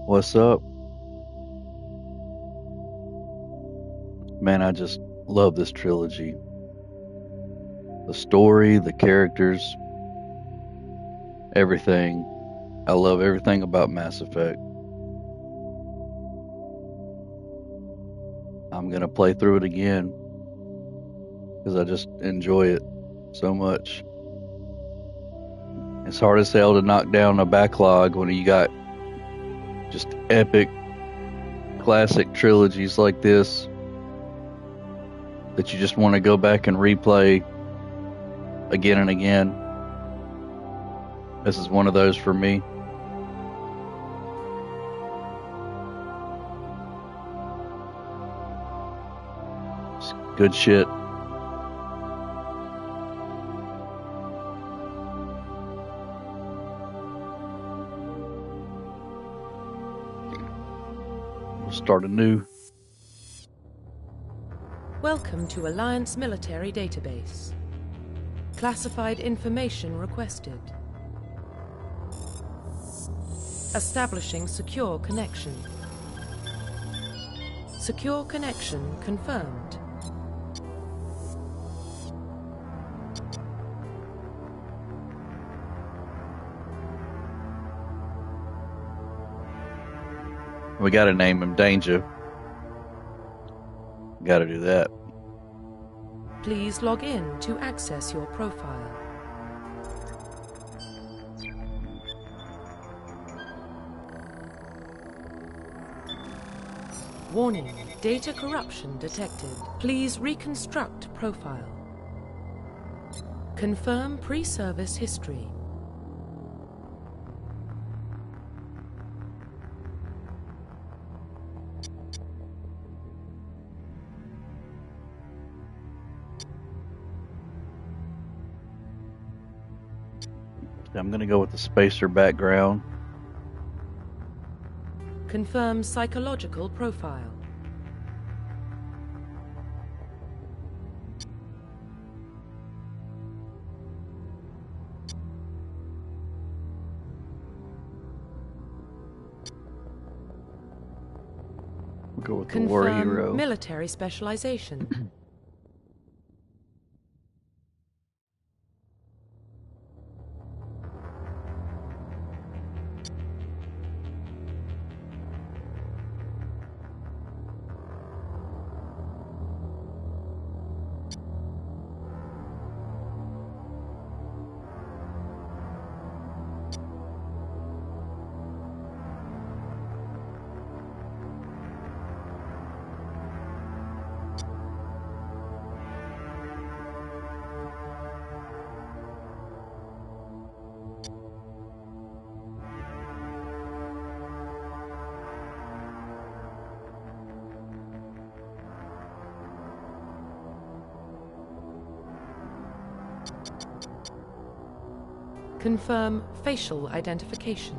What's up? Man, I just love this trilogy. The story, the characters, everything. I love everything about Mass Effect. I'm going to play through it again because I just enjoy it so much. It's hard as hell to knock down a backlog when you got just epic classic trilogies like this that you just want to go back and replay again and again. This is one of those for me. It's good shit. We'll start anew. Welcome to Alliance Military Database. Classified information requested. Establishing secure connection. Secure connection confirmed. We got to name him Danger. Got to do that. Please log in to access your profile. Warning, data corruption detected. Please reconstruct profile. Confirm pre-service history. I'm going to go with the spacer background. Confirm psychological profile. We'll go with the war hero. Confirm military specialization. Confirm facial identification.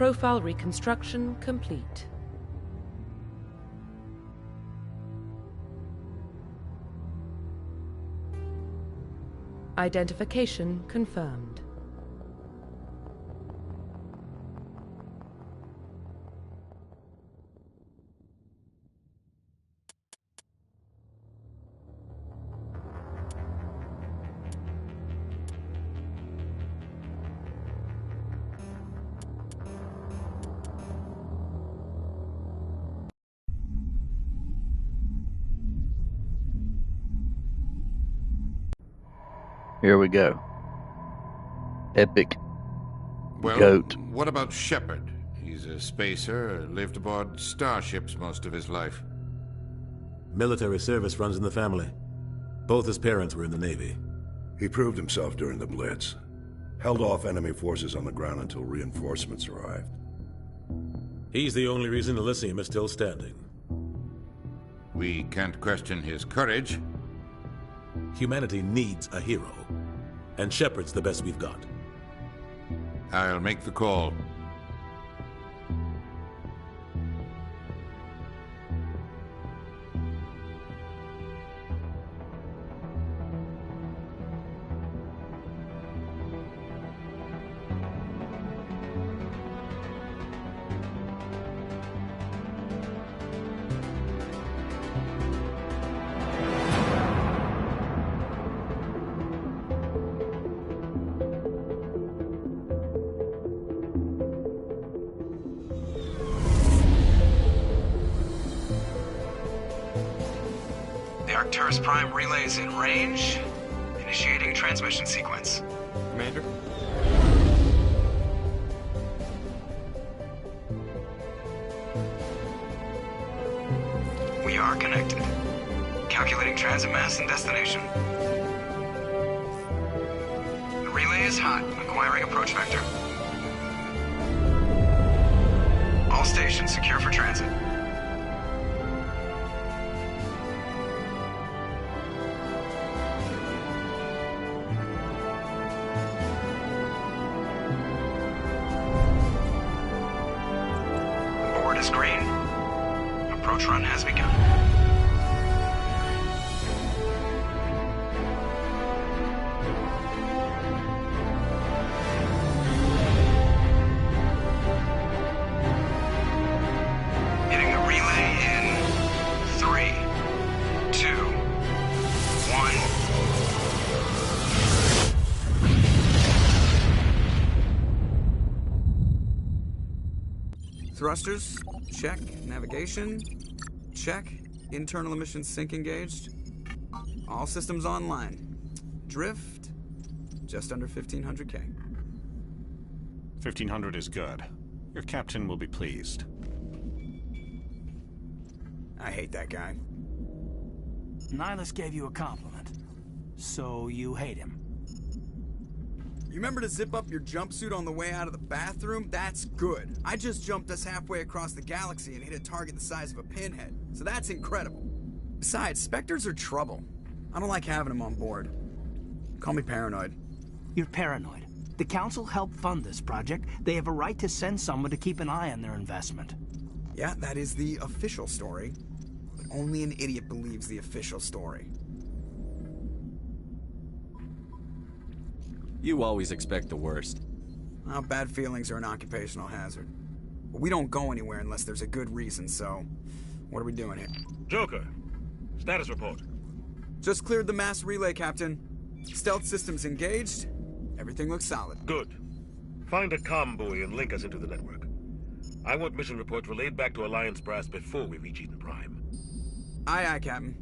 Profile reconstruction complete. Identification confirmed. Here we go. Epic Well, goat. what about Shepard? He's a spacer, lived aboard starships most of his life. Military service runs in the family. Both his parents were in the Navy. He proved himself during the Blitz. Held off enemy forces on the ground until reinforcements arrived. He's the only reason Elysium is still standing. We can't question his courage. Humanity needs a hero. And Shepard's the best we've got. I'll make the call. The Arcturus Prime relay is in range. Initiating transmission sequence. Commander? We are connected. Calculating transit mass and destination. The relay is hot. Acquiring approach vector. All stations secure for transit. Board is green. Approach run has begun. Hitting the relay in 3, 2, 1. Thrusters, check. Navigation, check. Internal emissions sync engaged. All systems online. Drift, just under 1500K. 1500 is good. Your captain will be pleased. I hate that guy. Nihilus gave you a compliment. So you hate him. You remember to zip up your jumpsuit on the way out of the bathroom? That's good. I just jumped us halfway across the galaxy and hit a target the size of a pinhead. So that's incredible. Besides, Spectres are trouble. I don't like having them on board. Call me paranoid. You're paranoid. The Council helped fund this project. They have a right to send someone to keep an eye on their investment. Yeah, that is the official story. But only an idiot believes the official story. You always expect the worst. Well, bad feelings are an occupational hazard. But we don't go anywhere unless there's a good reason, so... What are we doing here? Joker, status report. Just cleared the mass relay, Captain. Stealth systems engaged. Everything looks solid. Good. Find a comm buoy and link us into the network. I want mission reports relayed back to Alliance Brass before we reach Eden Prime. Aye, aye, Captain.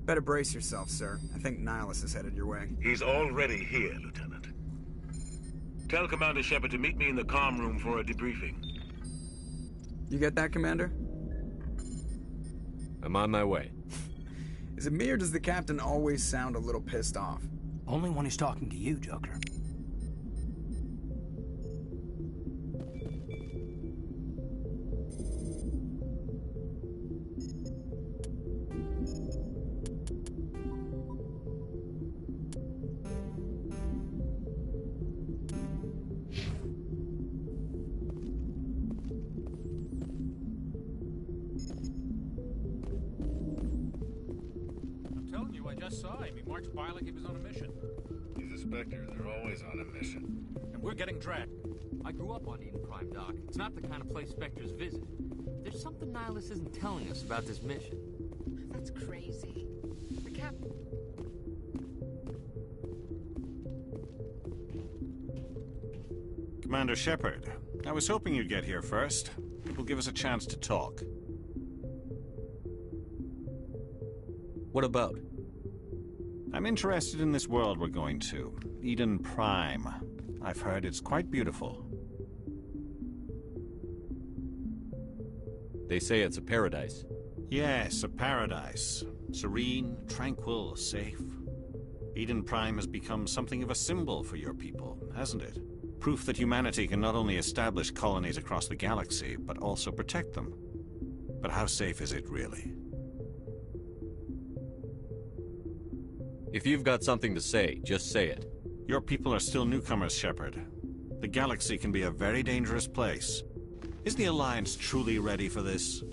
Better brace yourself, sir. I think Nihilus is headed your way. He's already here, Lieutenant. Tell Commander Shepard to meet me in the comm room for a debriefing. You get that, Commander? I'm on my way. Is it me or does the Captain always sound a little pissed off? Only when he's talking to you, Joker. just saw him. He marched by like he was on a mission. He's a Spectre. They're always on a mission. And we're getting dragged. I grew up on Eden Prime, Doc. It's not the kind of place Spectres visit. There's something Nihilus isn't telling us about this mission. That's crazy. The cap... Commander Shepard, I was hoping you'd get here first. It will give us a chance to talk. What about? I'm interested in this world we're going to, Eden Prime. I've heard it's quite beautiful. They say it's a paradise. Yes, a paradise. Serene, tranquil, safe. Eden Prime has become something of a symbol for your people, hasn't it? Proof that humanity can not only establish colonies across the galaxy, but also protect them. But how safe is it, really? If you've got something to say, just say it. Your people are still newcomers, Shepard. The galaxy can be a very dangerous place. Is the Alliance truly ready for this?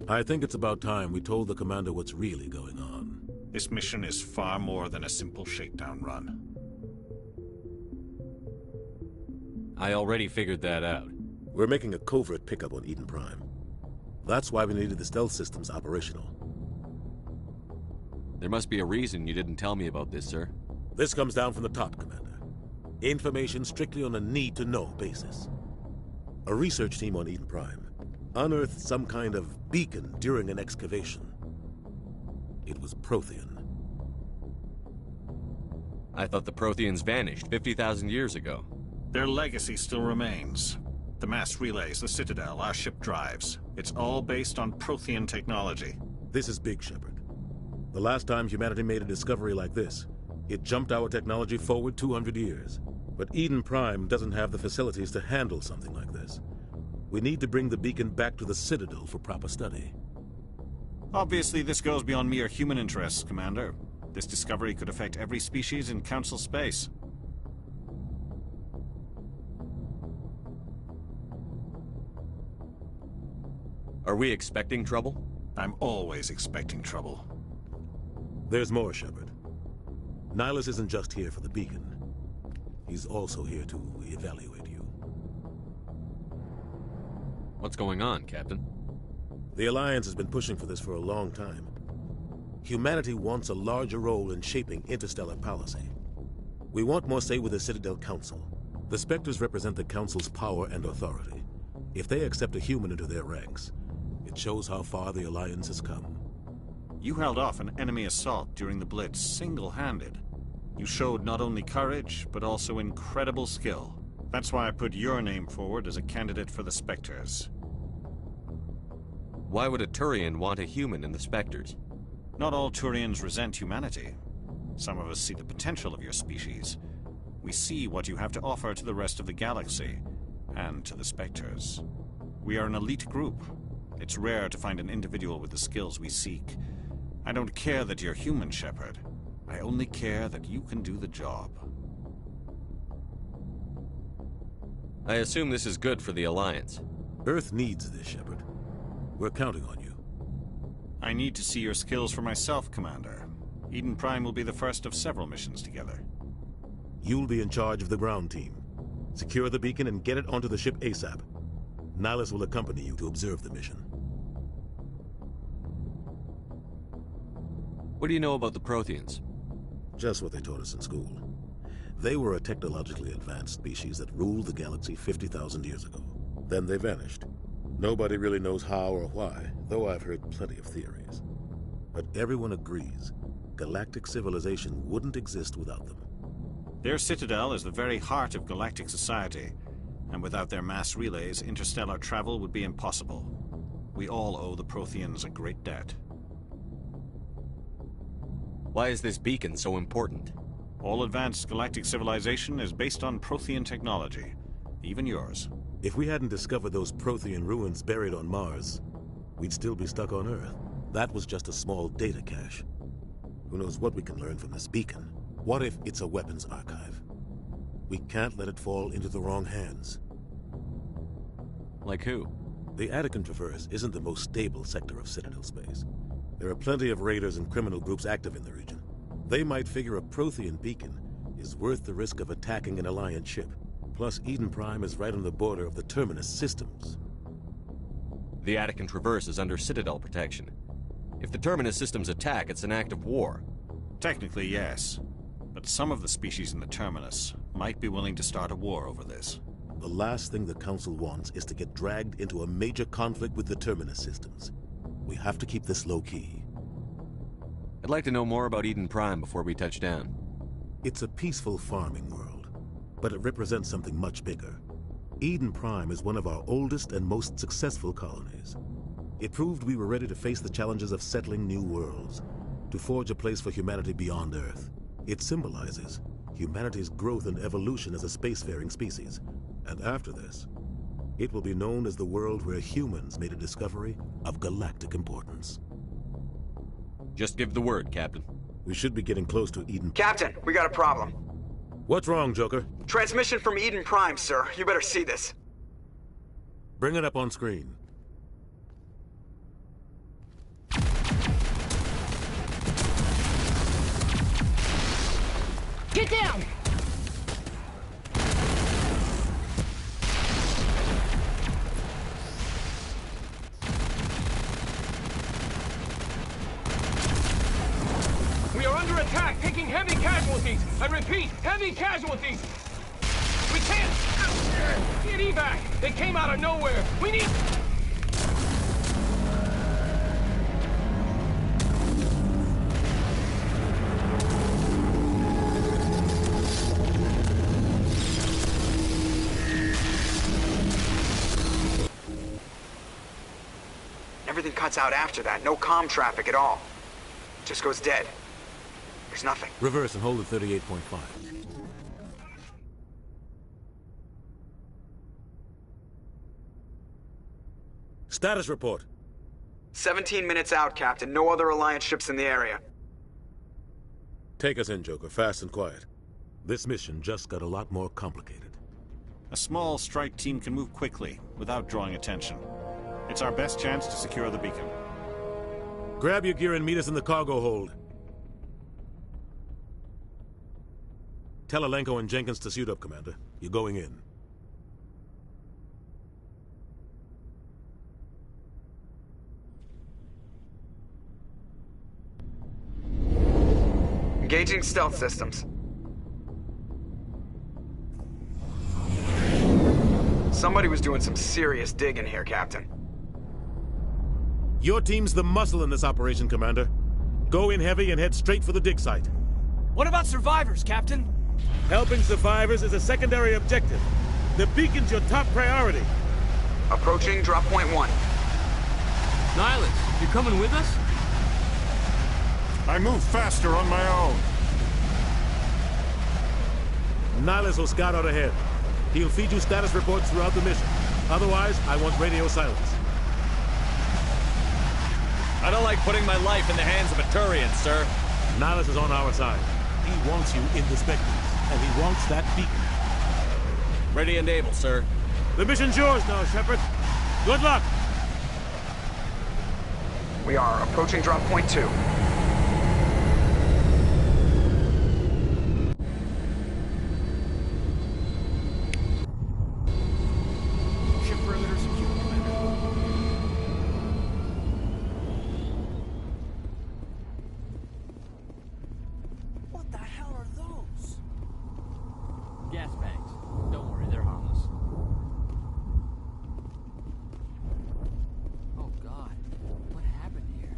I think it's about time we told the Commander what's really going on. This mission is far more than a simple shakedown run. I already figured that out. We're making a covert pickup on Eden Prime. That's why we needed the stealth systems operational. There must be a reason you didn't tell me about this, sir. This comes down from the top, Commander. Information strictly on a need-to-know basis. A research team on Eden Prime unearthed some kind of beacon during an excavation. It was Prothean. I thought the Protheans vanished 50,000 years ago. Their legacy still remains. The mass relays, the Citadel, our ship drives. It's all based on Prothean technology. This is big, Shepard. The last time humanity made a discovery like this, it jumped our technology forward 200 years. But Eden Prime doesn't have the facilities to handle something like this. We need to bring the beacon back to the Citadel for proper study. Obviously, this goes beyond mere human interests, Commander. This discovery could affect every species in Council space. Are we expecting trouble? I'm always expecting trouble. There's more, Shepard. Nihilus isn't just here for the beacon. He's also here to evaluate you. What's going on, Captain? The Alliance has been pushing for this for a long time. Humanity wants a larger role in shaping interstellar policy. We want more say with the Citadel Council. The Spectres represent the Council's power and authority. If they accept a human into their ranks, it shows how far the Alliance has come. You held off an enemy assault during the Blitz single-handed. You showed not only courage, but also incredible skill. That's why I put your name forward as a candidate for the Spectres. Why would a Turian want a human in the Spectres? Not all Turians resent humanity. Some of us see the potential of your species. We see what you have to offer to the rest of the galaxy, and to the Spectres. We are an elite group. It's rare to find an individual with the skills we seek. I don't care that you're human, Shepard. I only care that you can do the job. I assume this is good for the Alliance. Earth needs this, Shepard. We're counting on you. I need to see your skills for myself, Commander. Eden Prime will be the first of several missions together. You'll be in charge of the ground team. Secure the beacon and get it onto the ship ASAP. Nihilus will accompany you to observe the mission. What do you know about the Protheans? Just what they taught us in school. They were a technologically advanced species that ruled the galaxy 50,000 years ago. Then they vanished. Nobody really knows how or why, though I've heard plenty of theories. But everyone agrees, galactic civilization wouldn't exist without them. Their citadel is the very heart of galactic society, and without their mass relays, interstellar travel would be impossible. We all owe the Protheans a great debt. Why is this beacon so important? All advanced galactic civilization is based on Prothean technology, even yours. If we hadn't discovered those Prothean ruins buried on Mars, we'd still be stuck on Earth. That was just a small data cache. Who knows what we can learn from this beacon? What if it's a weapons archive? We can't let it fall into the wrong hands. Like who? The Attican Traverse isn't the most stable sector of Citadel space. There are plenty of raiders and criminal groups active in the region. They might figure a Prothean beacon is worth the risk of attacking an Alliance ship. Plus, Eden Prime is right on the border of the Terminus systems. The Attican Traverse is under Citadel protection. If the Terminus systems attack, it's an act of war. Technically, yes. But some of the species in the Terminus might be willing to start a war over this. The last thing the Council wants is to get dragged into a major conflict with the Terminus systems. We have to keep this low-key. I'd like to know more about Eden Prime before we touch down. It's a peaceful farming world, but it represents something much bigger. Eden Prime is one of our oldest and most successful colonies. It proved we were ready to face the challenges of settling new worlds, to forge a place for humanity beyond Earth. It symbolizes humanity's growth and evolution as a spacefaring species. And after this, it will be known as the world where humans made a discovery of galactic importance. Just give the word, Captain. We should be getting close to Eden. Captain, we got a problem. What's wrong, Joker? Transmission from Eden Prime, sir. You better see this. Bring it up on screen. Get down! We are under attack, taking heavy casualties. I repeat, heavy casualties. We can't get evac. They came out of nowhere. We need... Everything cuts out after that. No comm traffic at all. Just goes dead. There's nothing. Reverse and hold at 38.5. Status report. 17 minutes out, Captain. No other Alliance ships in the area. Take us in, Joker, fast and quiet. This mission just got a lot more complicated. A small strike team can move quickly, without drawing attention. It's our best chance to secure the beacon. Grab your gear and meet us in the cargo hold. Tell Alenko and Jenkins to suit up, Commander. You're going in. Engaging stealth systems. Somebody was doing some serious digging here, Captain. Your team's the muscle in this operation, Commander. Go in heavy and head straight for the dig site. What about survivors, Captain? Helping survivors is a secondary objective. The beacon's your top priority. Approaching drop point 1. Nihilus, you coming with us? I move faster on my own. Nihilus will scout out ahead. He'll feed you status reports throughout the mission. Otherwise, I want radio silence. I don't like putting my life in the hands of a Turian, sir. Nihilus is on our side. He wants you in the Spectres, and he wants that beacon. Ready and able, sir. The mission's yours now, Shepard. Good luck! We are approaching drop point 2. Ship perimeter secure, Commander. What the hell are those? Gas bags. Don't worry, they're harmless. Oh God, what happened here?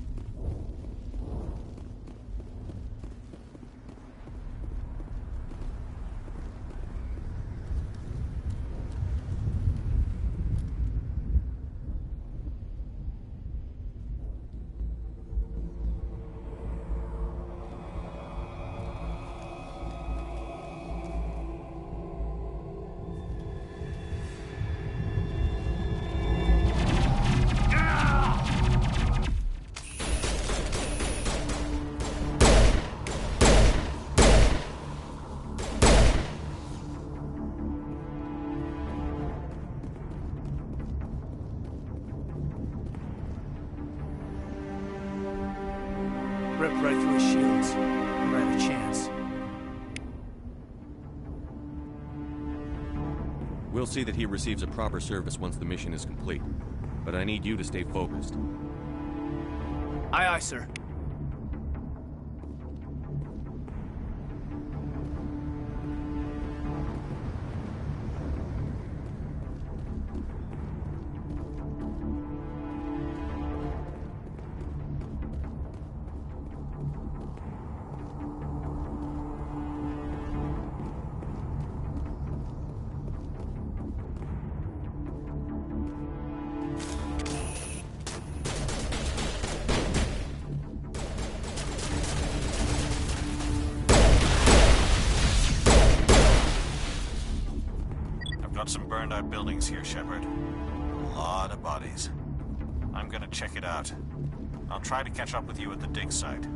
rip right through his shields. Never had a chance. We'll see that he receives a proper service once the mission is complete. But I need you to stay focused. Aye, aye, sir. Got some burned out buildings here, Shepard. A lot of bodies. I'm gonna check it out. I'll try to catch up with you at the dig site.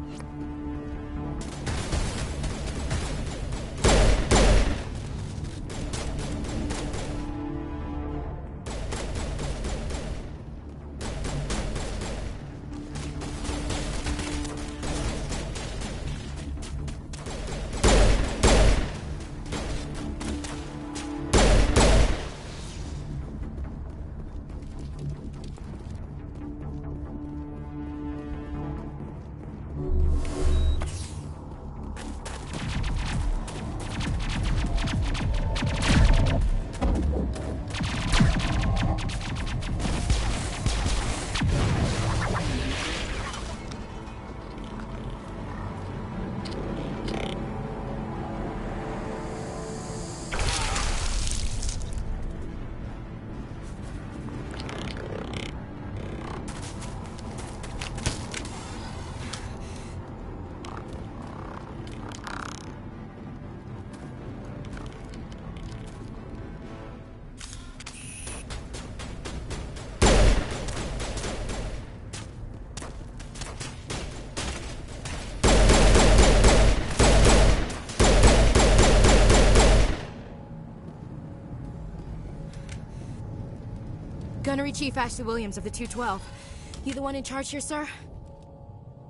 Gunnery Chief Ashley Williams of the 212. You the one in charge here, sir?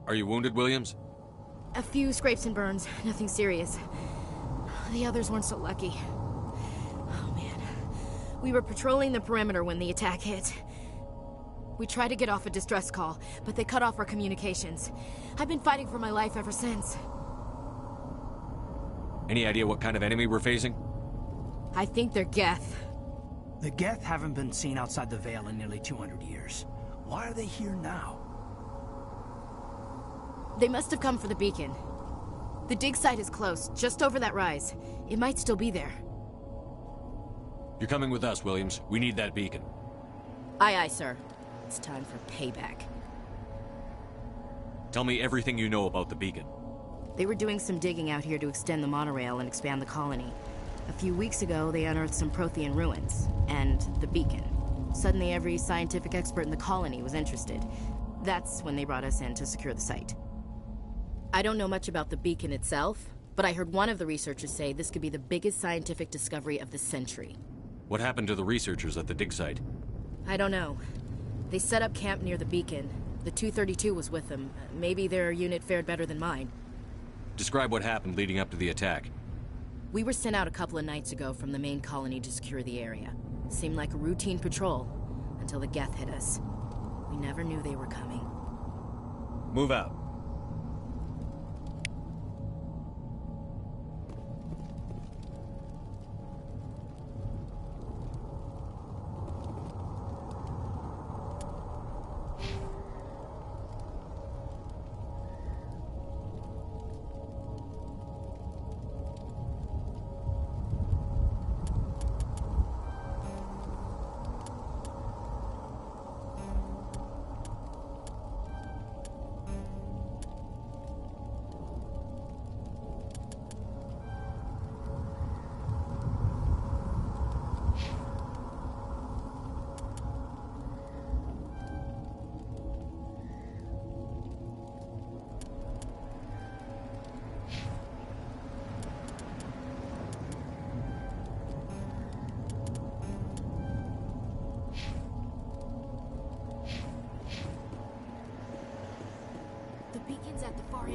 Are you wounded, Williams? A few scrapes and burns, nothing serious. The others weren't so lucky. Oh man. We were patrolling the perimeter when the attack hit. We tried to get off a distress call, but they cut off our communications. I've been fighting for my life ever since. Any idea what kind of enemy we're facing? I think they're Geth. The Geth haven't been seen outside the Veil in nearly 200 years. Why are they here now? They must have come for the beacon. The dig site is close, just over that rise. It might still be there. You're coming with us, Williams. We need that beacon. Aye, aye, sir. It's time for payback. Tell me everything you know about the beacon. They were doing some digging out here to extend the monorail and expand the colony. A few weeks ago, they unearthed some Prothean ruins, and the beacon. Suddenly, every scientific expert in the colony was interested. That's when they brought us in to secure the site. I don't know much about the beacon itself, but I heard one of the researchers say this could be the biggest scientific discovery of the century. What happened to the researchers at the dig site? I don't know. They set up camp near the beacon. The 232 was with them. Maybe their unit fared better than mine. Describe what happened leading up to the attack. We were sent out a couple of nights ago from the main colony to secure the area. Seemed like a routine patrol, until the Geth hit us. We never knew they were coming. Move out.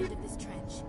end of this trench.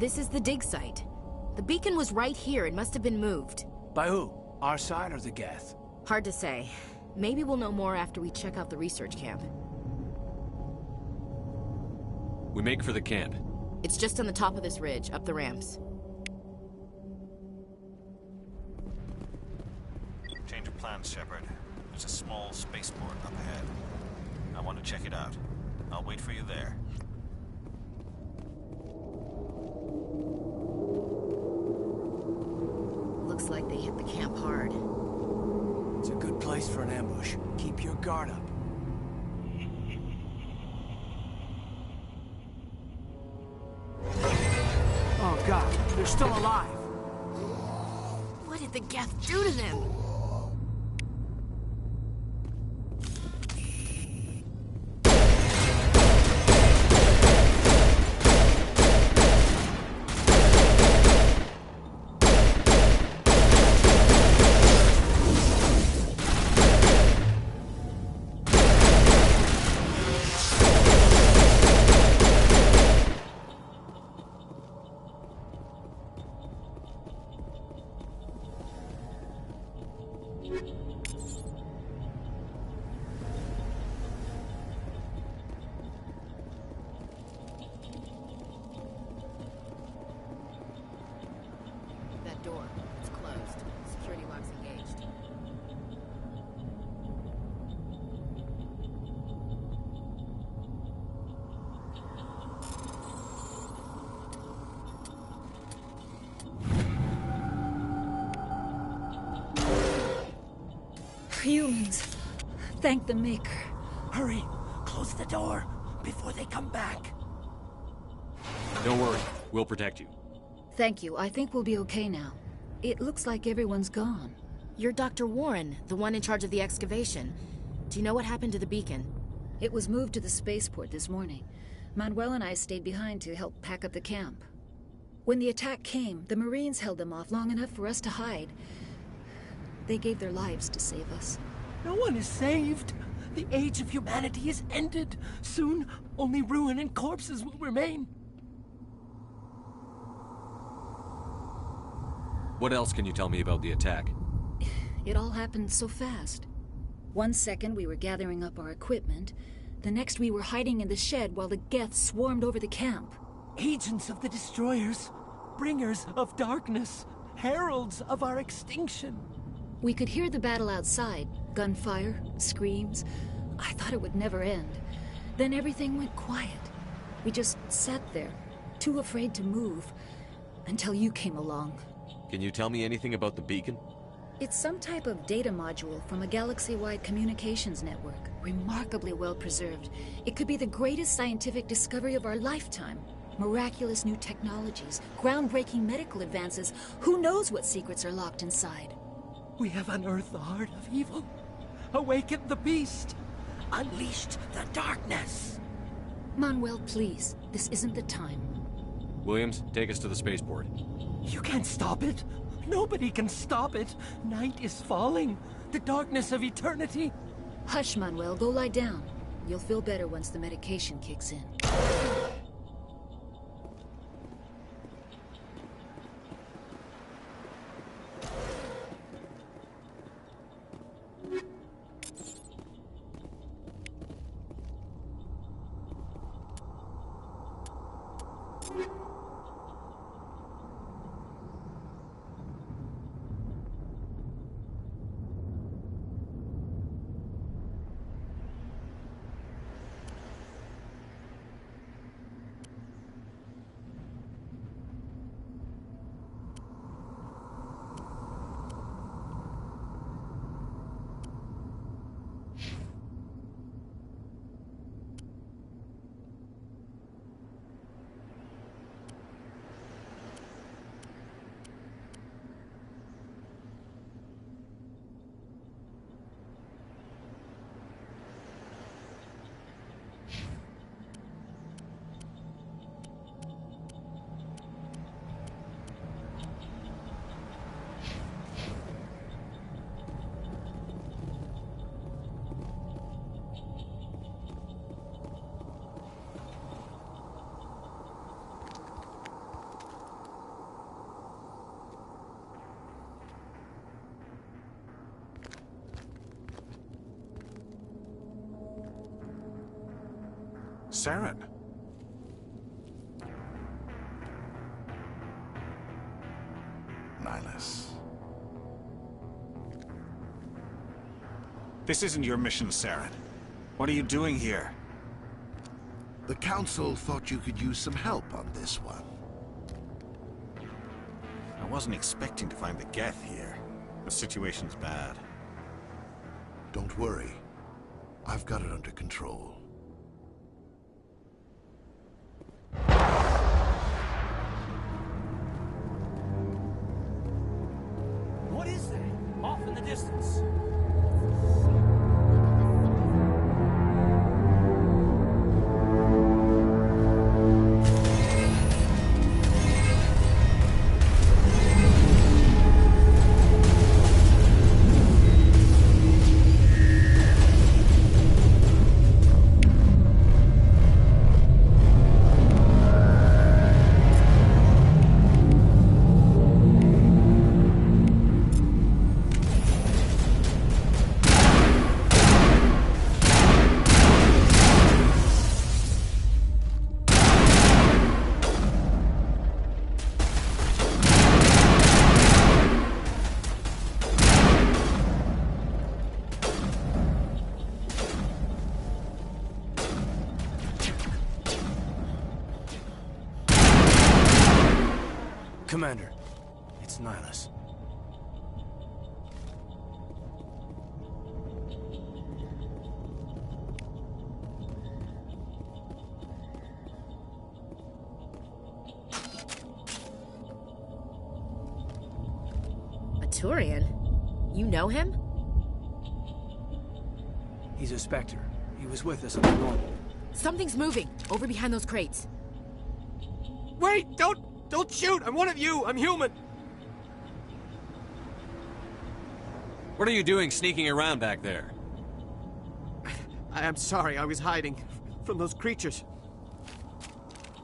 This is the dig site. The beacon was right here. It must have been moved. By who? Our side or the Geth? Hard to say. Maybe we'll know more after we check out the research camp. We make for the camp. It's just on the top of this ridge, up the ramps. Change of plans, Shepard. There's a small spaceport up ahead. I want to check it out. I'll wait for you there. Looks like they hit the camp hard. It's a good place for an ambush. Keep your guard up. Oh God, they're still alive. What did the Geth do to them? Door. It's closed. Security lock's engaged. Humans. Thank the Maker. Hurry! Close the door before they come back. Don't worry. We'll protect you. Thank you. I think we'll be okay now. It looks like everyone's gone. You're Dr. Warren, the one in charge of the excavation. Do you know what happened to the beacon? It was moved to the spaceport this morning. Manuel and I stayed behind to help pack up the camp. When the attack came, the Marines held them off long enough for us to hide. They gave their lives to save us. No one is saved. The age of humanity is ended. Soon, only ruin and corpses will remain. What else can you tell me about the attack? It all happened so fast. 1 second we were gathering up our equipment. The next we were hiding in the shed while the Geth swarmed over the camp. Agents of the Destroyers, bringers of darkness, heralds of our extinction. We could hear the battle outside. Gunfire, screams. I thought it would never end. Then everything went quiet. We just sat there, too afraid to move, until you came along. Can you tell me anything about the beacon? It's some type of data module from a galaxy-wide communications network. Remarkably well preserved. It could be the greatest scientific discovery of our lifetime. Miraculous new technologies, groundbreaking medical advances. Who knows what secrets are locked inside? We have unearthed the heart of evil, awakened the beast, unleashed the darkness. Manuel, please. This isn't the time. Williams, take us to the spaceport. You can't stop it. Nobody can stop it. Night is falling. The darkness of eternity. Hush, Manuel. Go lie down. You'll feel better once the medication kicks in. Saren. Nihilus. This isn't your mission, Saren. What are you doing here? The Council thought you could use some help on this one. I wasn't expecting to find the Geth here. The situation's bad. Don't worry. I've got it under control. What is that? Off in the distance. Commander, it's Nihilus. A Turian? You know him? He's a Spectre. He was with us on the normal. Something's moving, over behind those crates. Wait! Don't shoot! I'm one of you! I'm human! What are you doing sneaking around back there? I'm sorry, I was hiding from those creatures.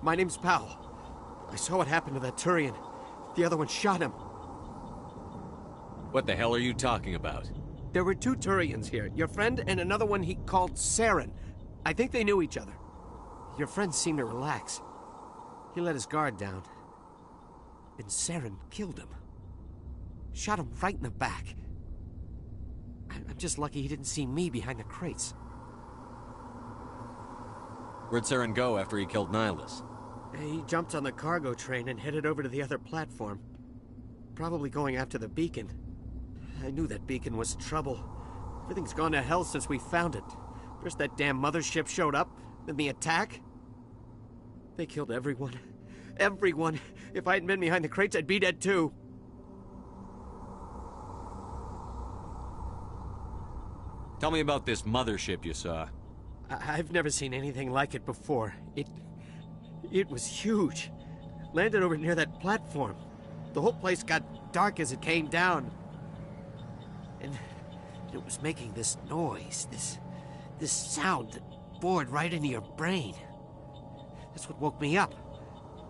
My name's Powell. I saw what happened to that Turian. The other one shot him. What the hell are you talking about? There were 2 Turians here. Your friend and another one he called Saren. I think they knew each other. Your friend seemed to relax. He let his guard down. And Saren killed him. Shot him right in the back. I'm just lucky he didn't see me behind the crates. Where'd Saren go after he killed Nihilus? He jumped on the cargo train and headed over to the other platform. Probably going after the beacon. I knew that beacon was trouble. Everything's gone to hell since we found it. First that damn mothership showed up, then the attack. They killed everyone. Everyone. If I hadn't been behind the crates, I'd be dead too. Tell me about this mothership you saw. I've never seen anything like it before. It was huge. Landed over near that platform. The whole place got dark as it came down. And it was making this noise, this sound that bored right into your brain. That's what woke me up.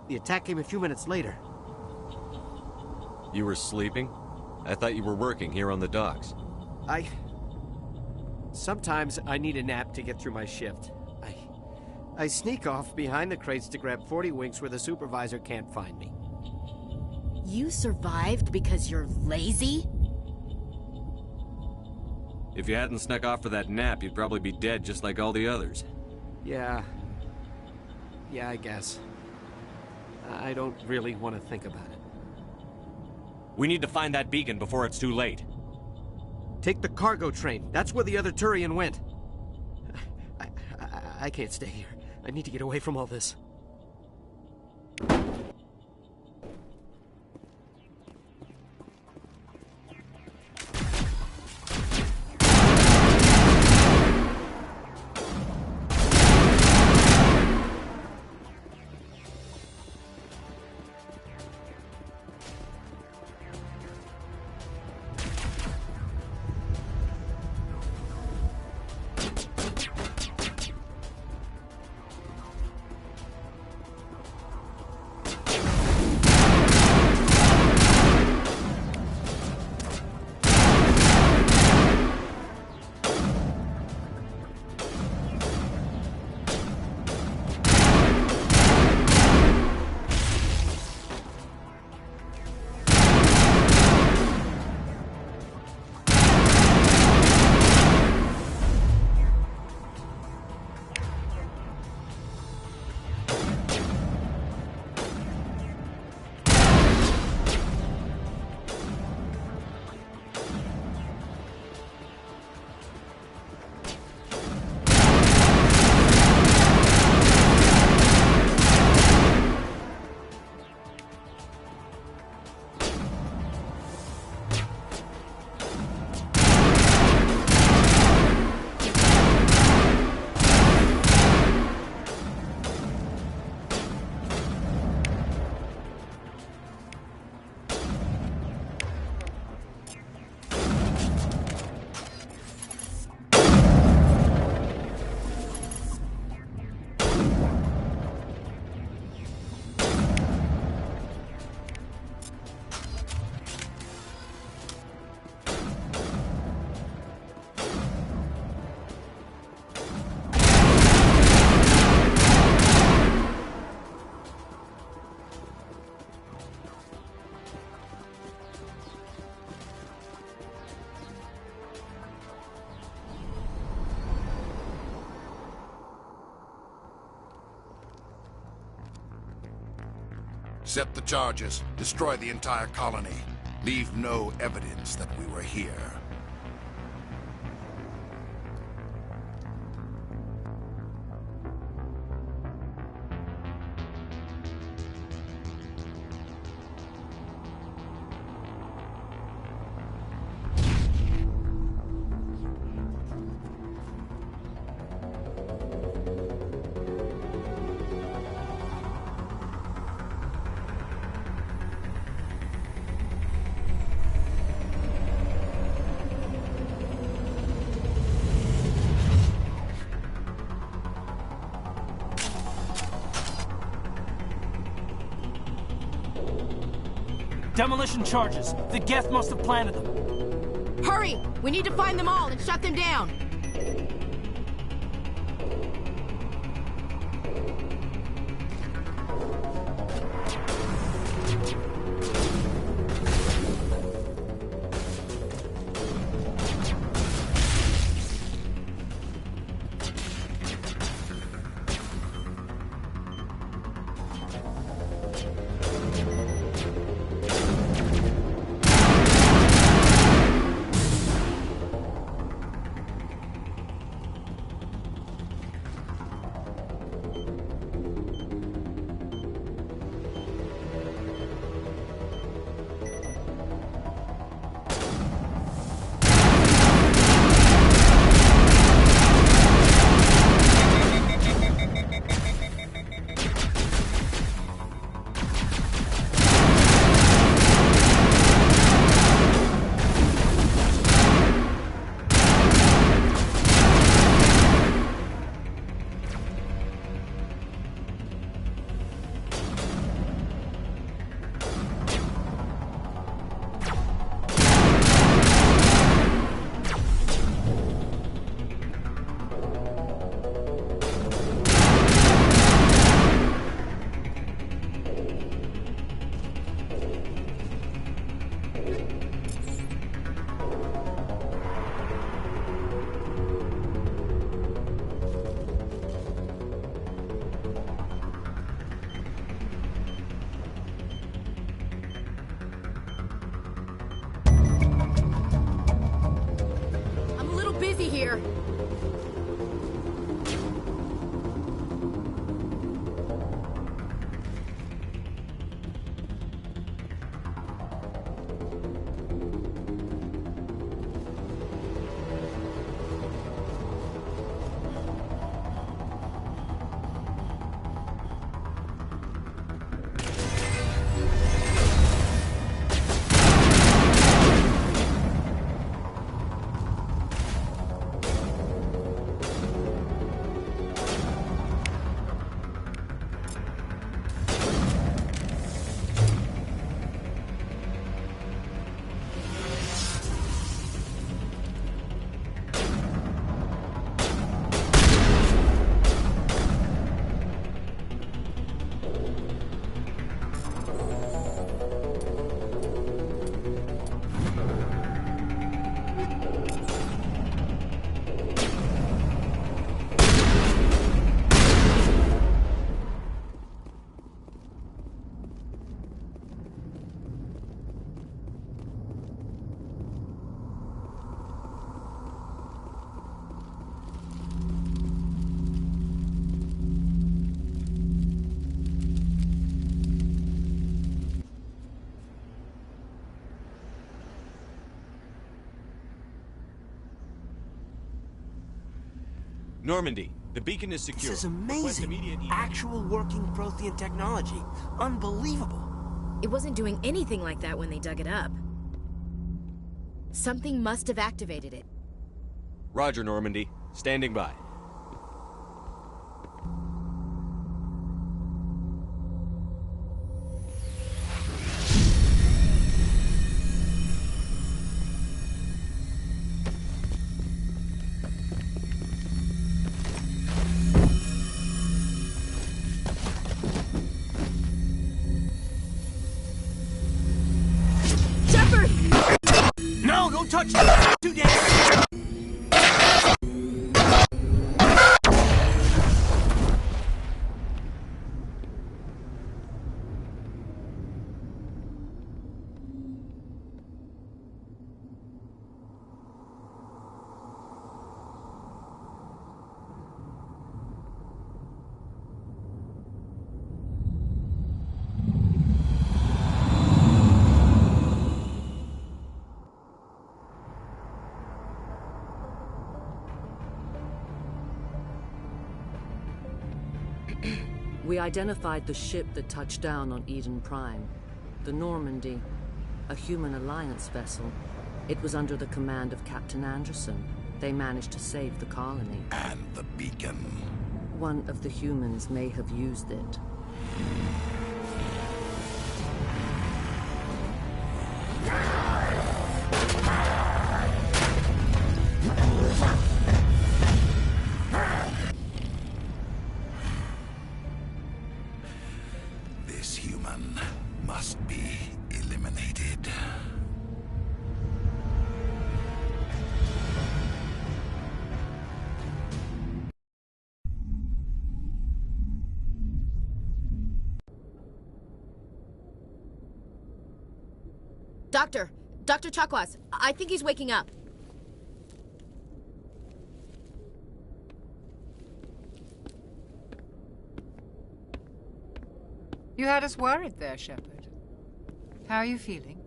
The attack came a few minutes later. You were sleeping? I thought you were working here on the docks. Sometimes I need a nap to get through my shift. I sneak off behind the crates to grab 40 winks where the supervisor can't find me. You survived because you're lazy? If you hadn't snuck off for that nap, you'd probably be dead just like all the others. Yeah, I guess. I don't really want to think about it. We need to find that beacon before it's too late. Take the cargo train. That's where the other Turian went. I can't stay here. I need to get away from all this. Set the charges. Destroy the entire colony. Leave no evidence that we were here. Demolition charges. The Geth must have planted them. Hurry! We need to find them all and shut them down. Here. Normandy, the beacon is secure. This is amazing. Actual working Prothean technology. Unbelievable. It wasn't doing anything like that when they dug it up. Something must have activated it. Roger, Normandy. Standing by. No, don't touch it! Too dangerous! We identified the ship that touched down on Eden Prime. The Normandy, a human alliance vessel. It was under the command of Captain Anderson. They managed to save the colony. And the beacon. One of the humans may have used it. Doctor! Dr. Chakwas, I think he's waking up. You had us worried there, Shepard. How are you feeling?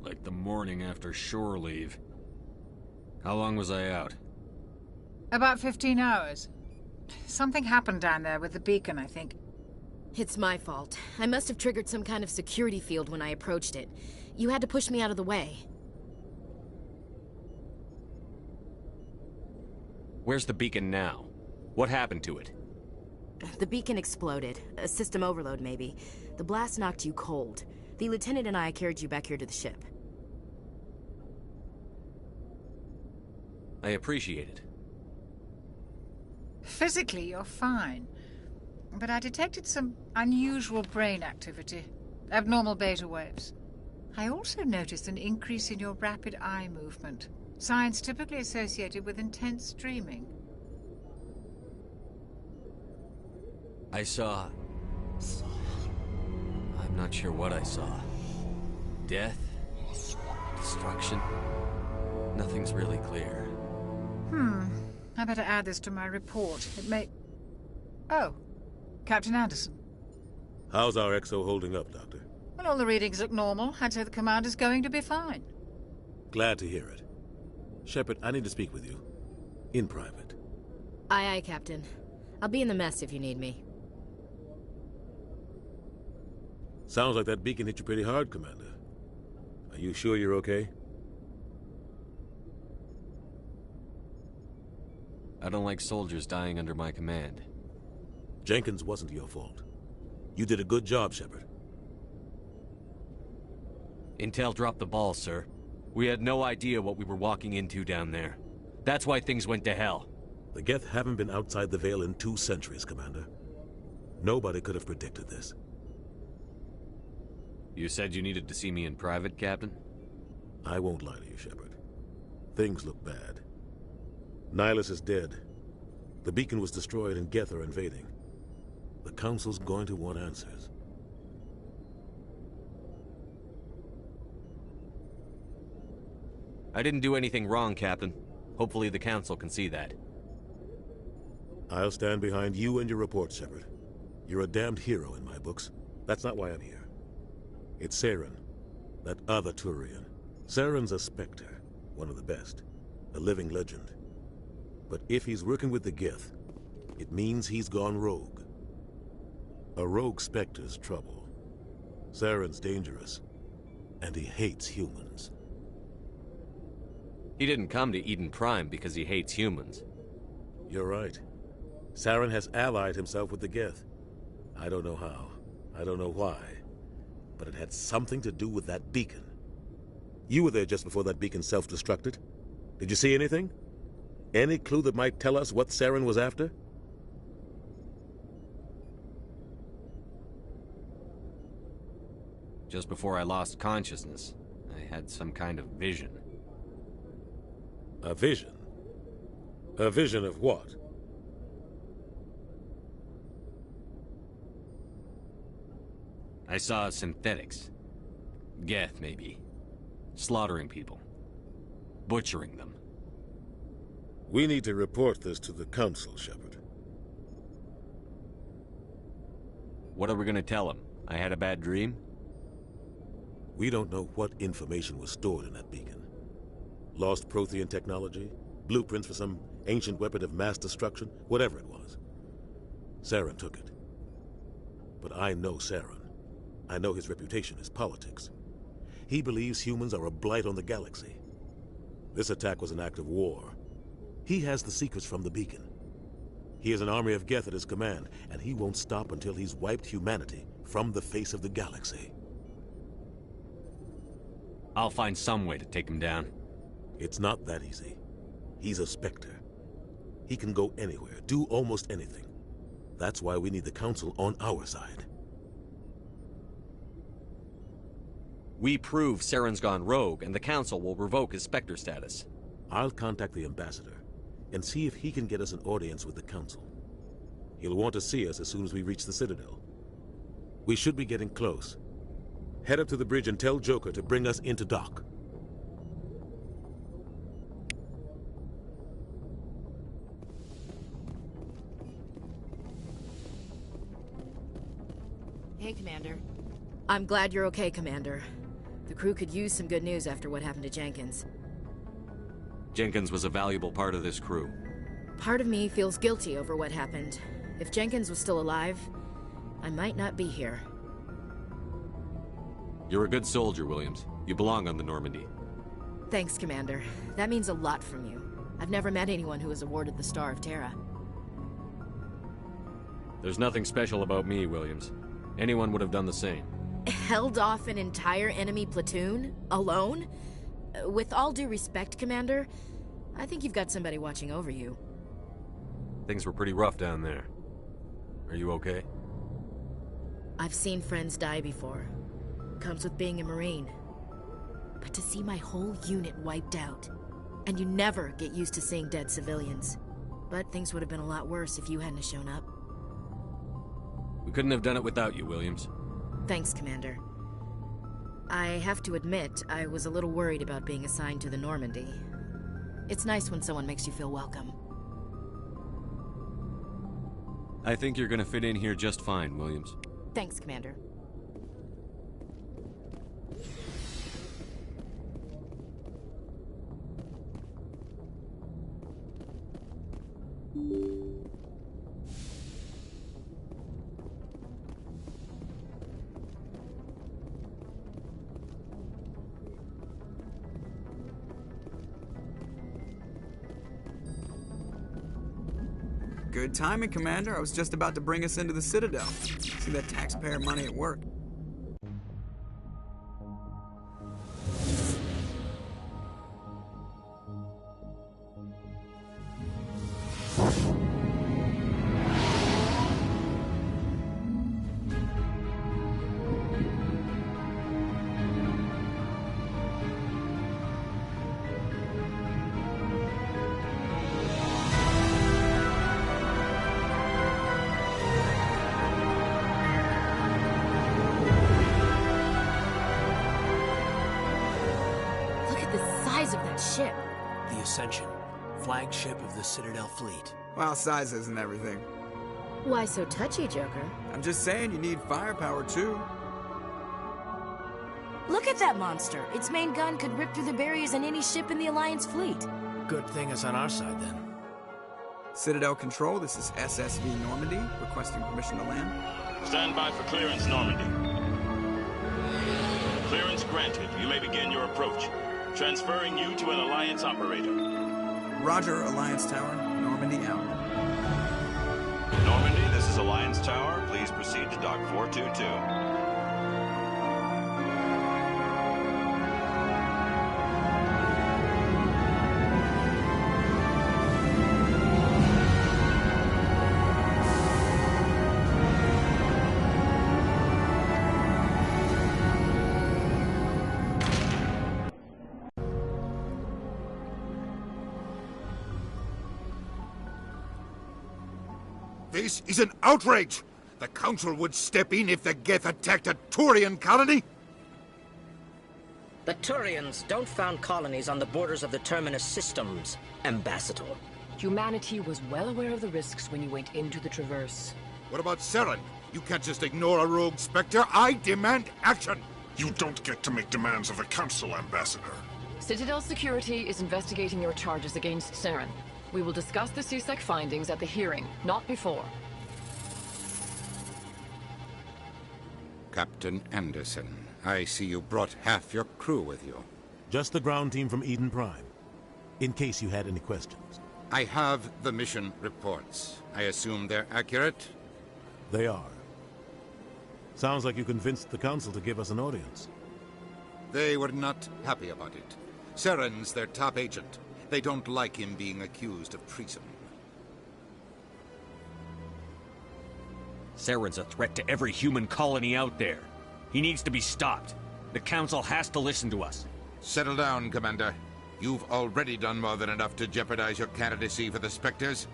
Like the morning after shore leave. How long was I out? About 15 hours. Something happened down there with the beacon, I think. It's my fault. I must have triggered some kind of security field when I approached it. You had to push me out of the way. Where's the beacon now? What happened to it? The beacon exploded. A system overload, maybe. The blast knocked you cold. The lieutenant and I carried you back here to the ship. I appreciate it. Physically, you're fine. But I detected some unusual brain activity. Abnormal beta waves. I also noticed an increase in your rapid eye movement. Signs typically associated with intense dreaming. I saw... I'm not sure what I saw. Death? Destruction? Nothing's really clear. I better add this to my report. It may... Oh, Captain Anderson. How's our XO holding up, Doctor? Well, all the readings look normal. I'd say the commander's going to be fine. Glad to hear it. Shepard, I need to speak with you. In private. Aye, aye, Captain. I'll be in the mess if you need me. Sounds like that beacon hit you pretty hard, Commander. Are you sure you're okay? I don't like soldiers dying under my command. Jenkins wasn't your fault. You did a good job, Shepard. Intel dropped the ball, sir. We had no idea what we were walking into down there. That's why things went to hell. The Geth haven't been outside the Veil in 2 centuries, Commander. Nobody could have predicted this. You said you needed to see me in private, Captain? I won't lie to you, Shepard. Things look bad. Nihilus is dead. The beacon was destroyed and Geth are invading. The Council's going to want answers. I didn't do anything wrong, Captain. Hopefully the Council can see that. I'll stand behind you and your report, Shepard. You're a damned hero in my books. That's not why I'm here. It's Saren, that other Turian. Saren's a Spectre, one of the best, a living legend. But if he's working with the Geth, it means he's gone rogue. A rogue Spectre's trouble. Saren's dangerous, and he hates humans. He didn't come to Eden Prime because he hates humans. You're right. Saren has allied himself with the Geth. I don't know how. I don't know why. But it had something to do with that beacon. You were there just before that beacon self-destructed. Did you see anything? Any clue that might tell us what Saren was after? Just before I lost consciousness, I had some kind of vision. A vision? A vision of what? I saw synthetics. Geth, maybe. Slaughtering people. Butchering them. We need to report this to the Council, Shepard. What are we gonna tell him? I had a bad dream? We don't know what information was stored in that beacon. Lost Prothean technology? Blueprints for some ancient weapon of mass destruction? Whatever it was. Saren took it. But I know Saren. I know his reputation is politics. He believes humans are a blight on the galaxy. This attack was an act of war. He has the secrets from the beacon. He has an army of Geth at his command, and he won't stop until he's wiped humanity from the face of the galaxy. I'll find some way to take him down. It's not that easy. He's a Spectre. He can go anywhere, do almost anything. That's why we need the Council on our side. We prove Saren's gone rogue, and the Council will revoke his Spectre status. I'll contact the Ambassador. and see if he can get us an audience with the Council. He'll want to see us as soon as we reach the Citadel. We should be getting close. Head up to the bridge and tell Joker to bring us into dock. Hey, Commander. I'm glad you're okay, Commander. The crew could use some good news after what happened to Jenkins. Jenkins was a valuable part of this crew. Part of me feels guilty over what happened. If Jenkins was still alive, I might not be here. You're a good soldier, Williams. You belong on the Normandy. Thanks, Commander. That means a lot from you. I've never met anyone who was awarded the Star of Terra. There's nothing special about me, Williams. Anyone would have done the same. Held off an entire enemy platoon? Alone? With all due respect, Commander, I think you've got somebody watching over you. Things were pretty rough down there. Are you okay? I've seen friends die before. Comes with being a Marine. But to see my whole unit wiped out, and you never get used to seeing dead civilians. But things would have been a lot worse if you hadn't shown up. We couldn't have done it without you, Williams. Thanks, Commander. I have to admit, I was a little worried about being assigned to the Normandy. It's nice when someone makes you feel welcome. I think you're gonna fit in here just fine, Williams. Thanks, Commander. Good timing, Commander. I was just about to bring us into the Citadel. See that taxpayer money at work. Ship. The Ascension, flagship of the Citadel fleet. Well, size isn't everything. Why so touchy, Joker? I'm just saying you need firepower, too. Look at that monster. Its main gun could rip through the barriers in any ship in the Alliance fleet. Good thing it's on our side, then. Citadel Control, this is SSV Normandy, requesting permission to land. Stand by for clearance, Normandy. Clearance granted. You may begin your approach. Transferring you to an Alliance operator. Roger, Alliance Tower. Normandy out. Normandy, this is Alliance Tower. Please proceed to Dock 422. This is an outrage! The Council would step in if the Geth attacked a Turian colony? The Turians don't found colonies on the borders of the Terminus systems, Ambassador. Humanity was well aware of the risks when you went into the Traverse. What about Saren? You can't just ignore a rogue Spectre. I demand action! You don't get to make demands of the Council, Ambassador. Citadel Security is investigating your charges against Saren. We will discuss the CSEC findings at the hearing, not before. Captain Anderson, I see you brought half your crew with you. Just the ground team from Eden Prime, in case you had any questions. I have the mission reports. I assume they're accurate? They are. Sounds like you convinced the Council to give us an audience. They were not happy about it. Saren's their top agent. They don't like him being accused of treason. Saren's a threat to every human colony out there. He needs to be stopped. The Council has to listen to us. Settle down, Commander. You've already done more than enough to jeopardize your candidacy for the Spectres.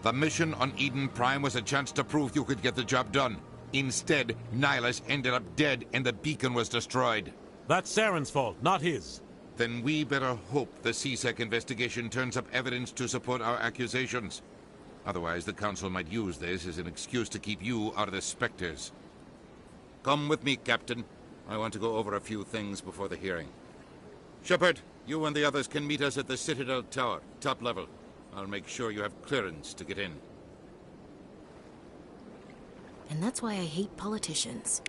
The mission on Eden Prime was a chance to prove you could get the job done. Instead, Nihilus ended up dead and the beacon was destroyed. That's Saren's fault, not his. Then we better hope the CSEC investigation turns up evidence to support our accusations. Otherwise, the Council might use this as an excuse to keep you out of the Spectres. Come with me, Captain. I want to go over a few things before the hearing. Shepard, you and the others can meet us at the Citadel Tower, top level. I'll make sure you have clearance to get in. And that's why I hate politicians.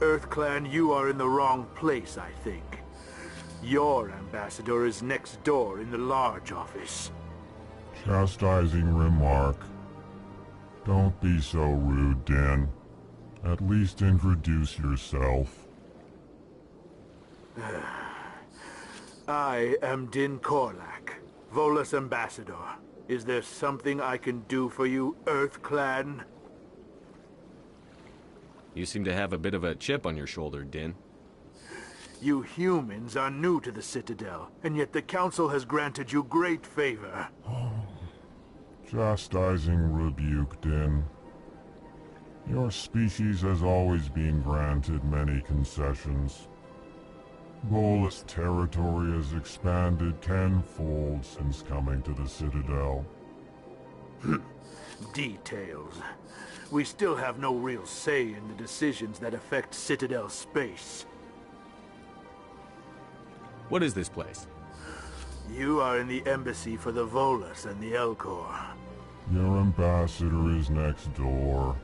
EarthClan, you are in the wrong place, I think. Your ambassador is next door in the large office. Chastising remark. Don't be so rude, Din. At least introduce yourself. I am Din Korlak, Volus ambassador. Is there something I can do for you, EarthClan? You seem to have a bit of a chip on your shoulder, Din. You humans are new to the Citadel, and yet the Council has granted you great favor. Chastising rebuke, Din. Your species has always been granted many concessions. Bolus territory has expanded tenfold since coming to the Citadel. Details. We still have no real say in the decisions that affect Citadel space. What is this place? You are in the embassy for the Volus and the Elcor. Your ambassador is next door,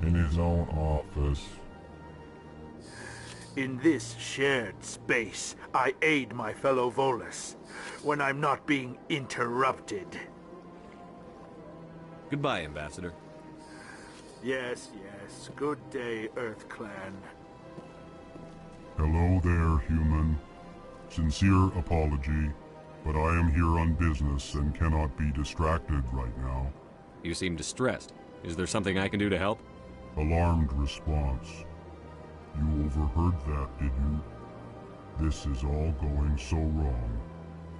in his own office. In this shared space, I aid my fellow Volus, when I'm not being interrupted. Goodbye, Ambassador. Yes, yes. Good day, EarthClan. Hello there, human. Sincere apology, but I am here on business and cannot be distracted right now. You seem distressed. Is there something I can do to help? Alarmed response. You overheard that, did you? This is all going so wrong,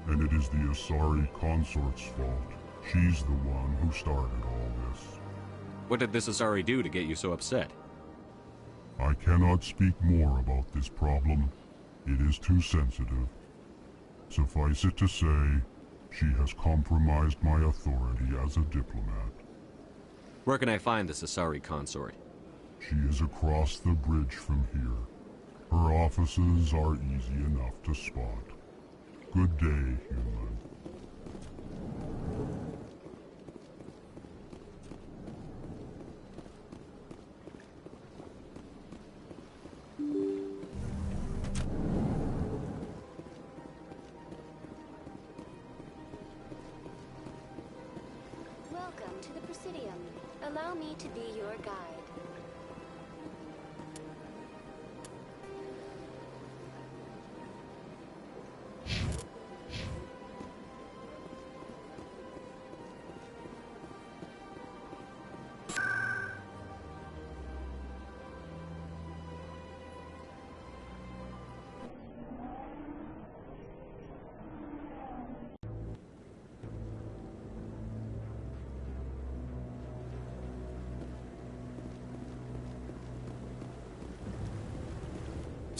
and it is the Asari consort's fault. She's the one who started all this. What did this Asari do to get you so upset? I cannot speak more about this problem. It is too sensitive. Suffice it to say, she has compromised my authority as a diplomat. Where can I find this Asari consort? She is across the bridge from here. Her offices are easy enough to spot. Good day, human. Welcome to the Presidium. Allow me to be your guide.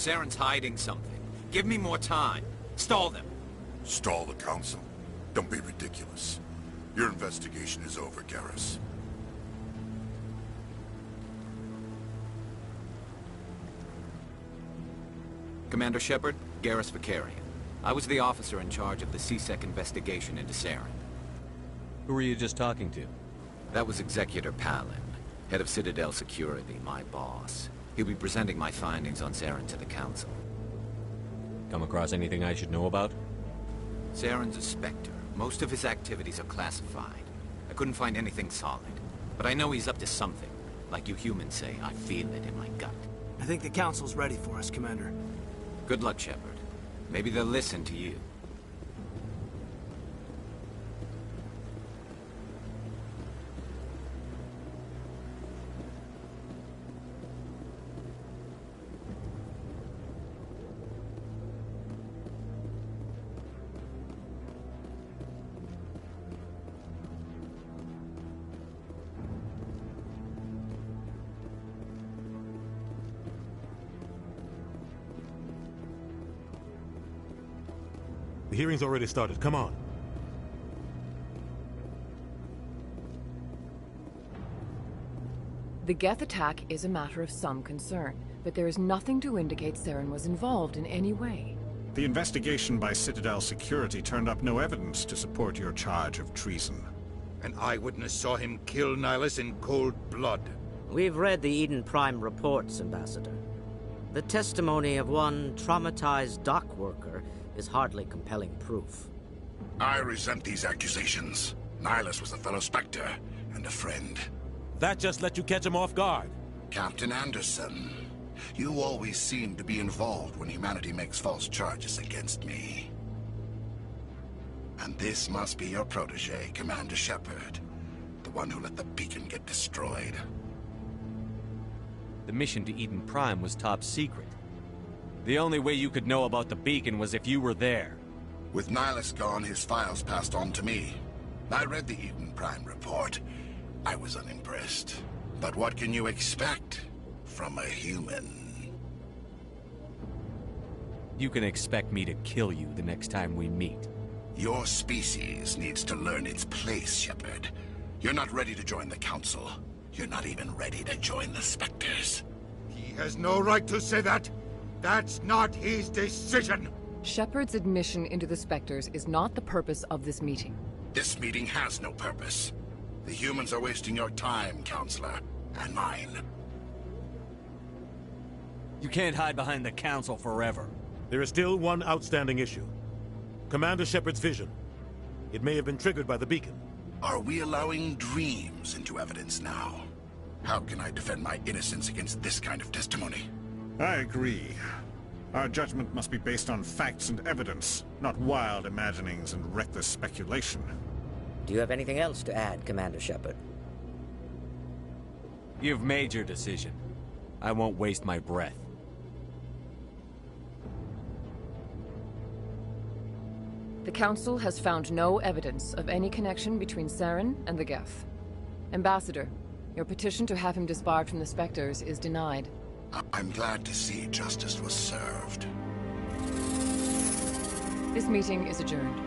Saren's hiding something. Give me more time. Stall them. Stall the Council? Don't be ridiculous. Your investigation is over, Garrus. Commander Shepard, Garrus Vicarian. I was the officer in charge of the C-Sec investigation into Saren. Who were you just talking to? That was Executor Palin, head of Citadel Security, my boss. He'll be presenting my findings on Saren to the Council. Come across anything I should know about? Saren's a Spectre. Most of his activities are classified. I couldn't find anything solid. But I know he's up to something. Like you humans say, I feel it in my gut. I think the Council's ready for us, Commander. Good luck, Shepard. Maybe they'll listen to you. The hearing's already started. Come on. The Geth attack is a matter of some concern, but there is nothing to indicate Saren was involved in any way. The investigation by Citadel Security turned up no evidence to support your charge of treason. An eyewitness saw him kill Nihilus in cold blood. We've read the Eden Prime reports, Ambassador. The testimony of one traumatized dock worker is hardly compelling proof. I resent these accusations. Nihilus was a fellow Spectre and a friend. That just let you catch him off guard. Captain Anderson, you always seem to be involved when humanity makes false charges against me. And this must be your protege, Commander Shepard. The one who let the beacon get destroyed. The mission to Eden Prime was top secret. The only way you could know about the beacon was if you were there. With Nihilus gone, his files passed on to me. I read the Eden Prime report. I was unimpressed. But what can you expect from a human? You can expect me to kill you the next time we meet. Your species needs to learn its place, Shepard. You're not ready to join the Council. You're not even ready to join the Spectres. He has no right to say that. That's not his decision. Shepard's admission into the Spectres is not the purpose of this meeting. This meeting has no purpose. The humans are wasting your time, Counselor, and mine. You can't hide behind the Council forever. There is still one outstanding issue. Commander Shepard's vision. It may have been triggered by the beacon. Are we allowing dreams into evidence now? How can I defend my innocence against this kind of testimony? I agree. Our judgment must be based on facts and evidence, not wild imaginings and reckless speculation. Do you have anything else to add, Commander Shepard? You've made your decision. I won't waste my breath. The Council has found no evidence of any connection between Saren and the Geth. Ambassador, your petition to have him disbarred from the Spectres is denied. I'm glad to see justice was served. This meeting is adjourned.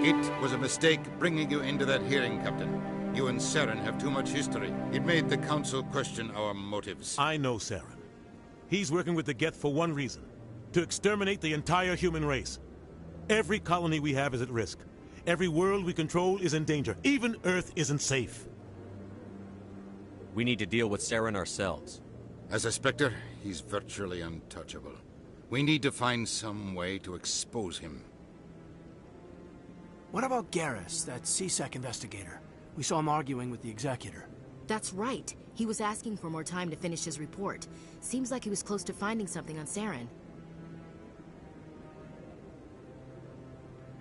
It was a mistake bringing you into that hearing, Captain. You and Saren have too much history. It made the Council question our motives. I know Saren. He's working with the Geth for one reason. To exterminate the entire human race. Every colony we have is at risk. Every world we control is in danger. Even Earth isn't safe. We need to deal with Saren ourselves. As a Spectre, he's virtually untouchable. We need to find some way to expose him. What about Garrus, that C-Sec investigator? We saw him arguing with the Executor. That's right. He was asking for more time to finish his report. Seems like he was close to finding something on Saren.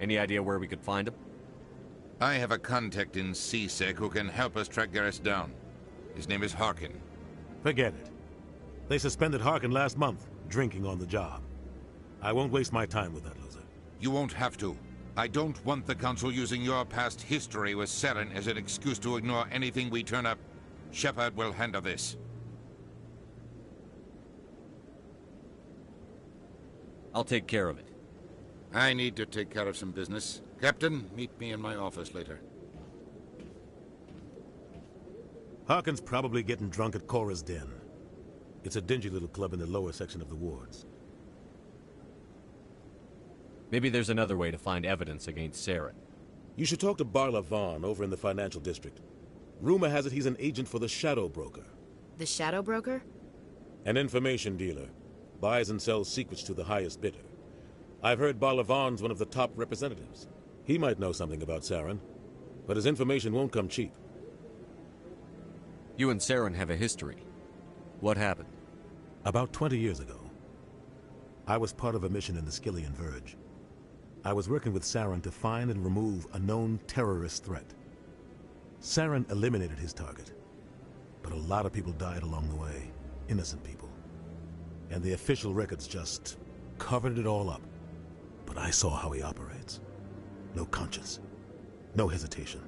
Any idea where we could find him? I have a contact in C-Sec who can help us track Garrus down. His name is Harkin. Forget it. They suspended Harkin last month, drinking on the job. I won't waste my time with that loser. You won't have to. I don't want the Council using your past history with Saren as an excuse to ignore anything we turn up. Shepard will handle this. I'll take care of it. I need to take care of some business. Captain, meet me in my office later. Harkin's probably getting drunk at Cora's Den. It's a dingy little club in the lower section of the wards. Maybe there's another way to find evidence against Saren. You should talk to Barla Vaughn over in the financial district. Rumor has it he's an agent for the Shadow Broker. The Shadow Broker? An information dealer. Buys and sells secrets to the highest bidder. I've heard Barla Vaughn's one of the top representatives. He might know something about Saren, but his information won't come cheap. You and Saren have a history. What happened? About 20 years ago, I was part of a mission in the Skillian Verge. I was working with Saren to find and remove a known terrorist threat. Saren eliminated his target, but a lot of people died along the way, innocent people. And the official records just covered it all up. But I saw how he operates. No conscience, no hesitation.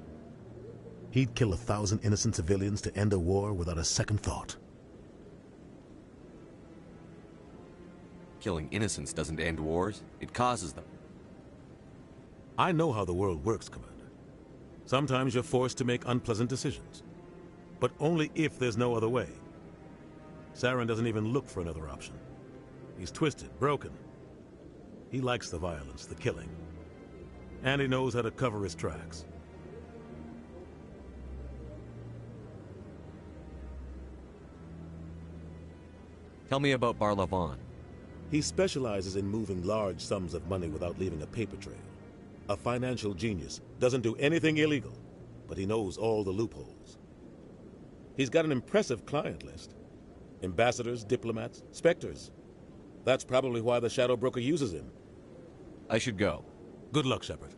He'd kill 1,000 innocent civilians to end a war without a second thought. Killing innocents doesn't end wars, it causes them. I know how the world works, Commander. Sometimes you're forced to make unpleasant decisions. But only if there's no other way. Saren doesn't even look for another option. He's twisted, broken. He likes the violence, the killing. And he knows how to cover his tracks. Tell me about Barla Vaughn. He specializes in moving large sums of money without leaving a paper trail. A financial genius, doesn't do anything illegal, but he knows all the loopholes. He's got an impressive client list. Ambassadors, diplomats, specters. That's probably why the Shadow Broker uses him. I should go. Good luck, Shepard.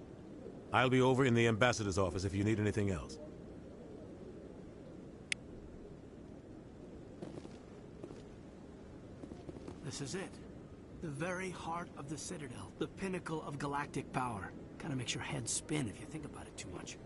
I'll be over in the ambassador's office if you need anything else. This is it. The very heart of the Citadel. The pinnacle of galactic power. Kind of makes your head spin if you think about it too much.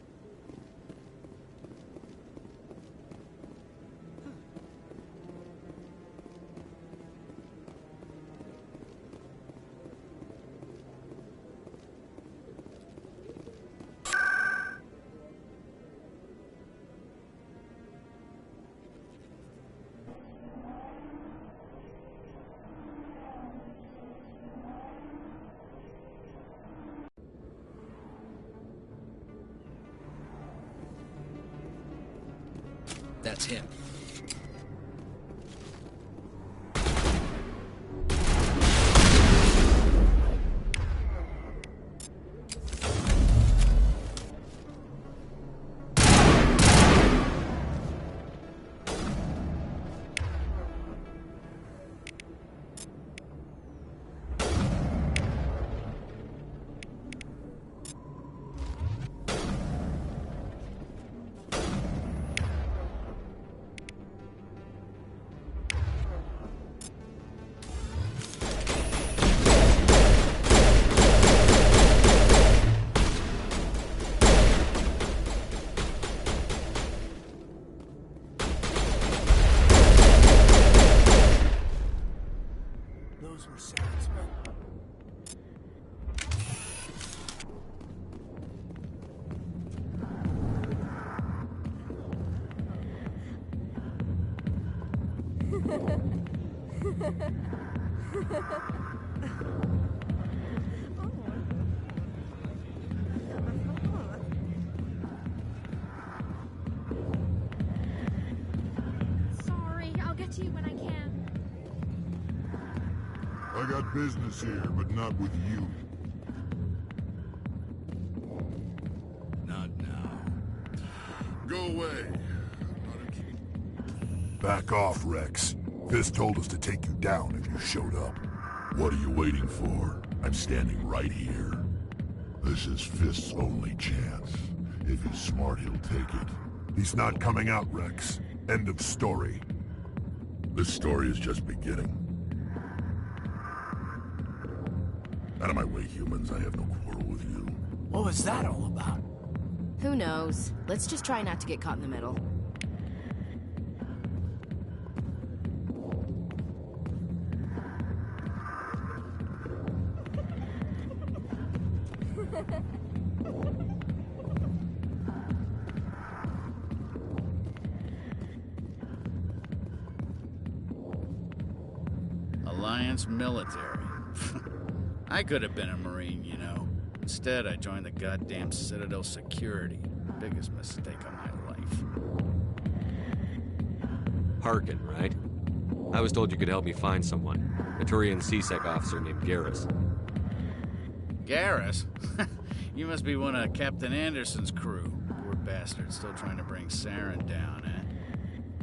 That's him. Those were Saren's men. Sorry, I'll get to you when I can. I got business here, but not with you. Not now. Go away. Back off, Rex. Fist told us to take you down if you showed up. What are you waiting for? I'm standing right here. This is Fist's only chance. If he's smart, he'll take it. He's not coming out, Rex. End of story. This story is just beginning. Out of my way, humans. I have no quarrel with you. What was that all about? Who knows? Let's just try not to get caught in the middle. Alliance military. I could have been a Marine, you know. Instead, I joined the goddamn Citadel security. Biggest mistake of my life. Harkin, right? I was told you could help me find someone. A Turian CSEC officer named Garrus. Garrus? You must be one of Captain Anderson's crew. Poor bastard, still trying to bring Saren down, eh?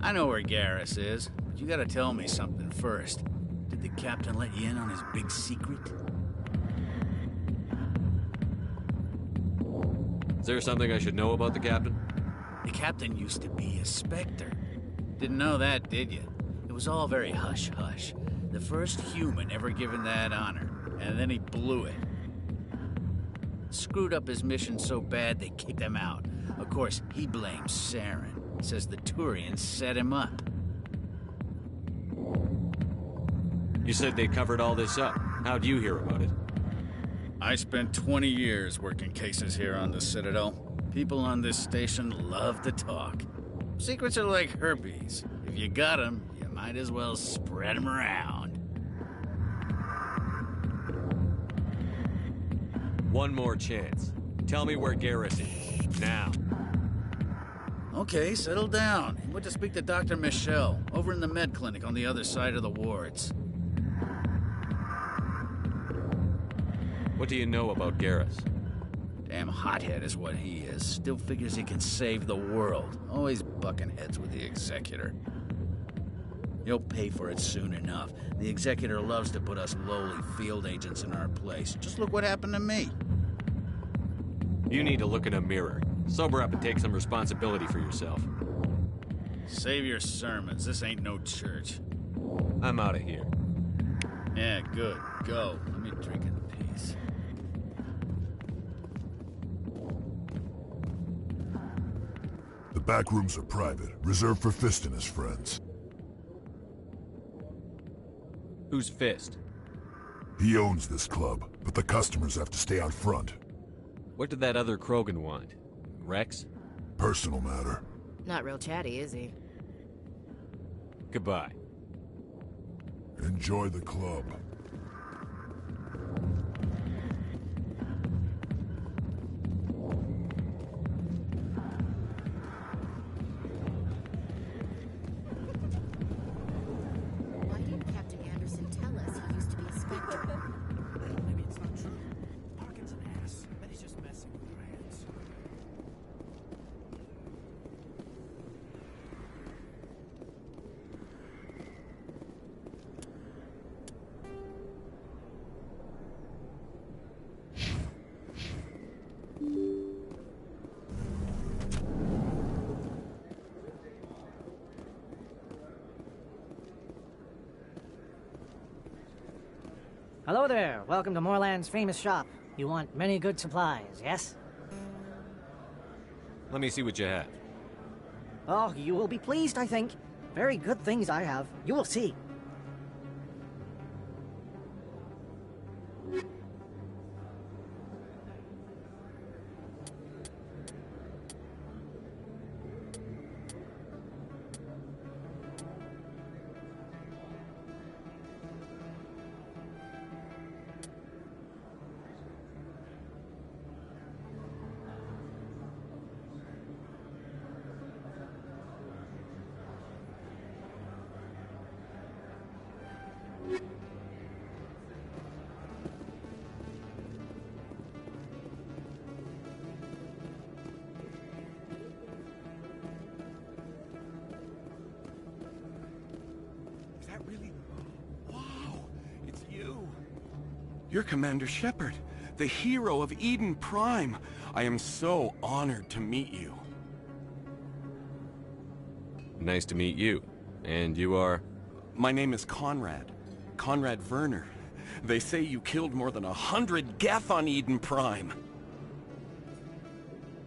I know where Garrus is, but you gotta tell me something first. Did the captain let you in on his big secret? Is there something I should know about the captain? The captain used to be a Spectre. Didn't know that, did you? It was all very hush-hush. The first human ever given that honor, and then he blew it. Screwed up his mission so bad they kicked him out. Of course, he blames Saren. Says the Turians set him up. You said they covered all this up. How'd you hear about it? I spent 20 years working cases here on the Citadel. People on this station love to talk. Secrets are like herpes. If you got them, you might as well spread them around. One more chance. Tell me where Garrus is. Now. Okay, settle down. He went to speak to Dr. Michelle, over in the med clinic on the other side of the wards. What do you know about Garrus? Damn hothead is what he is. Still figures he can save the world. Always bucking heads with the Executor. He'll pay for it soon enough. The Executor loves to put us lowly field agents in our place. Just look what happened to me. You need to look in a mirror. Sober up and take some responsibility for yourself. Save your sermons. This ain't no church. I'm out of here. Yeah, good. Go. Let me drink in peace. The back rooms are private, reserved for Fist and his friends. Who's Fist? He owns this club, but the customers have to stay out front. What did that other Krogan want? Rex? Personal matter. Not real chatty, is he? Goodbye. Enjoy the club. Why didn't Captain Anderson tell us he used to be a Spectre? Maybe it's not true. Harkin's an ass. I bet he's just messing with our heads. Hello there. Welcome to Moorland's famous shop. You want many good supplies, yes? Let me see what you have. Oh, you will be pleased, I think. Very good things I have. You will see. You're Commander Shepard, the hero of Eden Prime. I am so honored to meet you. Nice to meet you. And you are? My name is Conrad. Conrad Werner. They say you killed more than 100 Geth on Eden Prime.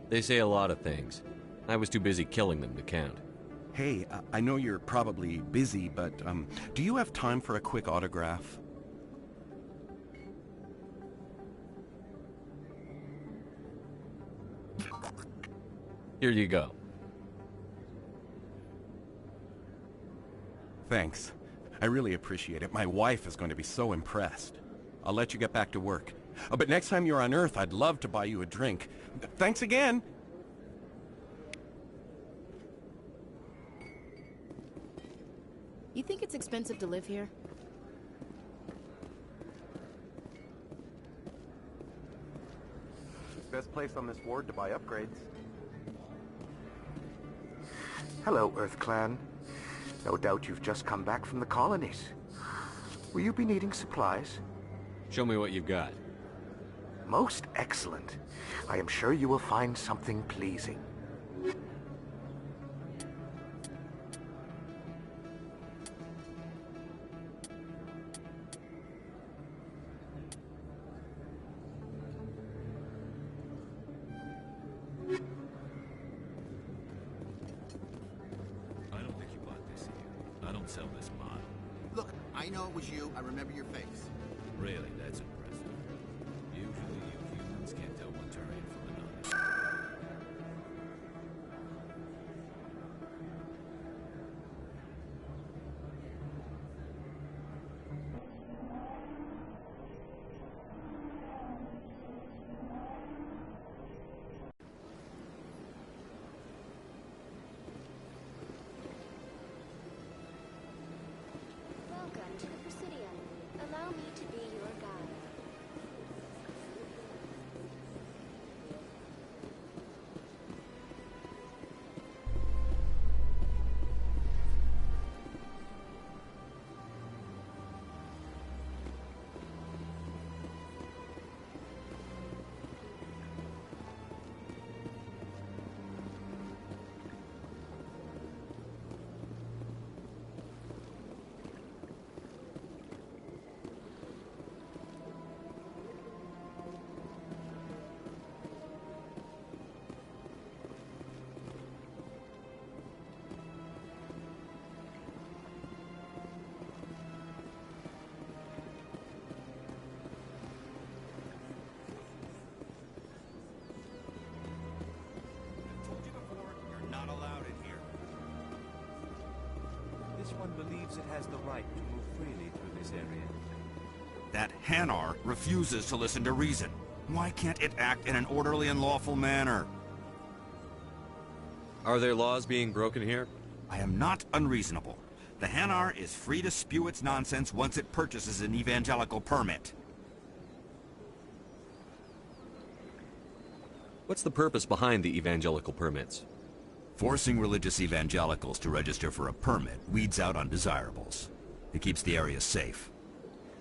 They say a lot of things. I was too busy killing them to count. Hey, I know you're probably busy, but do you have time for a quick autograph? Here you go. Thanks. I really appreciate it. My wife is going to be so impressed. I'll let you get back to work. But next time you're on Earth, I'd love to buy you a drink. Thanks again! You think it's expensive to live here? Best place on this ward to buy upgrades. Hello, Earth Clan. No doubt you've just come back from the colonies. Will you be needing supplies? Show me what you've got. Most excellent. I am sure you will find something pleasing. I don't think you bought this here. I don't sell this model. Look, I know it was you. I remember your face. Really, that's impressive. Usually you humans can't tell one terrain from another. Welcome to the Presidium. Allow me to be your guide. Not allowed in here. This one believes it has the right to move freely through this area. That Hanar refuses to listen to reason. Why can't it act in an orderly and lawful manner? Are there laws being broken here? I am not unreasonable. The Hanar is free to spew its nonsense once it purchases an evangelical permit. What's the purpose behind the evangelical permits? Forcing religious evangelicals to register for a permit weeds out undesirables. It keeps the area safe.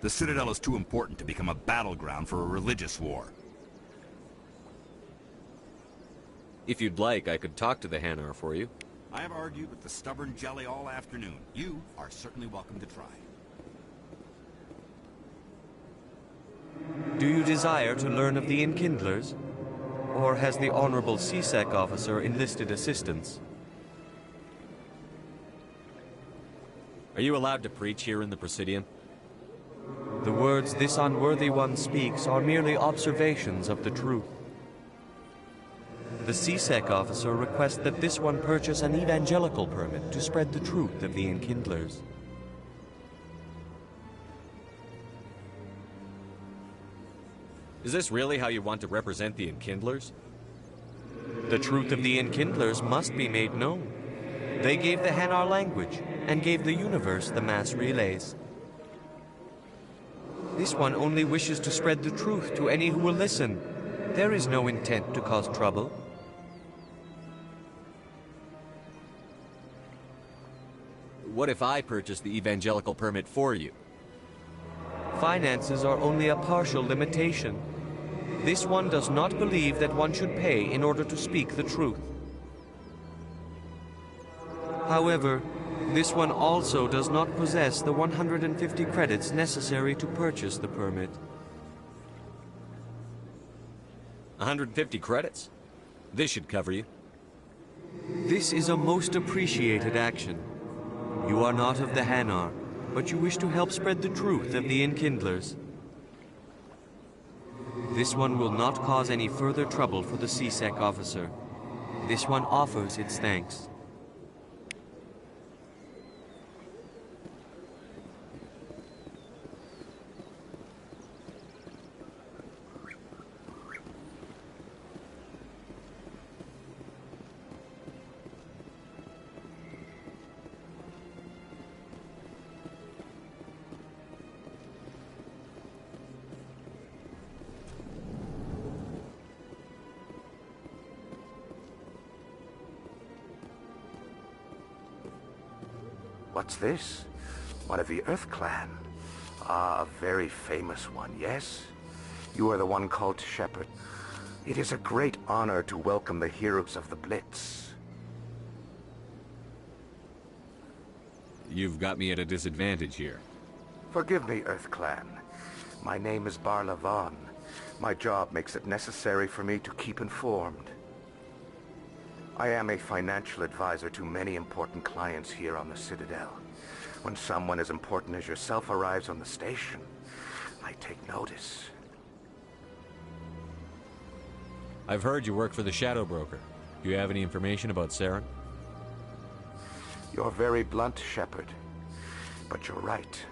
The Citadel is too important to become a battleground for a religious war. If you'd like, I could talk to the Hanar for you. I have argued with the stubborn jelly all afternoon. You are certainly welcome to try. Do you desire to learn of the Enkindlers? Or has the Honorable CSEC officer enlisted assistance? Are you allowed to preach here in the Presidium? The words this unworthy one speaks are merely observations of the truth. The CSEC officer requests that this one purchase an evangelical permit to spread the truth of the Enkindlers. Is this really how you want to represent the Enkindlers? The truth of the Enkindlers must be made known. They gave the Hanar language, and gave the universe the mass relays. This one only wishes to spread the truth to any who will listen. There is no intent to cause trouble. What if I purchase the evangelical permit for you? Finances are only a partial limitation. This one does not believe that one should pay in order to speak the truth. However, This one also does not possess the 150 credits necessary to purchase the permit. 150 credits? This should cover you. This is a most appreciated action. You are not of the Hanar, but you wish to help spread the truth of the Enkindlers. This one will not cause any further trouble for the CSEC officer. This one offers its thanks. What's this? One of the Earth Clan. Ah, a very famous one, yes? You are the one called Shepard. It is a great honor to welcome the heroes of the Blitz. You've got me at a disadvantage here. Forgive me, Earth Clan. My name is Barla Vaughn. My job makes it necessary for me to keep informed. I am a financial advisor to many important clients here on the Citadel. When someone as important as yourself arrives on the station, I take notice. I've heard you work for the Shadow Broker. Do you have any information about Saren? You're very blunt, Shepard. But you're right.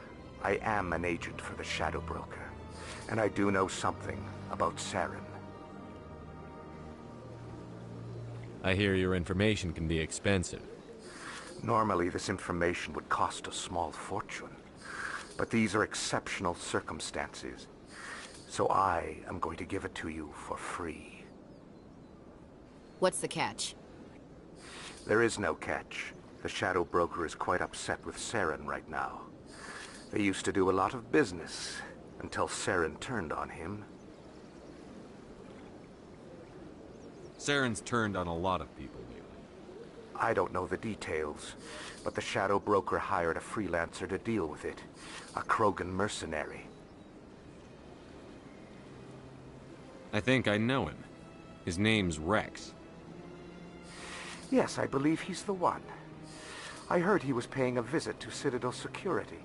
I am an agent for the Shadow Broker. And I do know something about Saren. I hear your information can be expensive. Normally, this information would cost a small fortune. But these are exceptional circumstances. So I am going to give it to you for free. What's the catch? There is no catch. The Shadow Broker is quite upset with Saren right now. They used to do a lot of business until Saren turned on him. Saren's turned on a lot of people lately. I don't know the details, but the Shadow Broker hired a freelancer to deal with it. A Krogan mercenary. I think I know him. His name's Rex. Yes, I believe he's the one. I heard he was paying a visit to Citadel security.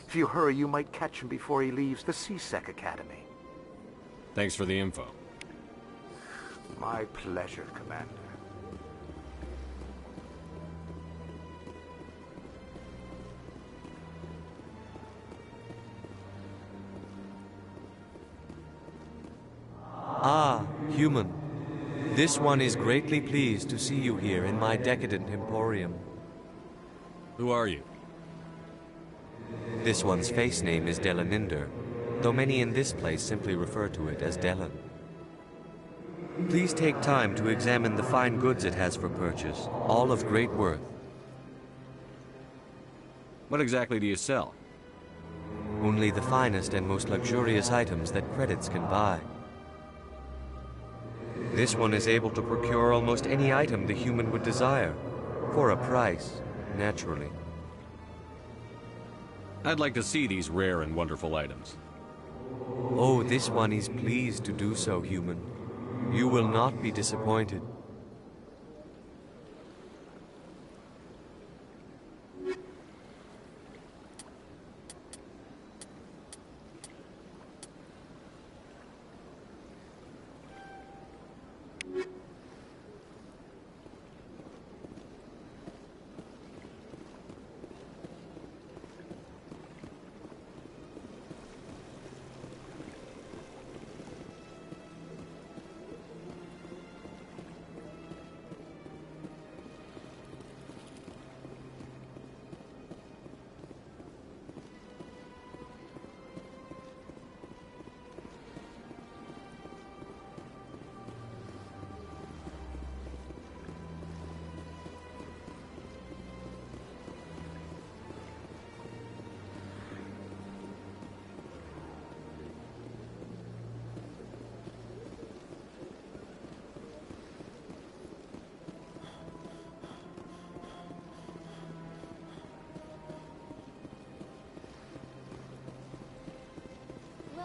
If you hurry, you might catch him before he leaves the CSEC Academy. Thanks for the info. My pleasure, Commander. Ah, human. This one is greatly pleased to see you here in my decadent emporium. Who are you? This one's face name is Delaninder, though many in this place simply refer to it as Delan. Please take time to examine the fine goods it has for purchase, all of great worth. What exactly do you sell? Only the finest and most luxurious items that credits can buy. This one is able to procure almost any item the human would desire, for a price, naturally. I'd like to see these rare and wonderful items. Oh, this one is pleased to do so, human. You will not be disappointed.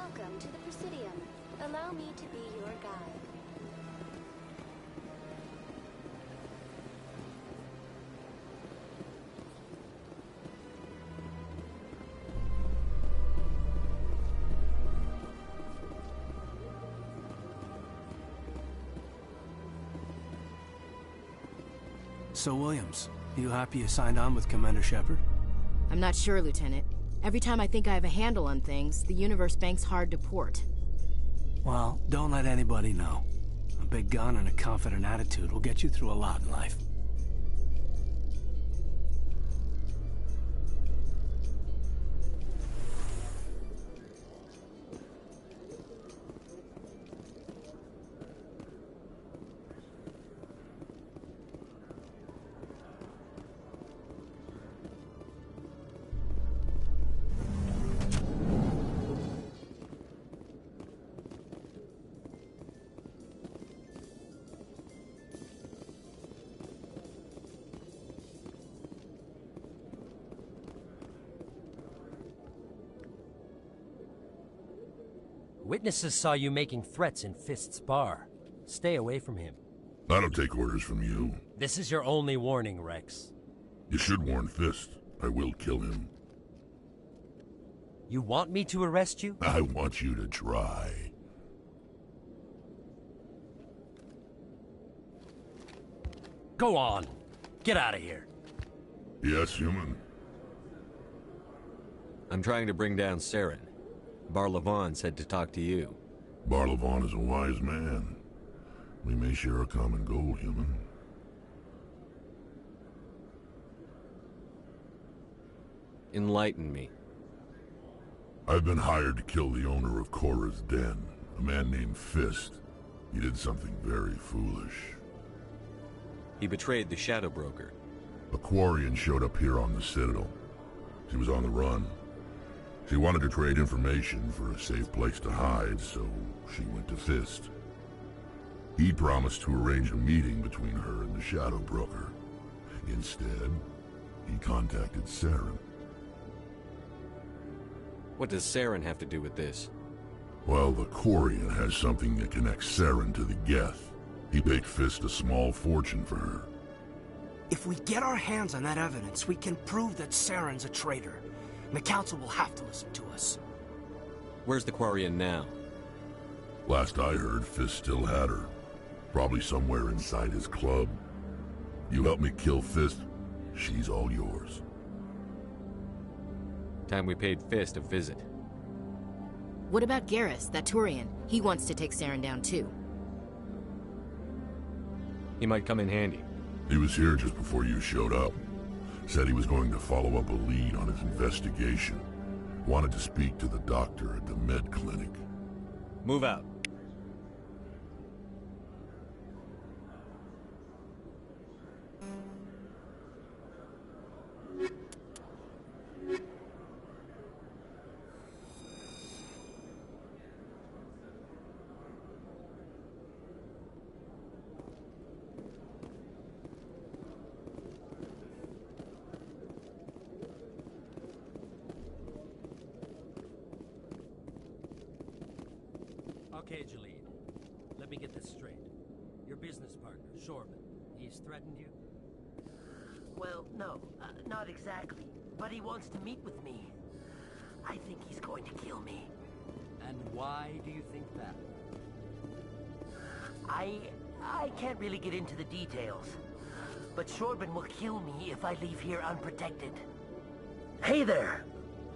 Welcome to the Presidium. Allow me to be your guide. So, Williams, you happy you signed on with Commander Shepard? I'm not sure, Lieutenant. Every time I think I have a handle on things, the universe bank's hard to port. Well, don't let anybody know. A big gun and a confident attitude will get you through a lot in life. Witnesses saw you making threats in Fist's bar. Stay away from him. I don't take orders from you. This is your only warning, Rex. You should warn Fist. I will kill him. You want me to arrest you? I want you to try. Go on. Get out of here. Yes, human. I'm trying to bring down Saren. Barlavon said to talk to you. Barlavon is a wise man. We may share a common goal, human. Enlighten me. I've been hired to kill the owner of Korra's Den, a man named Fist. He did something very foolish. He betrayed the Shadow Broker. A Quarian showed up here on the Citadel. She was on the run. She wanted to trade information for a safe place to hide, so she went to Fist. He promised to arrange a meeting between her and the Shadow Broker. Instead, he contacted Saren. What does Saren have to do with this? Well, the Quarian has something that connects Saren to the Geth. He paid Fist a small fortune for her. If we get our hands on that evidence, we can prove that Saren's a traitor. And the Council will have to listen to us. Where's the Quarian now? Last I heard, Fist still had her. Probably somewhere inside his club. You help me kill Fist, she's all yours. Time we paid Fist a visit. What about Garrus, that Turian? He wants to take Saren down too. He might come in handy. He was here just before you showed up. Said he was going to follow up a lead on his investigation. Wanted to speak to the doctor at the med clinic. Move out. Okay, Jalid. Let me get this straight. Your business partner, Shorman, he's threatened you? Well, no, not exactly. But he wants to meet with me. I think he's going to kill me. And why do you think that? I can't really get into the details. But Shorban will kill me if I leave here unprotected. Hey there!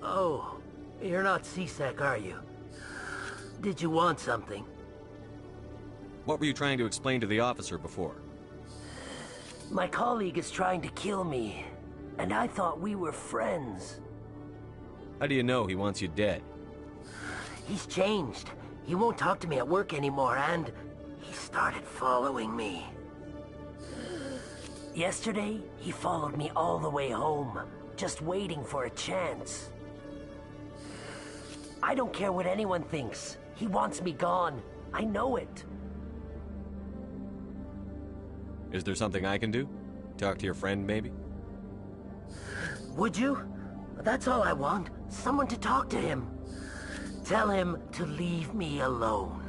Oh, you're not C-Sec, are you? Did you want something? What were you trying to explain to the officer before? My colleague is trying to kill me, and I thought we were friends. How do you know he wants you dead? He's changed. He won't talk to me at work anymore, and he started following me. Yesterday, he followed me all the way home, just waiting for a chance. I don't care what anyone thinks. He wants me gone. I know it. Is there something I can do? Talk to your friend, maybe? Would you? That's all I want. Someone to talk to him. Tell him to leave me alone.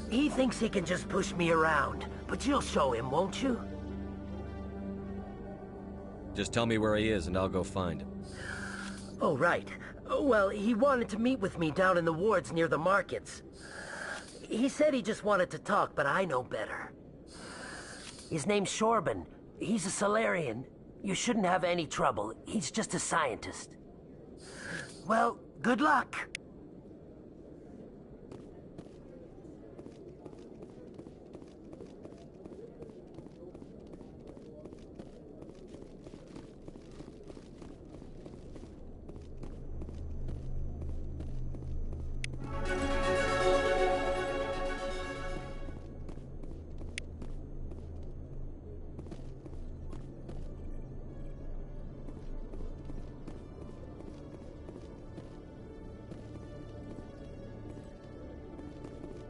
He thinks he can just push me around, but you'll show him, won't you? Just tell me where he is and I'll go find him. Oh, right. Well, he wanted to meet with me down in the wards near the markets. He said he just wanted to talk, but I know better. His name's Shorban. He's a Solarian. You shouldn't have any trouble. He's just a scientist. Well, good luck.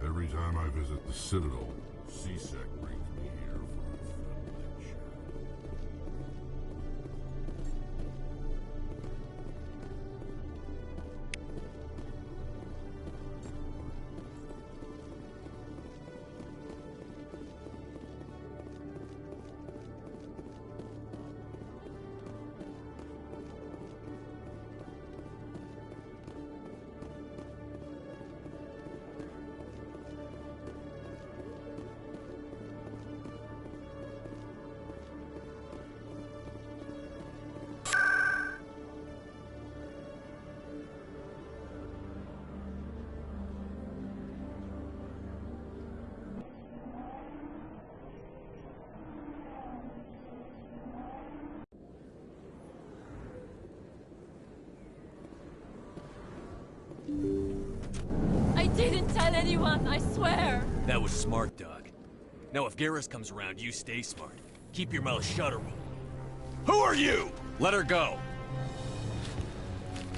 Every time I visit the Citadel, C-Sec brings me here for a friendly chat. I didn't tell anyone, I swear! That was smart, Doug. Now if Garrus comes around, you stay smart. Keep your mouth shut or we'll... Who are you? Let her go!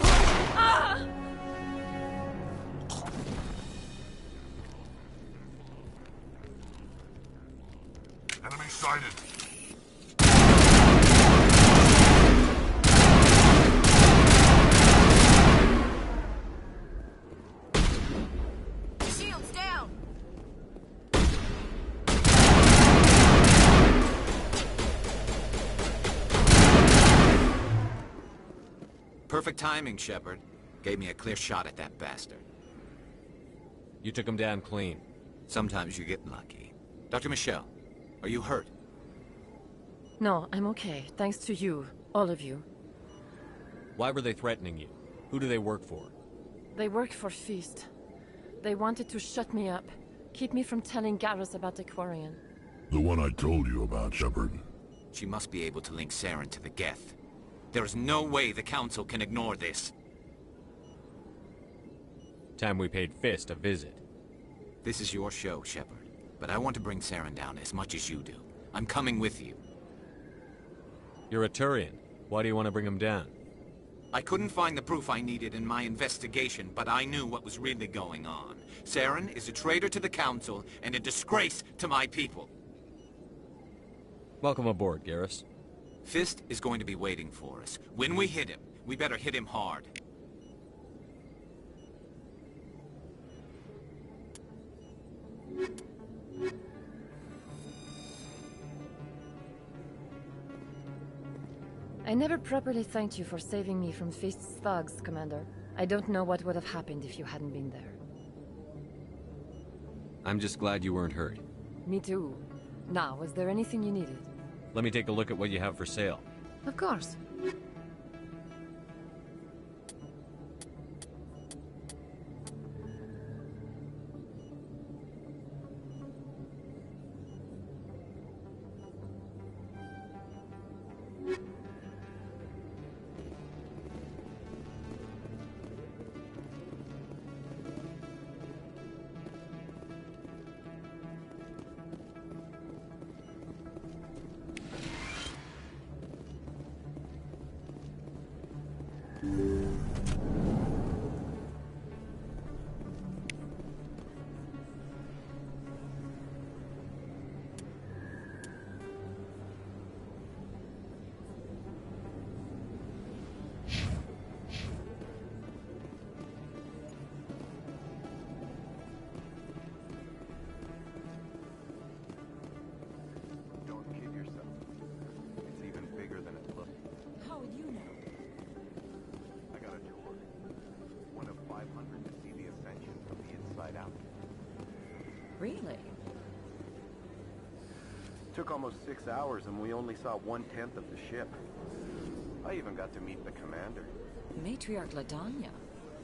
Ah! Enemy sighted. Shields down! Perfect timing, Shepard. Gave me a clear shot at that bastard. You took him down clean. Sometimes you get lucky. Dr. Michelle, are you hurt? No, I'm okay. Thanks to you. All of you. Why were they threatening you? Who do they work for? They work for Feast. They wanted to shut me up. Keep me from telling Garrus about the Quarian. The one I told you about, Shepard. She must be able to link Saren to the Geth. There is no way the Council can ignore this. Time we paid Fist a visit. This is your show, Shepard. But I want to bring Saren down as much as you do. I'm coming with you. You're a Turian. Why do you want to bring him down? I couldn't find the proof I needed in my investigation, but I knew what was really going on. Saren is a traitor to the Council and a disgrace to my people. Welcome aboard, Garrus. Fist is going to be waiting for us. When we hit him, we better hit him hard. I never properly thanked you for saving me from Fist's thugs, Commander. I don't know what would have happened if you hadn't been there. I'm just glad you weren't hurt. Me too. Now, was there anything you needed? Let me take a look at what you have for sale. Of course. Really? Took almost 6 hours and we only saw 1/10 of the ship. I even got to meet the commander. Matriarch LaDanya.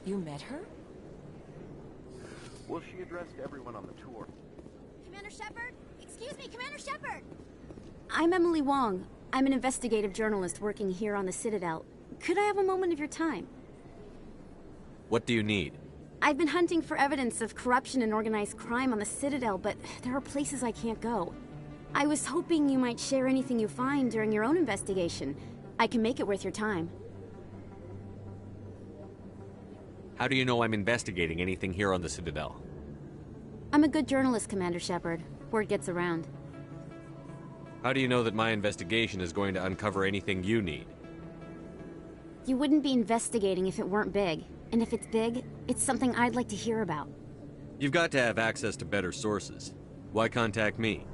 You met her? Well, she addressed everyone on the tour. Commander Shepard? Excuse me, Commander Shepard! I'm Emily Wong. I'm an investigative journalist working here on the Citadel. Could I have a moment of your time? What do you need? I've been hunting for evidence of corruption and organized crime on the Citadel, but there are places I can't go. I was hoping you might share anything you find during your own investigation. I can make it worth your time. How do you know I'm investigating anything here on the Citadel? I'm a good journalist, Commander Shepard. Word gets around. How do you know that my investigation is going to uncover anything you need? You wouldn't be investigating if it weren't big. And if it's big, it's something I'd like to hear about. You've got to have access to better sources. Why contact me?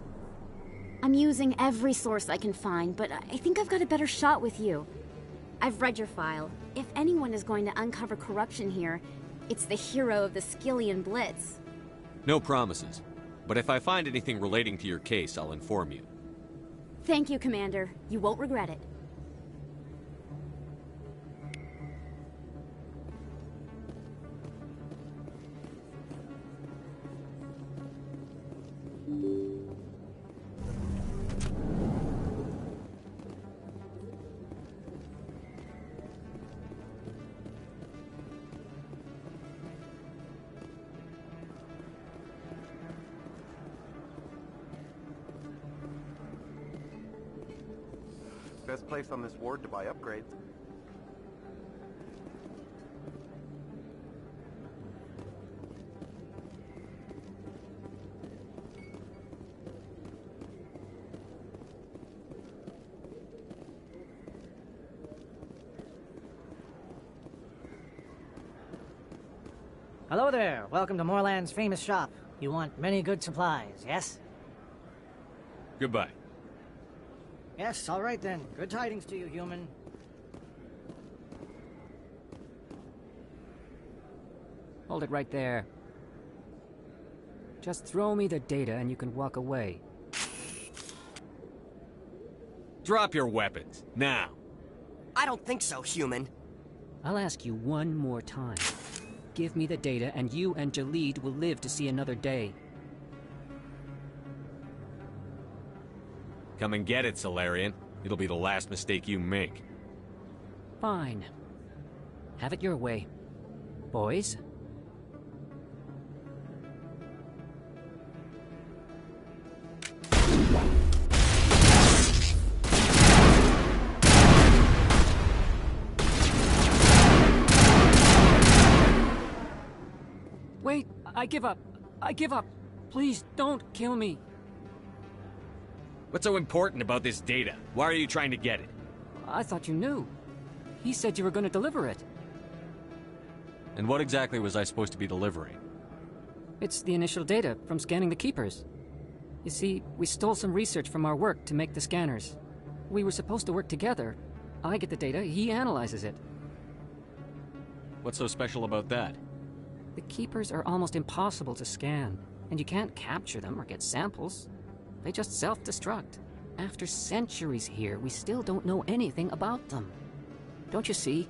I'm using every source I can find, but I think I've got a better shot with you. I've read your file. If anyone is going to uncover corruption here, it's the hero of the Skillian Blitz. No promises. But if I find anything relating to your case, I'll inform you. Thank you, Commander. You won't regret it. Best place on this ward to buy upgrades. Hello there. Welcome to Moorland's famous shop. You want many good supplies, yes? Goodbye. Yes, all right then. Good tidings to you, human. Hold it right there. Just throw me the data and you can walk away. Drop your weapons, now. I don't think so, human. I'll ask you one more time. Give me the data and you and Jalid will live to see another day. Come and get it, Solarian. It'll be the last mistake you make. Fine. Have it your way. Boys? Wait, I give up. I give up. Please don't kill me. What's so important about this data? Why are you trying to get it? I thought you knew. He said you were going to deliver it. And what exactly was I supposed to be delivering? It's the initial data from scanning the Keepers. You see, we stole some research from our work to make the scanners. We were supposed to work together. I get the data, he analyzes it. What's so special about that? The Keepers are almost impossible to scan, and you can't capture them or get samples. They just self-destruct. After centuries here, we still don't know anything about them. Don't you see?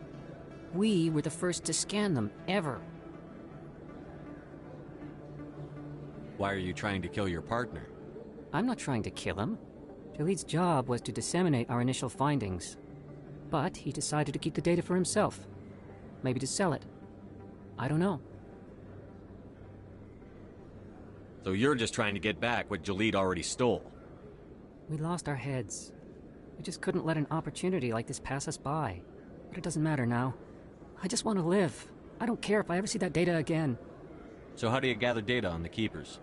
We were the first to scan them, ever. Why are you trying to kill your partner? I'm not trying to kill him. Jalid's job was to disseminate our initial findings. But he decided to keep the data for himself. Maybe to sell it. I don't know. So you're just trying to get back what Jalid already stole? We lost our heads. We just couldn't let an opportunity like this pass us by. But it doesn't matter now. I just want to live. I don't care if I ever see that data again. So how do you gather data on the Keepers?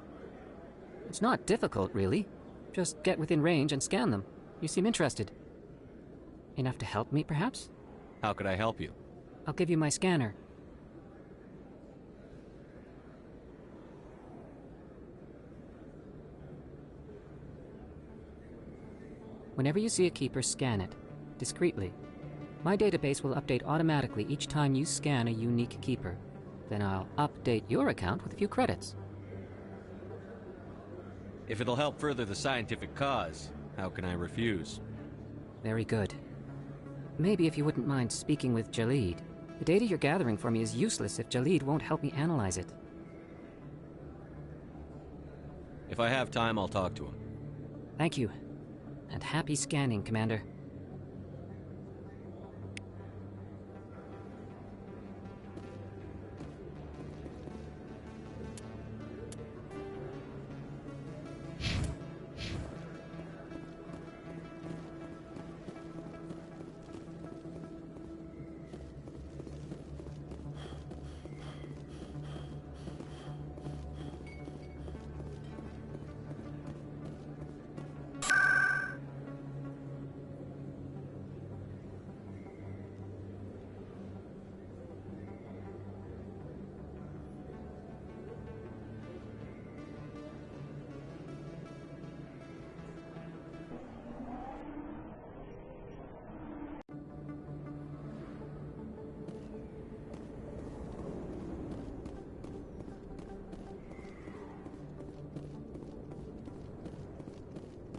It's not difficult, really. Just get within range and scan them. You seem interested. Enough to help me, perhaps? How could I help you? I'll give you my scanner. Whenever you see a Keeper, scan it. Discreetly. My database will update automatically each time you scan a unique Keeper. Then I'll update your account with a few credits. If it'll help further the scientific cause, how can I refuse? Very good. Maybe if you wouldn't mind speaking with Jalid. The data you're gathering for me is useless if Jalid won't help me analyze it. If I have time, I'll talk to him. Thank you. And happy scanning, Commander.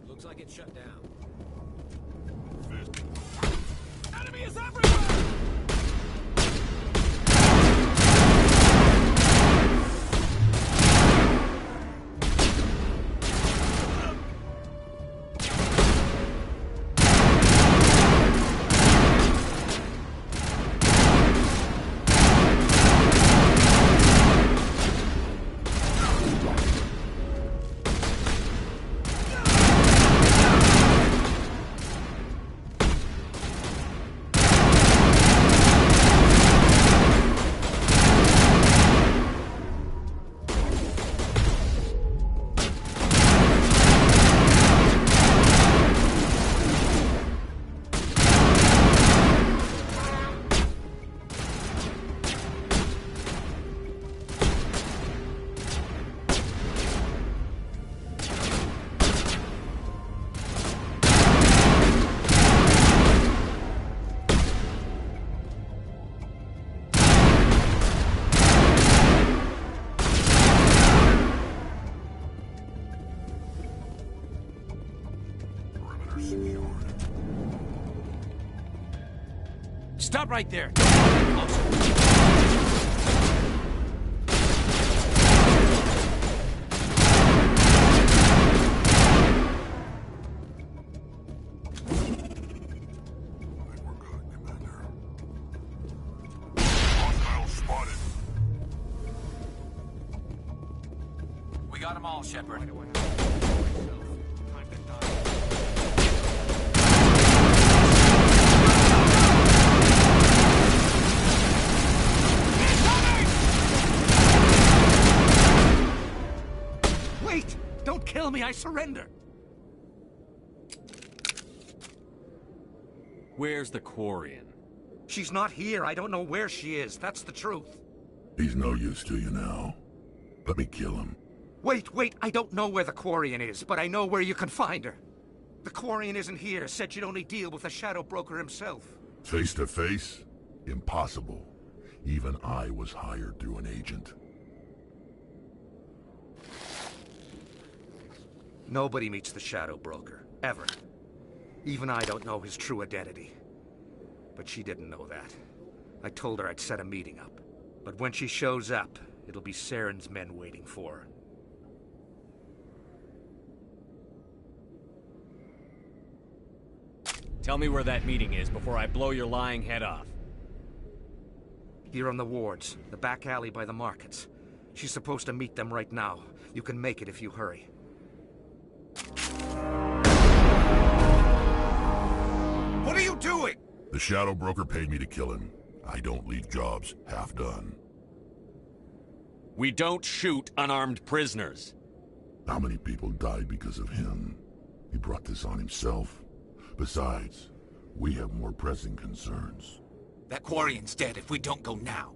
Looks like it's shut down. Enemy is everywhere! Stop right there! We got them all, Shepard. Wait! Don't kill me, I surrender! Where's the Quarian? She's not here. I don't know where she is. That's the truth. He's no use to you now. Let me kill him. Wait. I don't know where the Quarian is, but I know where you can find her. The Quarian isn't here. Said you'd only deal with the Shadow Broker himself. Face to face? Impossible. Even I was hired through an agent. Nobody meets the Shadow Broker. Ever. Even I don't know his true identity. But she didn't know that. I told her I'd set a meeting up. But when she shows up, it'll be Saren's men waiting for her. Tell me where that meeting is before I blow your lying head off. Here on the wards, the back alley by the markets. She's supposed to meet them right now. You can make it if you hurry. What are you doing? The Shadow Broker paid me to kill him. I don't leave jobs half done. We don't shoot unarmed prisoners. How many people died because of him? He brought this on himself. Besides, we have more pressing concerns. That Quarian's dead if we don't go now.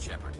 Shepard.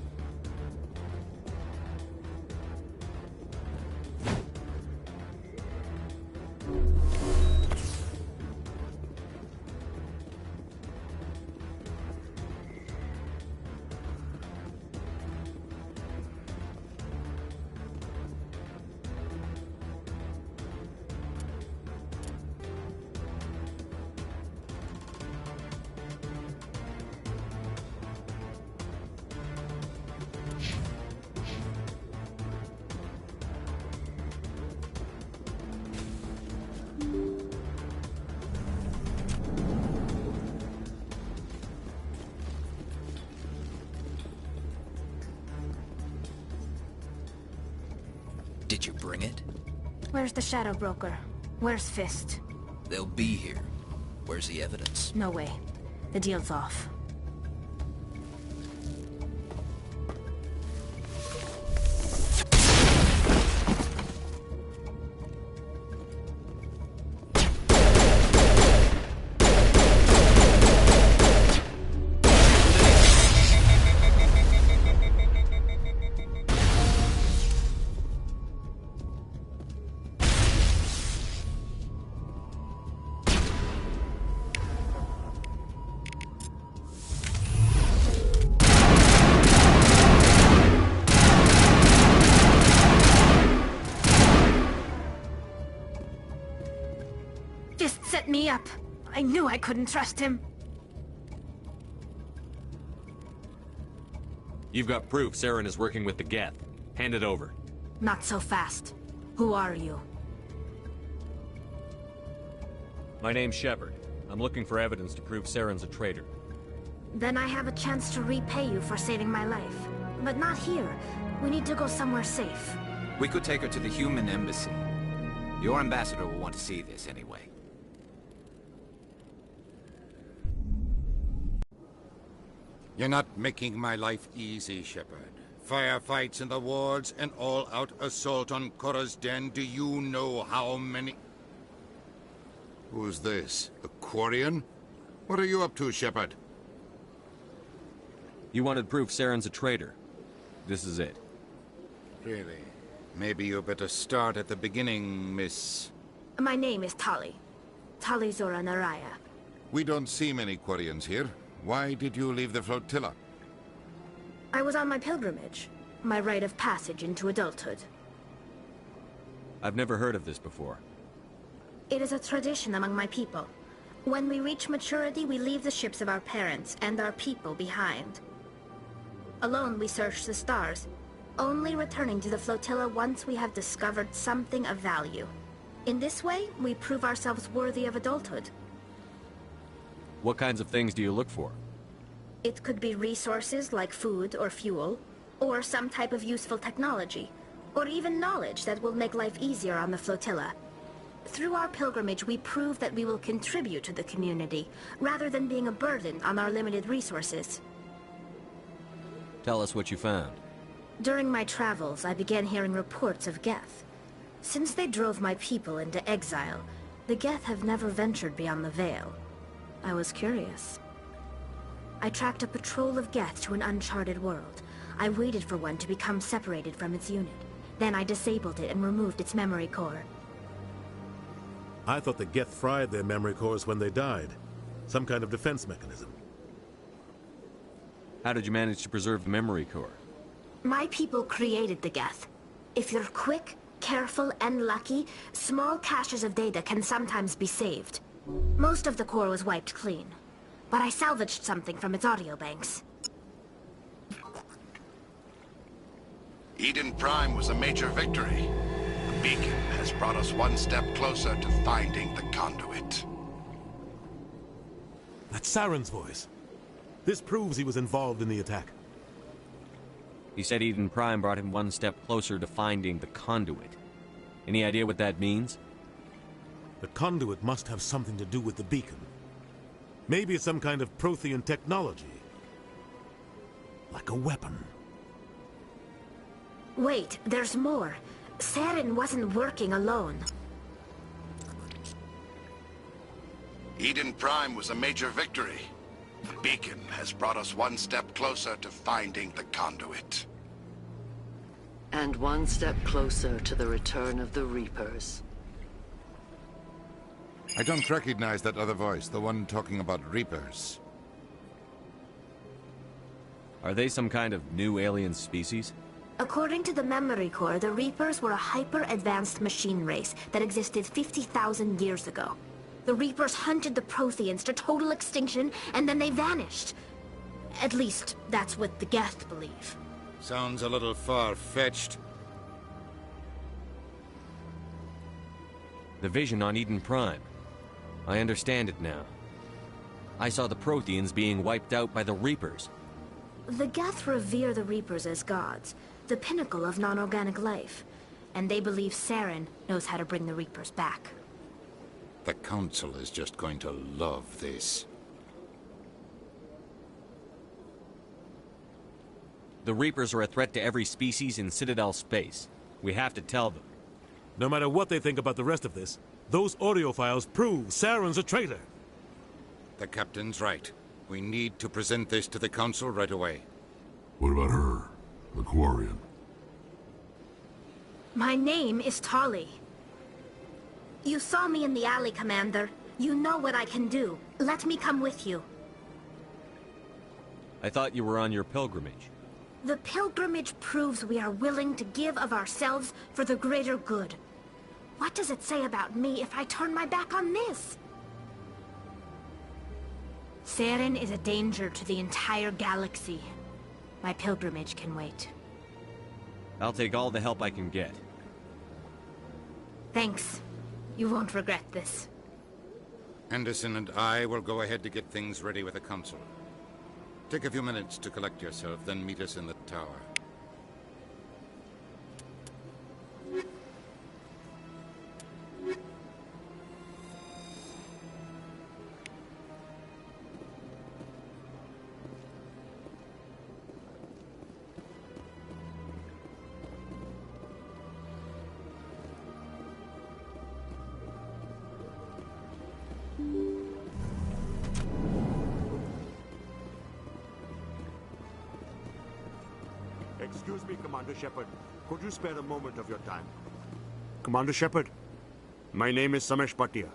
Did you bring it? Where's the Shadow Broker? Where's Fist? They'll be here. Where's the evidence? No way. The deal's off. Set me up. I knew I couldn't trust him. You've got proof Saren is working with the Geth. Hand it over. Not so fast. Who are you? My name's Shepard. I'm looking for evidence to prove Saren's a traitor. Then I have a chance to repay you for saving my life. But not here. We need to go somewhere safe. We could take her to the human embassy. Your ambassador will want to see this anyway. You're not making my life easy, Shepard. Firefights in the wards, an all-out assault on Korra's den. Do you know how many... Who's this? A Quarian? What are you up to, Shepard? You wanted proof Saren's a traitor. This is it. Really? Maybe you better start at the beginning, Miss... My name is Tali. Tali Zora Naraya. We don't see many Quarians here. Why did you leave the flotilla? I was on my pilgrimage. My rite of passage into adulthood. I've never heard of this before. It is a tradition among my people. When we reach maturity, we leave the ships of our parents and our people behind. Alone, we search the stars, only returning to the flotilla once we have discovered something of value. In this way, we prove ourselves worthy of adulthood. What kinds of things do you look for? It could be resources like food or fuel, or some type of useful technology, or even knowledge that will make life easier on the flotilla. Through our pilgrimage, we prove that we will contribute to the community, rather than being a burden on our limited resources. Tell us what you found. During my travels, I began hearing reports of Geth. Since they drove my people into exile, the Geth have never ventured beyond the Veil. I was curious. I tracked a patrol of Geth to an uncharted world. I waited for one to become separated from its unit. Then I disabled it and removed its memory core. I thought the Geth fried their memory cores when they died. Some kind of defense mechanism. How did you manage to preserve the memory core? My people created the Geth. If you're quick, careful, and lucky, small caches of data can sometimes be saved. Most of the core was wiped clean, but I salvaged something from its audio banks. Eden Prime was a major victory. The beacon has brought us one step closer to finding the conduit. That's Saren's voice. This proves he was involved in the attack. He said Eden Prime brought him one step closer to finding the conduit. Any idea what that means? The conduit must have something to do with the beacon. Maybe it's some kind of Prothean technology. Like a weapon. Wait, there's more. Saren wasn't working alone. Eden Prime was a major victory. Beacon has brought us one step closer to finding the conduit. And one step closer to the return of the Reapers. I don't recognize that other voice, the one talking about Reapers. Are they some kind of new alien species? According to the Memory Core, the Reapers were a hyper-advanced machine race that existed 50,000 years ago. The Reapers hunted the Protheans to total extinction, and then they vanished. At least, that's what the Geth believe. Sounds a little far-fetched. The vision on Eden Prime. I understand it now. I saw the Protheans being wiped out by the Reapers. The Geth revere the Reapers as gods, the pinnacle of non-organic life. And they believe Saren knows how to bring the Reapers back. The Council is just going to love this. The Reapers are a threat to every species in Citadel space. We have to tell them. No matter what they think about the rest of this, those audio files prove Saren's a traitor. The Captain's right. We need to present this to the Council right away. What about her, the Quarian? My name is Tali. You saw me in the alley, Commander. You know what I can do. Let me come with you. I thought you were on your pilgrimage. The pilgrimage proves we are willing to give of ourselves for the greater good. What does it say about me if I turn my back on this? Saren is a danger to the entire galaxy. My pilgrimage can wait. I'll take all the help I can get. Thanks. You won't regret this. Anderson and I will go ahead to get things ready with the Council. Take a few minutes to collect yourself, then meet us in the tower. Excuse me, Commander Shepard. Could you spare a moment of your time? Commander Shepard, my name is Samesh Bhatia.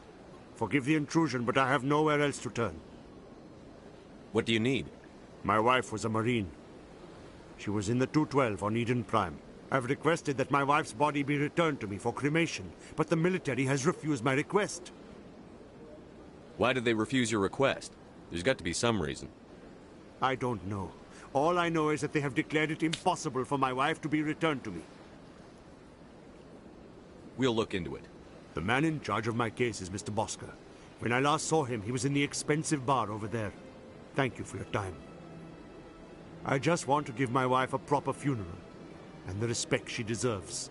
Forgive the intrusion, but I have nowhere else to turn. What do you need? My wife was a Marine. She was in the 212 on Eden Prime. I've requested that my wife's body be returned to me for cremation, but the military has refused my request. Why did they refuse your request? There's got to be some reason. I don't know. All I know is that they have declared it impossible for my wife to be returned to me. We'll look into it. The man in charge of my case is Mr. Bosker. When I last saw him, he was in the expensive bar over there. Thank you for your time. I just want to give my wife a proper funeral, and the respect she deserves.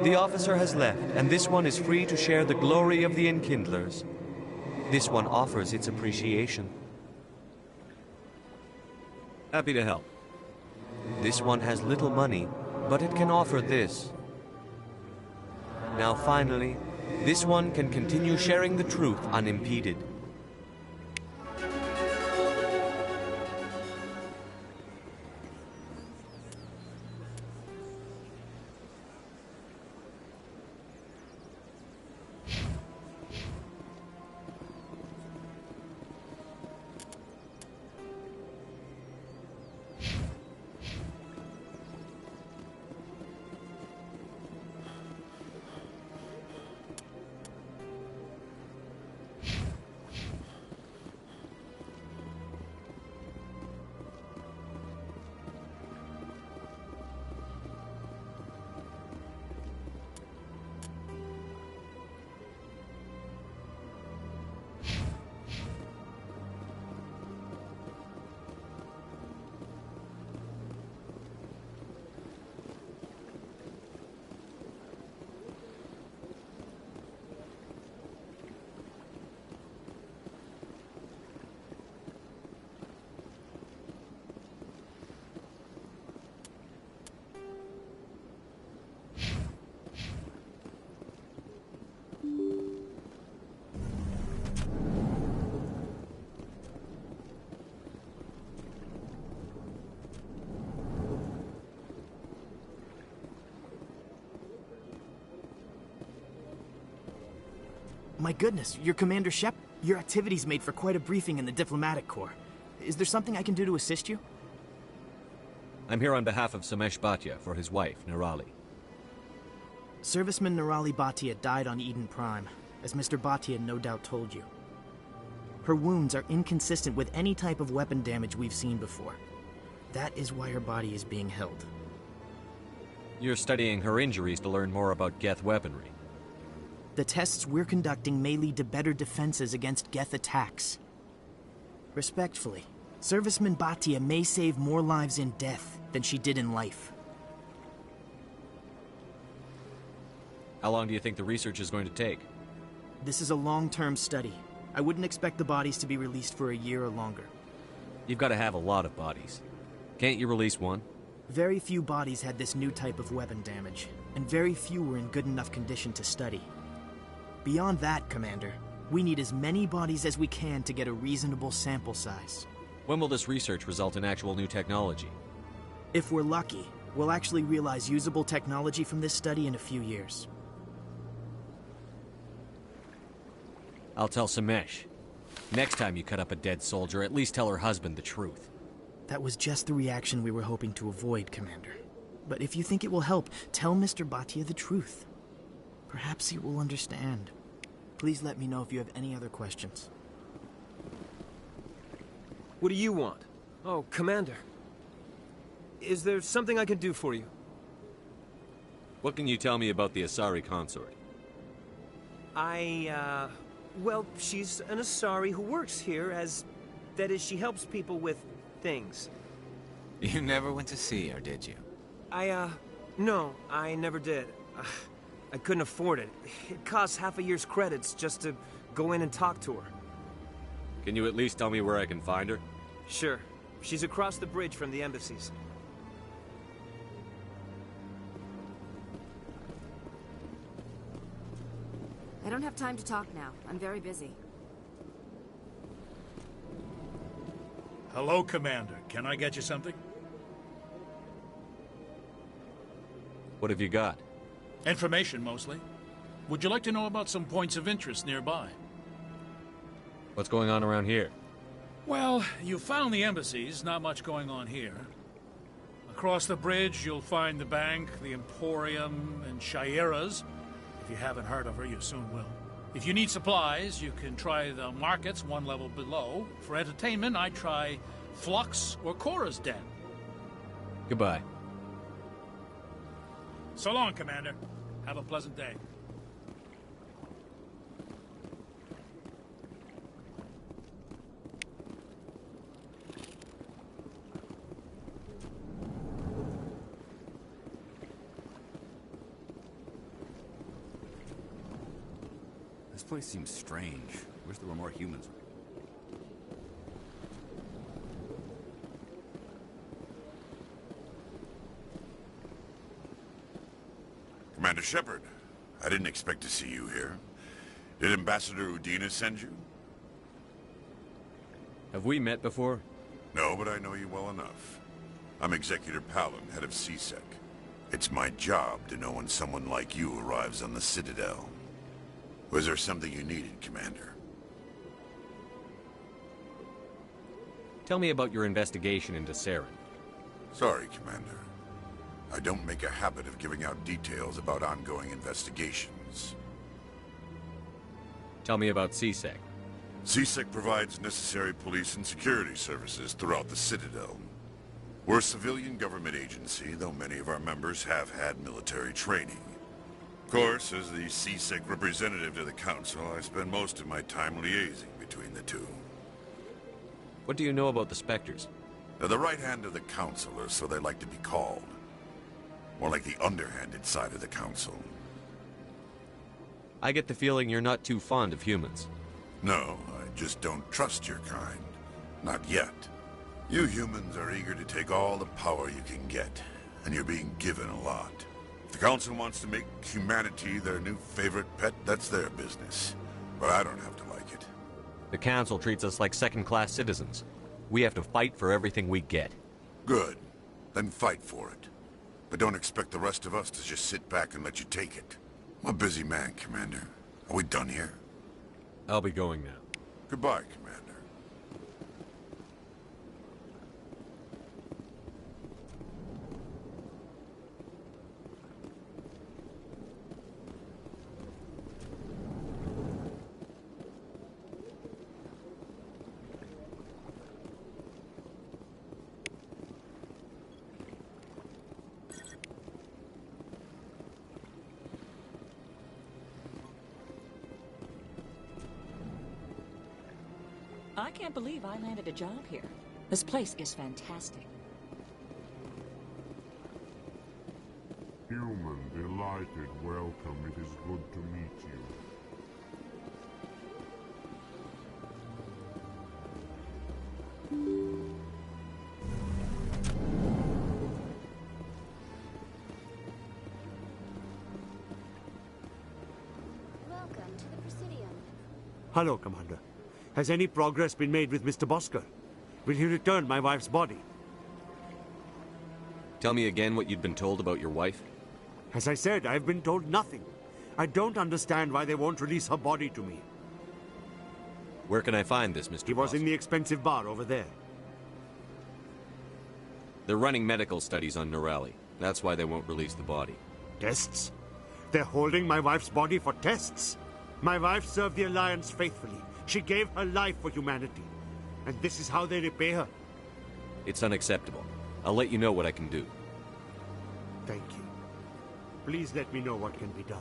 The officer has left, and this one is free to share the glory of the Enkindlers. This one offers its appreciation. Happy to help. This one has little money, but it can offer this. Now finally, this one can continue sharing the truth unimpeded. My goodness, you're Commander Shep. Your activities made for quite a briefing in the Diplomatic Corps. Is there something I can do to assist you? I'm here on behalf of Samesh Bhatia for his wife, Nirali. Serviceman Nirali Bhatia died on Eden Prime, as Mr. Bhatia no doubt told you. Her wounds are inconsistent with any type of weapon damage we've seen before. That is why her body is being held. You're studying her injuries to learn more about Geth weaponry. The tests we're conducting may lead to better defenses against Geth attacks. Respectfully, Serviceman Bhatia may save more lives in death than she did in life. How long do you think the research is going to take? This is a long-term study. I wouldn't expect the bodies to be released for a year or longer. You've got to have a lot of bodies. Can't you release one? Very few bodies had this new type of weapon damage, and very few were in good enough condition to study. Beyond that, Commander, we need as many bodies as we can to get a reasonable sample size. When will this research result in actual new technology? If we're lucky, we'll actually realize usable technology from this study in a few years. I'll tell Samesh. Next time you cut up a dead soldier, at least tell her husband the truth. That was just the reaction we were hoping to avoid, Commander. But if you think it will help, tell Mr. Bhatia the truth. Perhaps he will understand. Please let me know if you have any other questions. What do you want? Oh, Commander. Is there something I can do for you? What can you tell me about the Asari consort? Well, she's an Asari who works here as... That is, she helps people with things. You never went to see her, did you? No, I never did. I couldn't afford it. It costs half a year's credits just to go in and talk to her. Can you at least tell me where I can find her? Sure. She's across the bridge from the embassies. I don't have time to talk now. I'm very busy. Hello, Commander. Can I get you something? What have you got? Information, mostly. Would you like to know about some points of interest nearby? What's going on around here? Well, you found the embassies. Not much going on here. Across the bridge, you'll find the bank, the Emporium, and Shaira's. If you haven't heard of her, you soon will. If you need supplies, you can try the markets one level below. For entertainment, I'd try Flux or Cora's Den. Goodbye. So long, Commander. Have a pleasant day. This place seems strange. Wish there were more humans. Commander Shepard, I didn't expect to see you here. Did Ambassador Udina send you? Have we met before? No, but I know you well enough. I'm Executor Palin, head of CSEC. It's my job to know when someone like you arrives on the Citadel. Was there something you needed, Commander? Tell me about your investigation into Saren. Sorry, Commander. I don't make a habit of giving out details about ongoing investigations. Tell me about CSEC. CSEC provides necessary police and security services throughout the Citadel. We're a civilian government agency, though many of our members have had military training. Of course, as the CSEC representative to the Council, I spend most of my time liaising between the two. What do you know about the Spectres? They're the right hand of the Council, or so they like to be called. More like the underhanded side of the Council. I get the feeling you're not too fond of humans. No, I just don't trust your kind. Not yet. You humans are eager to take all the power you can get, and you're being given a lot. If the Council wants to make humanity their new favorite pet, that's their business. But I don't have to like it. The Council treats us like second-class citizens. We have to fight for everything we get. Good. Then fight for it. But don't expect the rest of us to just sit back and let you take it. I'm a busy man, Commander. Are we done here? I'll be going now. Goodbye, Commander. I can't believe I landed a job here. This place is fantastic. Human, delighted, welcome. It is good to meet you. Welcome to the Presidium. Hello, Commander. Has any progress been made with Mr. Bosker? Will he return my wife's body? Tell me again what you'd been told about your wife. As I said, I've been told nothing. I don't understand why they won't release her body to me. Where can I find this, Mr. He was in the expensive bar over there. They're running medical studies on Norali. That's why they won't release the body. Tests? They're holding my wife's body for tests? My wife served the Alliance faithfully. She gave her life for humanity. And this is how they repay her. It's unacceptable. I'll let you know what I can do. Thank you. Please let me know what can be done.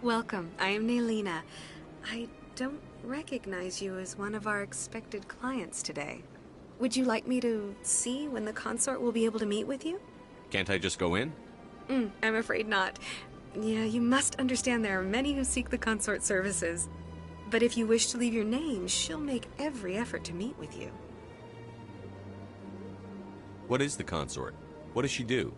Welcome. I am Nailina. I don't recognize you as one of our expected clients today. Would you like me to see when the consort will be able to meet with you? Can't I just go in? I'm afraid not. Yeah, you must understand there are many who seek the consort services. But if you wish to leave your name, she'll make every effort to meet with you. What is the consort? What does she do?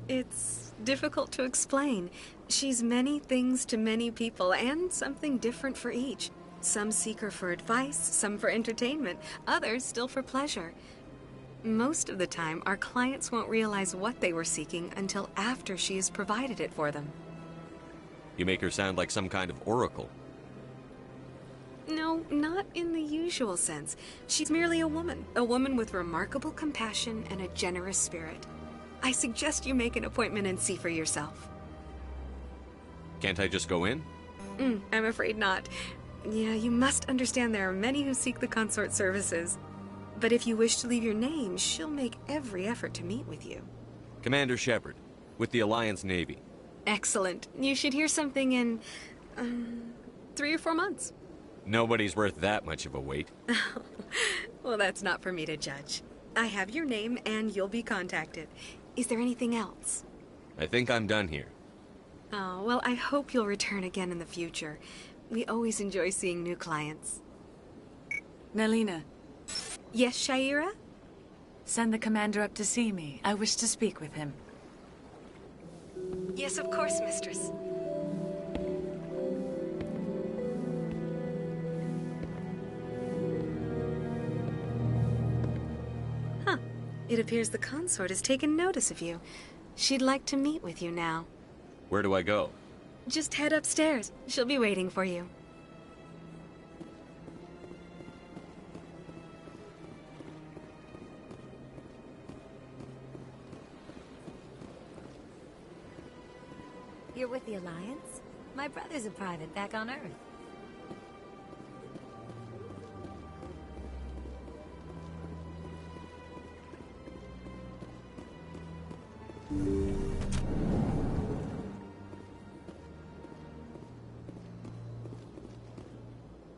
It's difficult to explain. She's many things to many people, and something different for each. Some seek her for advice, some for entertainment, others still for pleasure. Most of the time, our clients won't realize what they were seeking until after she has provided it for them. You make her sound like some kind of oracle. No, not in the usual sense. She's merely a woman with remarkable compassion and a generous spirit. I suggest you make an appointment and see for yourself. Can't I just go in? I'm afraid not. Yeah, you must understand there are many who seek the consort services. But if you wish to leave your name, she'll make every effort to meet with you. Commander Shepard, with the Alliance Navy. Excellent. You should hear something in, 3 or 4 months. Nobody's worth that much of a wait. Well, that's not for me to judge. I have your name and you'll be contacted. Is there anything else? I think I'm done here. Oh, well, I hope you'll return again in the future. We always enjoy seeing new clients. Nelina. Yes, Shaira? Send the commander up to see me. I wish to speak with him. Yes, of course, mistress. Huh. It appears the consort has taken notice of you. She'd like to meet with you now. Where do I go? Just head upstairs. She'll be waiting for you. You're with the Alliance? My brother's a private back on Earth.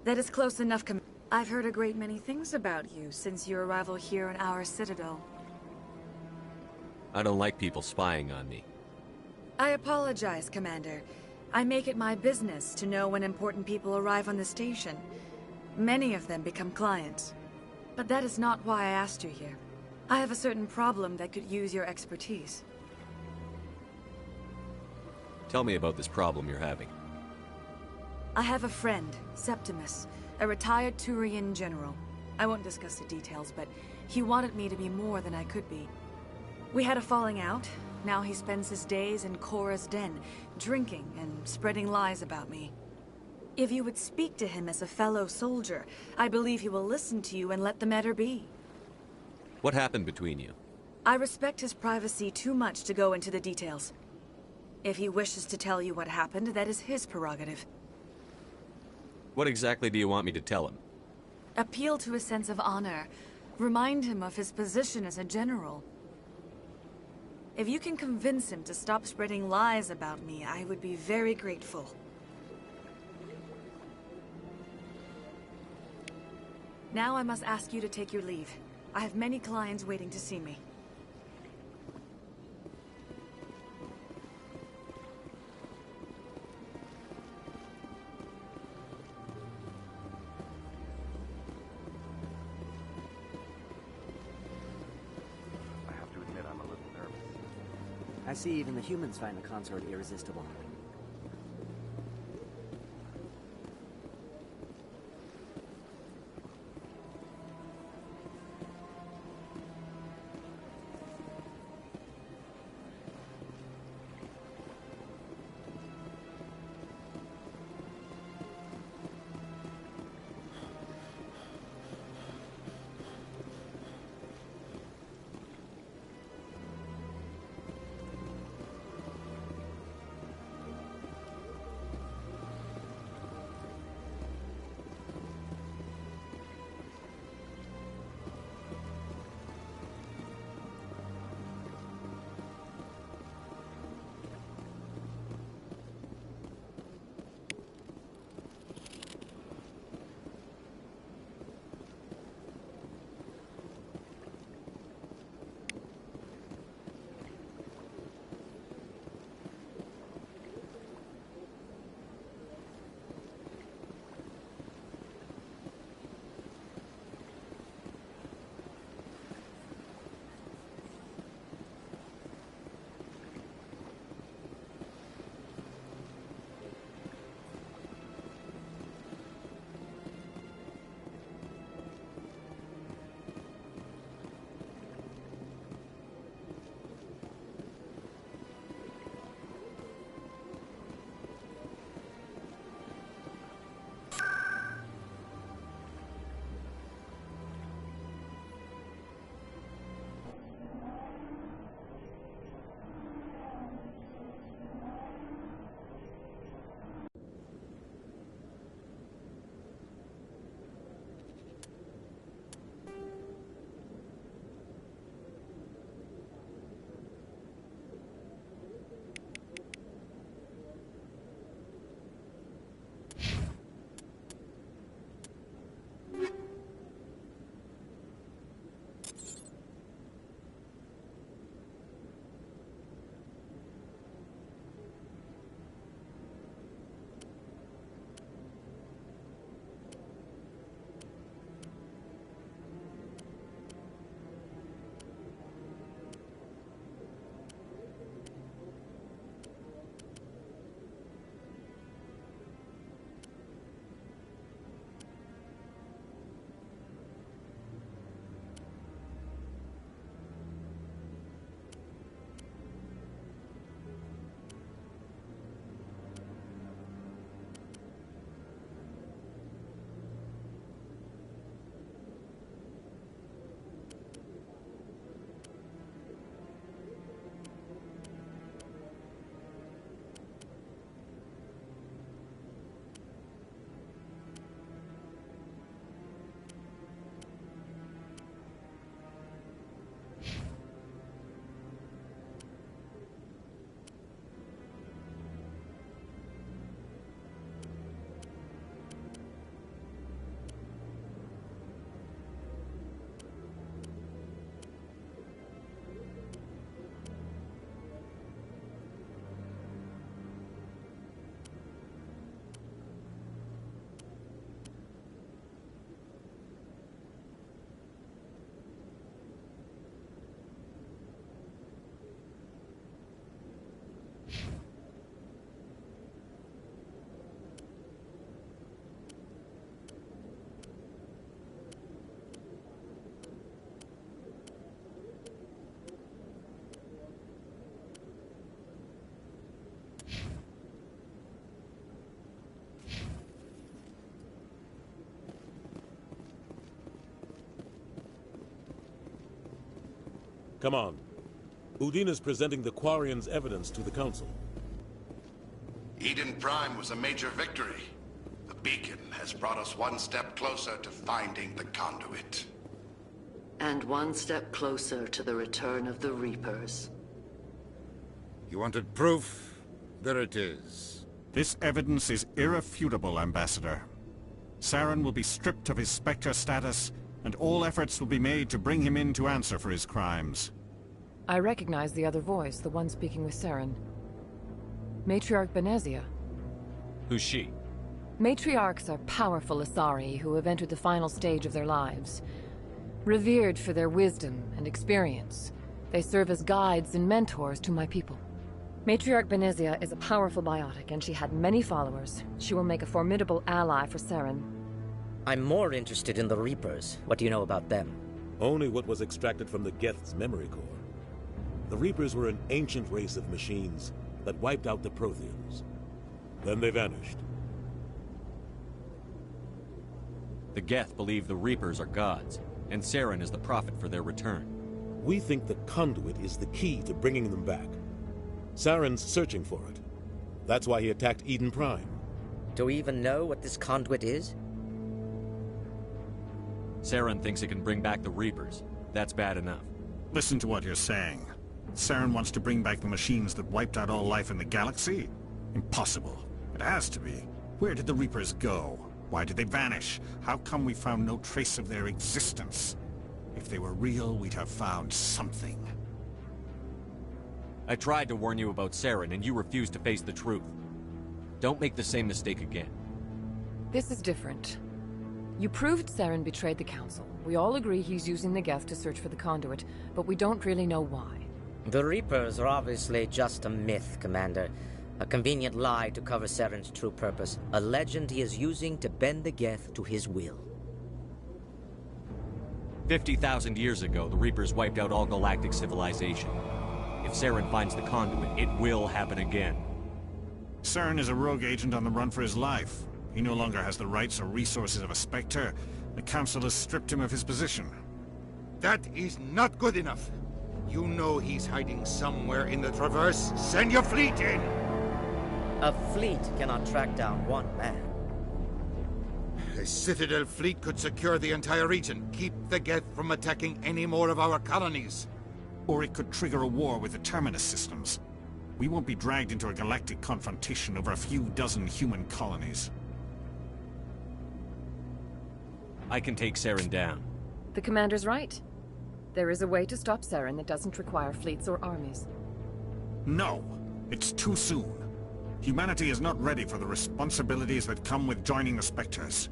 That is close enough, I've heard a great many things about you since your arrival here in our citadel. I don't like people spying on me. I apologize, Commander. I make it my business to know when important people arrive on the station. Many of them become clients. But that is not why I asked you here. I have a certain problem that could use your expertise. Tell me about this problem you're having. I have a friend, Septimus, a retired Turian general. I won't discuss the details, but he wanted me to be more than I could be. We had a falling out. Now he spends his days in Korra's den, drinking and spreading lies about me. If you would speak to him as a fellow soldier, I believe he will listen to you and let the matter be. What happened between you? I respect his privacy too much to go into the details. If he wishes to tell you what happened, that is his prerogative. What exactly do you want me to tell him? Appeal to his sense of honor. Remind him of his position as a general. If you can convince him to stop spreading lies about me, I would be very grateful. Now I must ask you to take your leave. I have many clients waiting to see me. I see even the humans find the consort irresistible. Come on. Udina's presenting the Quarian's evidence to the Council. Eden Prime was a major victory. The beacon has brought us one step closer to finding the conduit. And one step closer to the return of the Reapers. You wanted proof? There it is. This evidence is irrefutable, Ambassador. Saren will be stripped of his Spectre status, and all efforts will be made to bring him in to answer for his crimes. I recognize the other voice, the one speaking with Saren. Matriarch Benezia. Who's she? Matriarchs are powerful Asari who have entered the final stage of their lives. Revered for their wisdom and experience, they serve as guides and mentors to my people. Matriarch Benezia is a powerful biotic, and she had many followers. She will make a formidable ally for Saren. I'm more interested in the Reapers. What do you know about them? Only what was extracted from the Geth's memory core. The Reapers were an ancient race of machines that wiped out the Protheans. Then they vanished. The Geth believe the Reapers are gods, and Saren is the prophet for their return. We think the conduit is the key to bringing them back. Saren's searching for it. That's why he attacked Eden Prime. Do we even know what this conduit is? Saren thinks it can bring back the Reapers. That's bad enough. Listen to what you're saying. Saren wants to bring back the machines that wiped out all life in the galaxy? Impossible. It has to be. Where did the Reapers go? Why did they vanish? How come we found no trace of their existence? If they were real, we'd have found something. I tried to warn you about Saren, and you refused to face the truth. Don't make the same mistake again. This is different. You proved Saren betrayed the Council. We all agree he's using the Geth to search for the conduit, but we don't really know why. The Reapers are obviously just a myth, Commander. A convenient lie to cover Saren's true purpose. A legend he is using to bend the Geth to his will. 50,000 years ago, the Reapers wiped out all galactic civilization. If Saren finds the conduit, it will happen again. Saren is a rogue agent on the run for his life. He no longer has the rights or resources of a Spectre. The Council has stripped him of his position. That is not good enough. You know he's hiding somewhere in the Traverse. Send your fleet in! A fleet cannot track down one man. A Citadel fleet could secure the entire region, keep the Geth from attacking any more of our colonies. Or it could trigger a war with the Terminus systems. We won't be dragged into a galactic confrontation over a few dozen human colonies. I can take Saren down. The Commander's right. There is a way to stop Saren that doesn't require fleets or armies. No! It's too soon. Humanity is not ready for the responsibilities that come with joining the Spectres.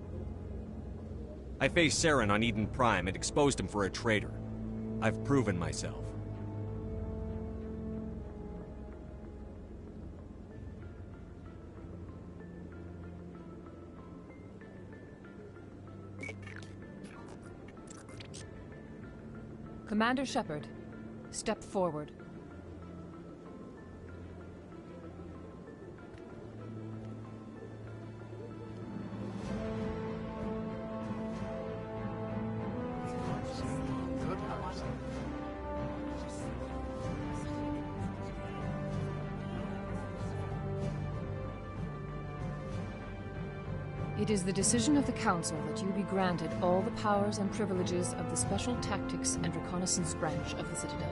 I faced Saren on Eden Prime and exposed him for a traitor. I've proven myself. Commander Shepard, step forward. It is the decision of the Council that you be granted all the powers and privileges of the Special Tactics and Reconnaissance Branch of the Citadel.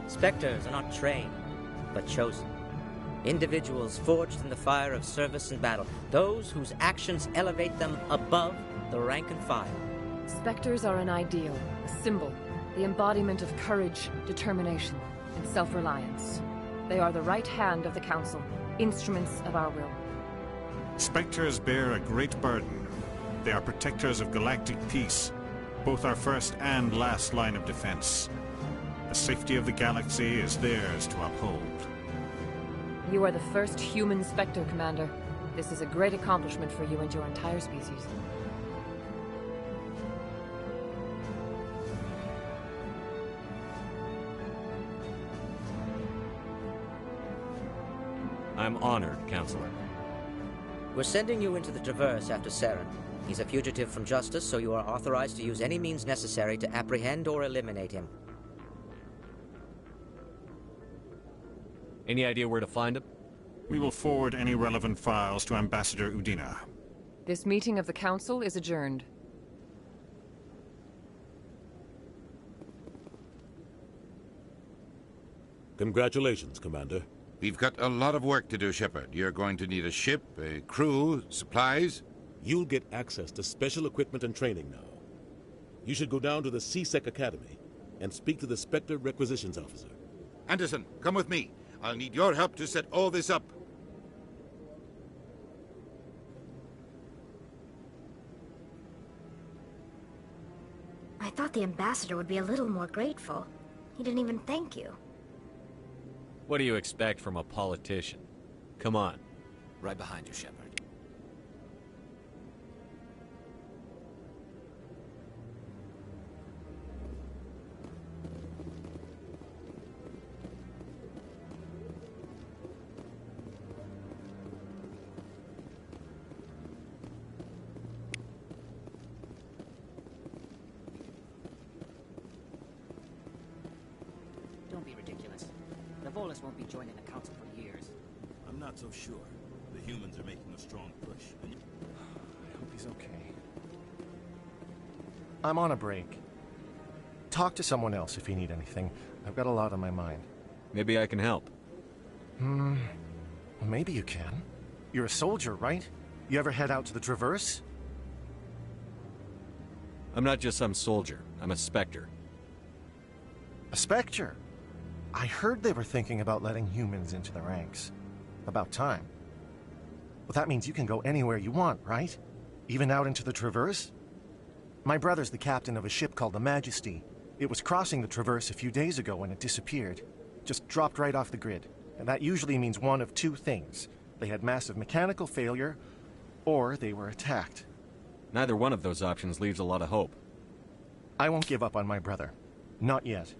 Spectres are not trained, but chosen. Individuals forged in the fire of service and battle. Those whose actions elevate them above the rank and file. Spectres are an ideal, a symbol, the embodiment of courage, determination, and self-reliance. They are the right hand of the Council, instruments of our will. Spectres bear a great burden. They are protectors of galactic peace, both our first and last line of defense. The safety of the galaxy is theirs to uphold. You are the first human Spectre, Commander. This is a great accomplishment for you and your entire species. I'm honored, Counselor. We're sending you into the Traverse after Saren. He's a fugitive from justice, so you are authorized to use any means necessary to apprehend or eliminate him. Any idea where to find him? We will forward any relevant files to Ambassador Udina. This meeting of the Council is adjourned. Congratulations, Commander. We've got a lot of work to do, Shepard. You're going to need a ship, a crew, supplies. You'll get access to special equipment and training now. You should go down to the C-Sec Academy and speak to the Spectre Requisitions Officer. Anderson, come with me. I'll need your help to set all this up. I thought the ambassador would be a little more grateful. He didn't even thank you. What do you expect from a politician? Come on. Right behind you, Shepard. Don't be ridiculous. The Volus won't be joining the Council for years. I'm not so sure. The humans are making a strong push. I hope he's okay. I'm on a break. Talk to someone else if you need anything. I've got a lot on my mind. Maybe I can help. Well, maybe you can. You're a soldier, right? You ever head out to the Traverse? I'm not just some soldier. I'm a Spectre. A Spectre? I heard they were thinking about letting humans into the ranks. About time. Well, that means you can go anywhere you want, right? Even out into the Traverse? My brother's the captain of a ship called the Majesty. It was crossing the Traverse a few days ago when it disappeared. Just dropped right off the grid. And that usually means one of two things. They had massive mechanical failure, or they were attacked. Neither one of those options leaves a lot of hope. I won't give up on my brother. Not yet.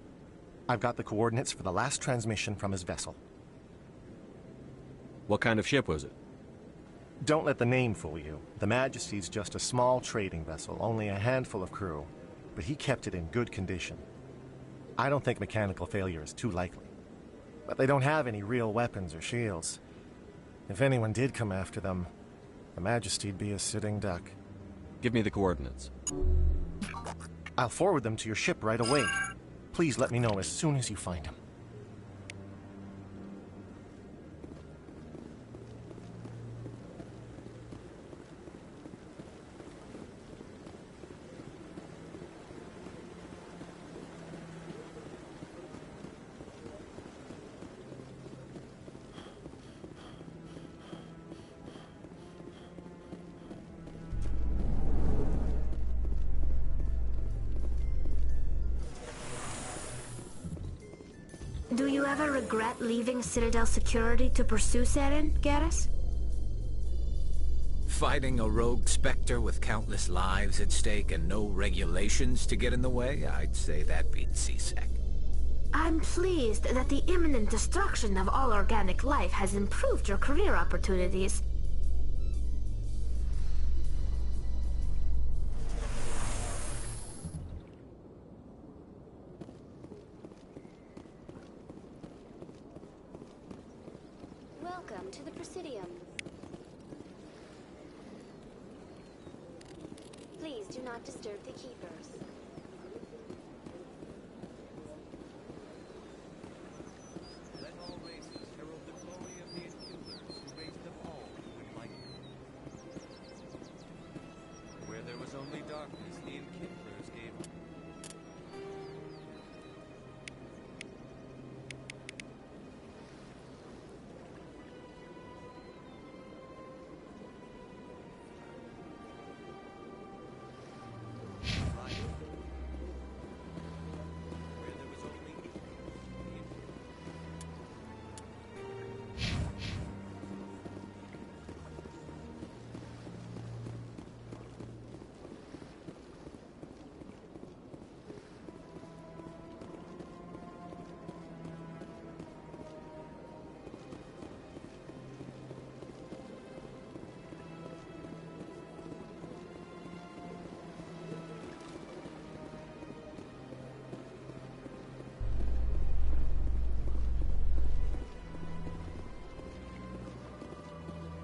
I've got the coordinates for the last transmission from his vessel. What kind of ship was it? Don't let the name fool you. The Majesty's just a small trading vessel, only a handful of crew. But he kept it in good condition. I don't think mechanical failure is too likely. But they don't have any real weapons or shields. If anyone did come after them, the Majesty'd be a sitting duck. Give me the coordinates. I'll forward them to your ship right away. Please let me know as soon as you find them. Do you ever regret leaving Citadel security to pursue Saren, Garrus? Fighting a rogue Spectre with countless lives at stake and no regulations to get in the way? I'd say that beats C-Sec. I'm pleased that the imminent destruction of all organic life has improved your career opportunities. Welcome to the Presidium. Please do not disturb the keepers. Let all races herald the glory of the Inkillers who raised them all to enlightenment. Where there was only darkness, the Inkillers gave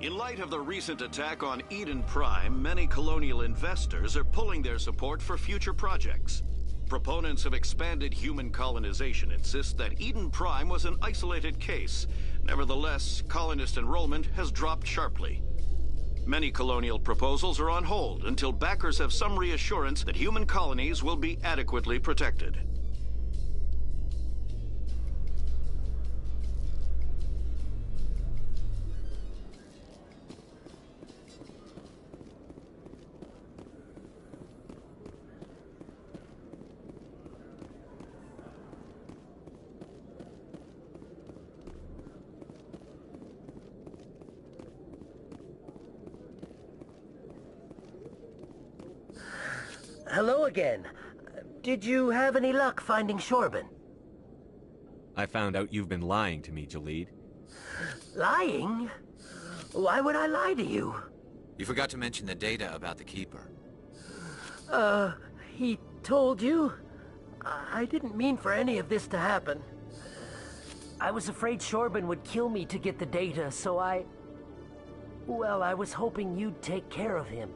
In light of the recent attack on Eden Prime, many colonial investors are pulling their support for future projects. Proponents of expanded human colonization insist that Eden Prime was an isolated case. Nevertheless, colonist enrollment has dropped sharply. Many colonial proposals are on hold until backers have some reassurance that human colonies will be adequately protected. Hello again. Did you have any luck finding Shorban? I found out you've been lying to me, Jalid. Lying? Why would I lie to you? You forgot to mention the data about the Keeper. He told you? I didn't mean for any of this to happen. I was afraid Shorban would kill me to get the data, so well, I was hoping you'd take care of him.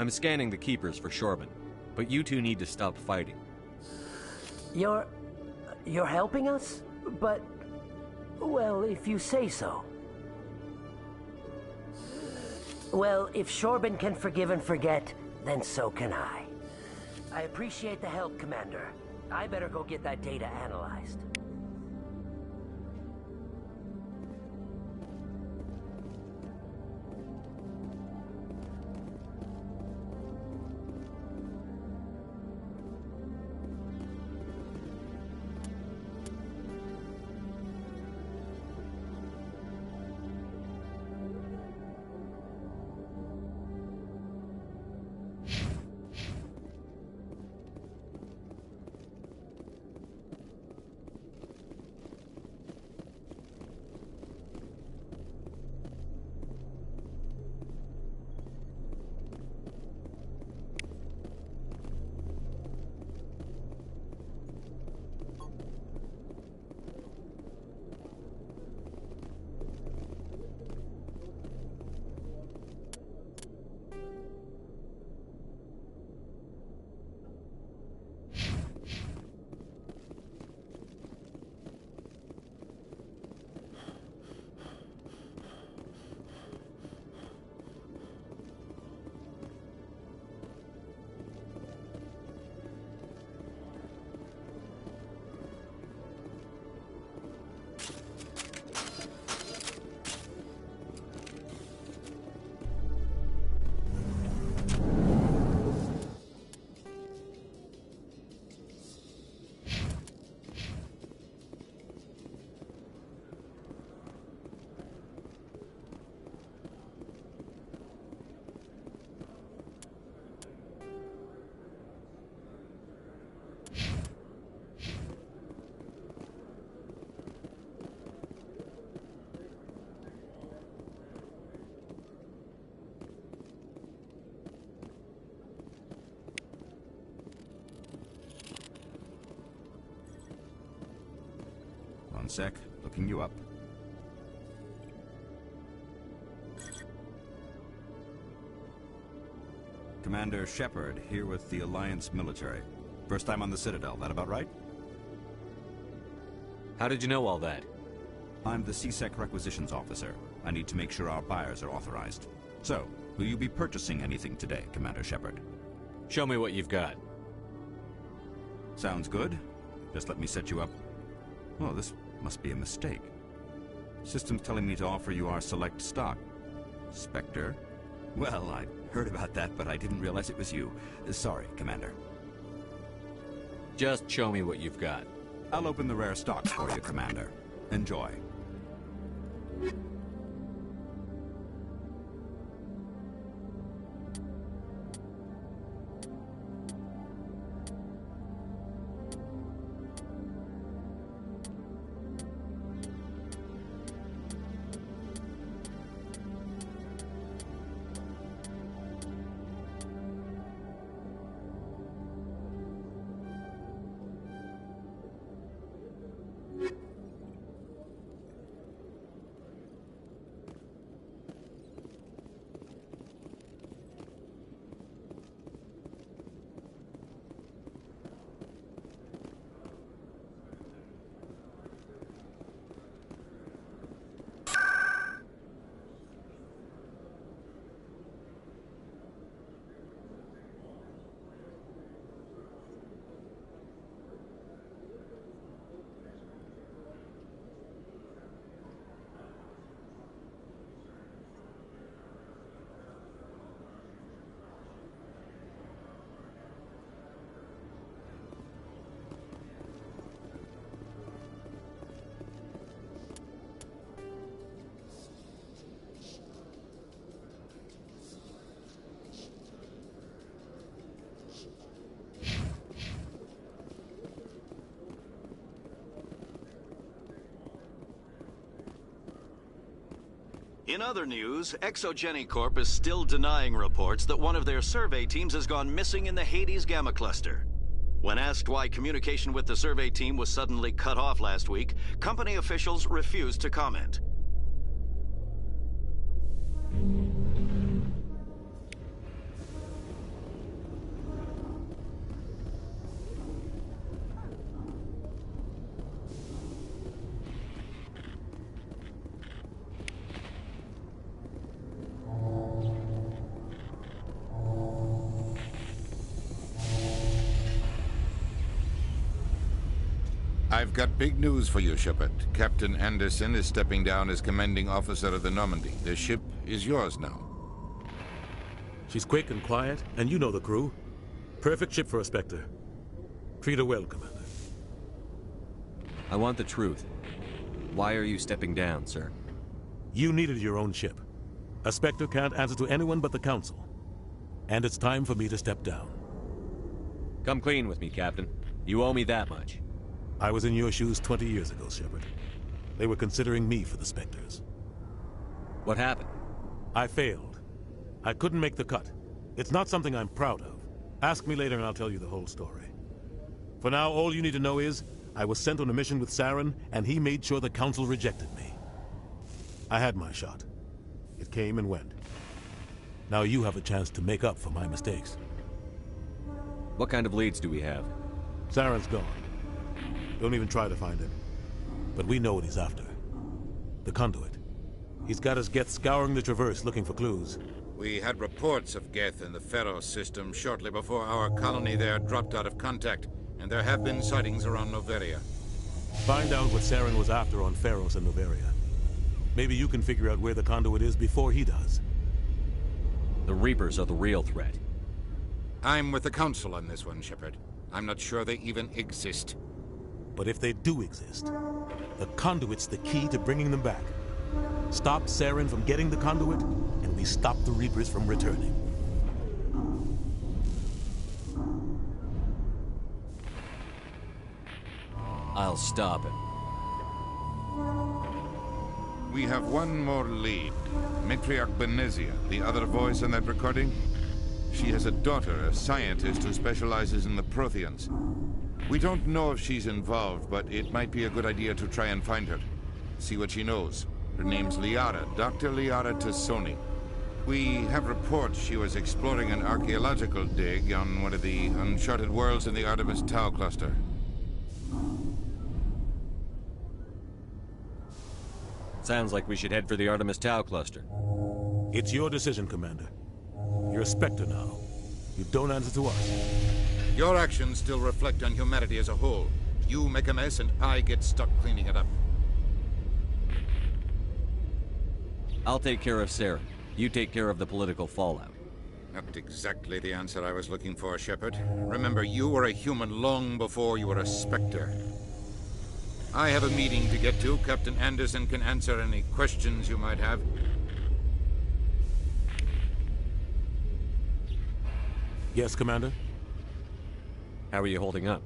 I'm scanning the Keepers for Shorban, but you two need to stop fighting. You're helping us? But, well, if you say so. Well, if Shorban can forgive and forget, then so can I. I appreciate the help, Commander. I better go get that data analyzed. One sec, looking you up. Commander Shepard, here with the Alliance military. First time on the Citadel, that about right? How did you know all that? I'm the CSEC requisitions officer. I need to make sure our buyers are authorized. So, will you be purchasing anything today, Commander Shepard? Show me what you've got. Sounds good. Just let me set you up. Oh, this must be a mistake. System's telling me to offer you our select stock. Spectre? Well, I heard about that, but I didn't realize it was you. Sorry, Commander. Just show me what you've got. I'll open the rare stocks for you, Commander. Enjoy. In other news, Exogeny Corp is still denying reports that one of their survey teams has gone missing in the Hades Gamma Cluster. When asked why communication with the survey team was suddenly cut off last week, company officials refused to comment. I've got big news for you, Shepard. Captain Anderson is stepping down as commanding officer of the Normandy. The ship is yours now. She's quick and quiet, and you know the crew. Perfect ship for a Spectre. Treat her well, Commander. I want the truth. Why are you stepping down, sir? You needed your own ship. A Spectre can't answer to anyone but the Council. And it's time for me to step down. Come clean with me, Captain. You owe me that much. I was in your shoes 20 years ago, Shepard. They were considering me for the Spectres. What happened? I failed. I couldn't make the cut. It's not something I'm proud of. Ask me later and I'll tell you the whole story. For now, all you need to know is, I was sent on a mission with Saren, and he made sure the Council rejected me. I had my shot. It came and went. Now you have a chance to make up for my mistakes. What kind of leads do we have? Saren's gone. Don't even try to find him. But we know what he's after. The conduit. He's got us Geth scouring the Traverse looking for clues. We had reports of Geth in the Pharaoh system shortly before our colony there dropped out of contact, and there have been sightings around Noveria. Find out what Saren was after on Pharos and Noveria. Maybe you can figure out where the conduit is before he does. The Reapers are the real threat. I'm with the Council on this one, Shepard. I'm not sure they even exist. But if they do exist, the conduit's the key to bringing them back. Stop Saren from getting the conduit, and we stop the Reapers from returning. I'll stop it. We have one more lead. Matriarch Benezia, the other voice in that recording. She has a daughter, a scientist who specializes in the Protheans. We don't know if she's involved, but it might be a good idea to try and find her. See what she knows. Her name's Liara, Dr. Liara Tassoni. We have reports she was exploring an archaeological dig on one of the uncharted worlds in the Artemis Tau cluster. Sounds like we should head for the Artemis Tau cluster. It's your decision, Commander. You're a Spectre now. You don't answer to us. Your actions still reflect on humanity as a whole. You make a mess and I get stuck cleaning it up. I'll take care of Saren. You take care of the political fallout. Not exactly the answer I was looking for, Shepard. Remember, you were a human long before you were a Spectre. I have a meeting to get to. Captain Anderson can answer any questions you might have. Yes, Commander? How are you holding up?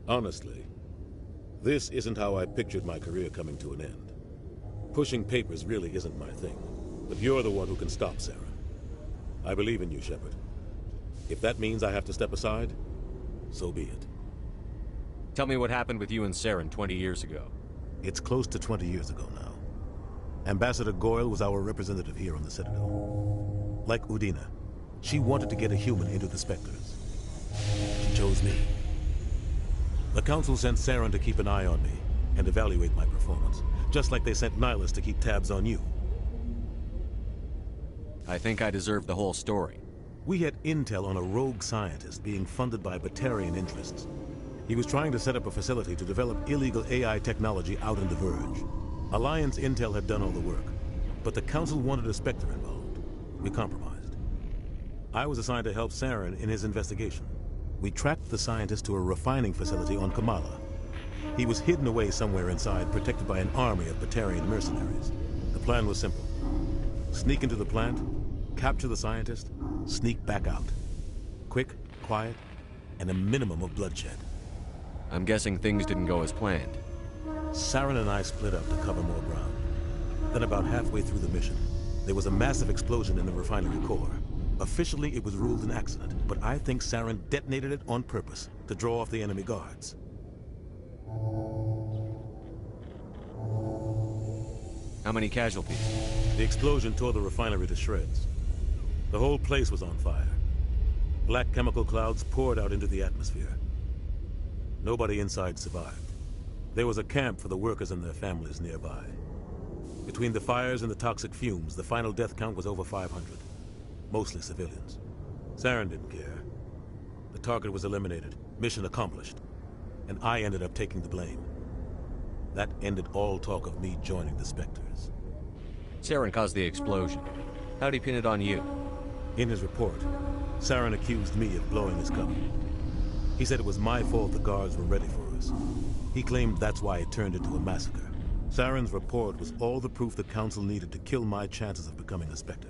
Honestly, this isn't how I pictured my career coming to an end. Pushing papers really isn't my thing, but you're the one who can stop Saren. I believe in you, Shepard. If that means I have to step aside, so be it. Tell me what happened with you and Saren 20 years ago. It's close to 20 years ago now. Ambassador Goyle was our representative here on the Citadel. Like Udina, she wanted to get a human into the Spectres. She chose me. The Council sent Saren to keep an eye on me and evaluate my performance, just like they sent Nihilus to keep tabs on you. I think I deserve the whole story. We had intel on a rogue scientist being funded by Batarian interests. He was trying to set up a facility to develop illegal AI technology out in the Verge. Alliance intel had done all the work, but the Council wanted a Spectre involved. We compromised. I was assigned to help Saren in his investigation. We tracked the scientist to a refining facility on Kamala. He was hidden away somewhere inside, protected by an army of Batarian mercenaries. The plan was simple. Sneak into the plant, capture the scientist, sneak back out. Quick, quiet, and a minimum of bloodshed. I'm guessing things didn't go as planned. Saren and I split up to cover more ground. Then about halfway through the mission, there was a massive explosion in the refinery core. Officially, it was ruled an accident, but I think Saren detonated it on purpose to draw off the enemy guards. How many casualties? The explosion tore the refinery to shreds. The whole place was on fire. Black chemical clouds poured out into the atmosphere. Nobody inside survived. There was a camp for the workers and their families nearby. Between the fires and the toxic fumes, the final death count was over 500. Mostly civilians. Saren didn't care. The target was eliminated, mission accomplished, and I ended up taking the blame. That ended all talk of me joining the Spectres. Saren caused the explosion. How'd he pin it on you? In his report, Saren accused me of blowing his cover. He said it was my fault the guards were ready for us. He claimed that's why it turned into a massacre. Saren's report was all the proof the Council needed to kill my chances of becoming a Spectre.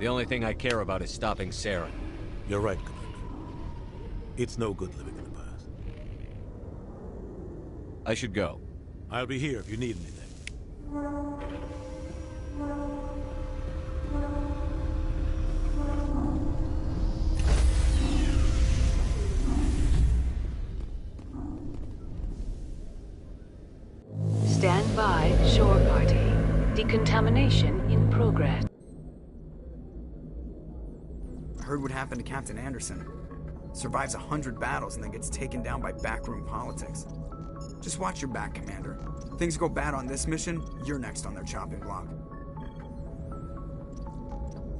The only thing I care about is stopping Saren. You're right, Commander. It's no good living in the past. I should go. I'll be here if you need anything. Stand by, shore party. Decontamination in progress. I heard what happened to Captain Anderson. Survives 100 battles and then gets taken down by backroom politics. Just watch your back, Commander. Things go bad on this mission, you're next on their chopping block.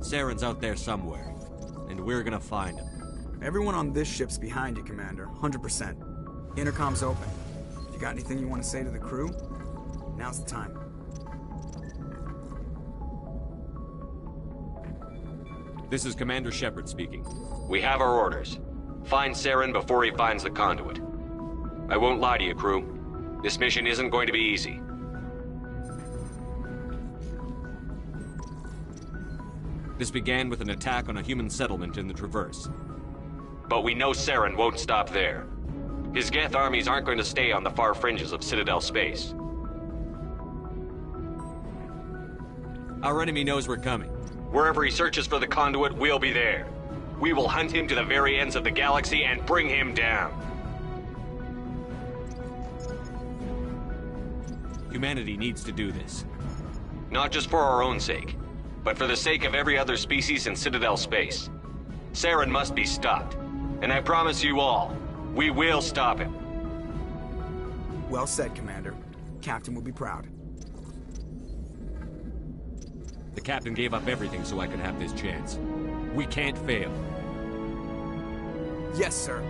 Saren's out there somewhere, and we're gonna find him. Everyone on this ship's behind you, Commander. 100%. Intercom's open. If you got anything you want to say to the crew, now's the time. This is Commander Shepard speaking. We have our orders. Find Saren before he finds the conduit. I won't lie to you, crew. This mission isn't going to be easy. This began with an attack on a human settlement in the Traverse. But we know Saren won't stop there. His Geth armies aren't going to stay on the far fringes of Citadel space. Our enemy knows we're coming. Wherever he searches for the conduit, we'll be there. We will hunt him to the very ends of the galaxy and bring him down. Humanity needs to do this. Not just for our own sake, but for the sake of every other species in Citadel space. Saren must be stopped. And I promise you all, we will stop him. Well said, Commander. Captain will be proud. The captain gave up everything so I could have this chance. We can't fail. Yes, sir.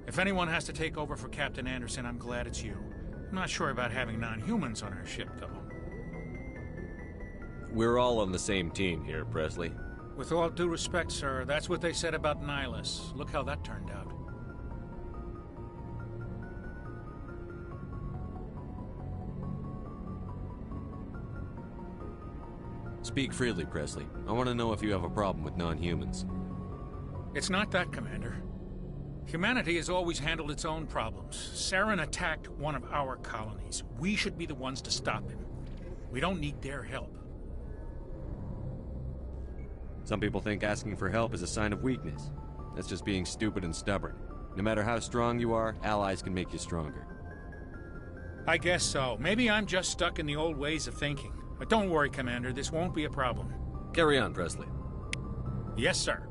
If anyone has to take over for Captain Anderson, I'm glad it's you. I'm not sure about having non-humans on our ship, though. We're all on the same team here, Presley. With all due respect, sir, that's what they said about Nihilus. Look how that turned out. Speak freely, Presley. I want to know if you have a problem with non-humans. It's not that, Commander. Humanity has always handled its own problems. Saren attacked one of our colonies. We should be the ones to stop him. We don't need their help. Some people think asking for help is a sign of weakness. That's just being stupid and stubborn. No matter how strong you are, allies can make you stronger. I guess so. Maybe I'm just stuck in the old ways of thinking. But don't worry, Commander. This won't be a problem. Carry on, Presley. Yes, sir.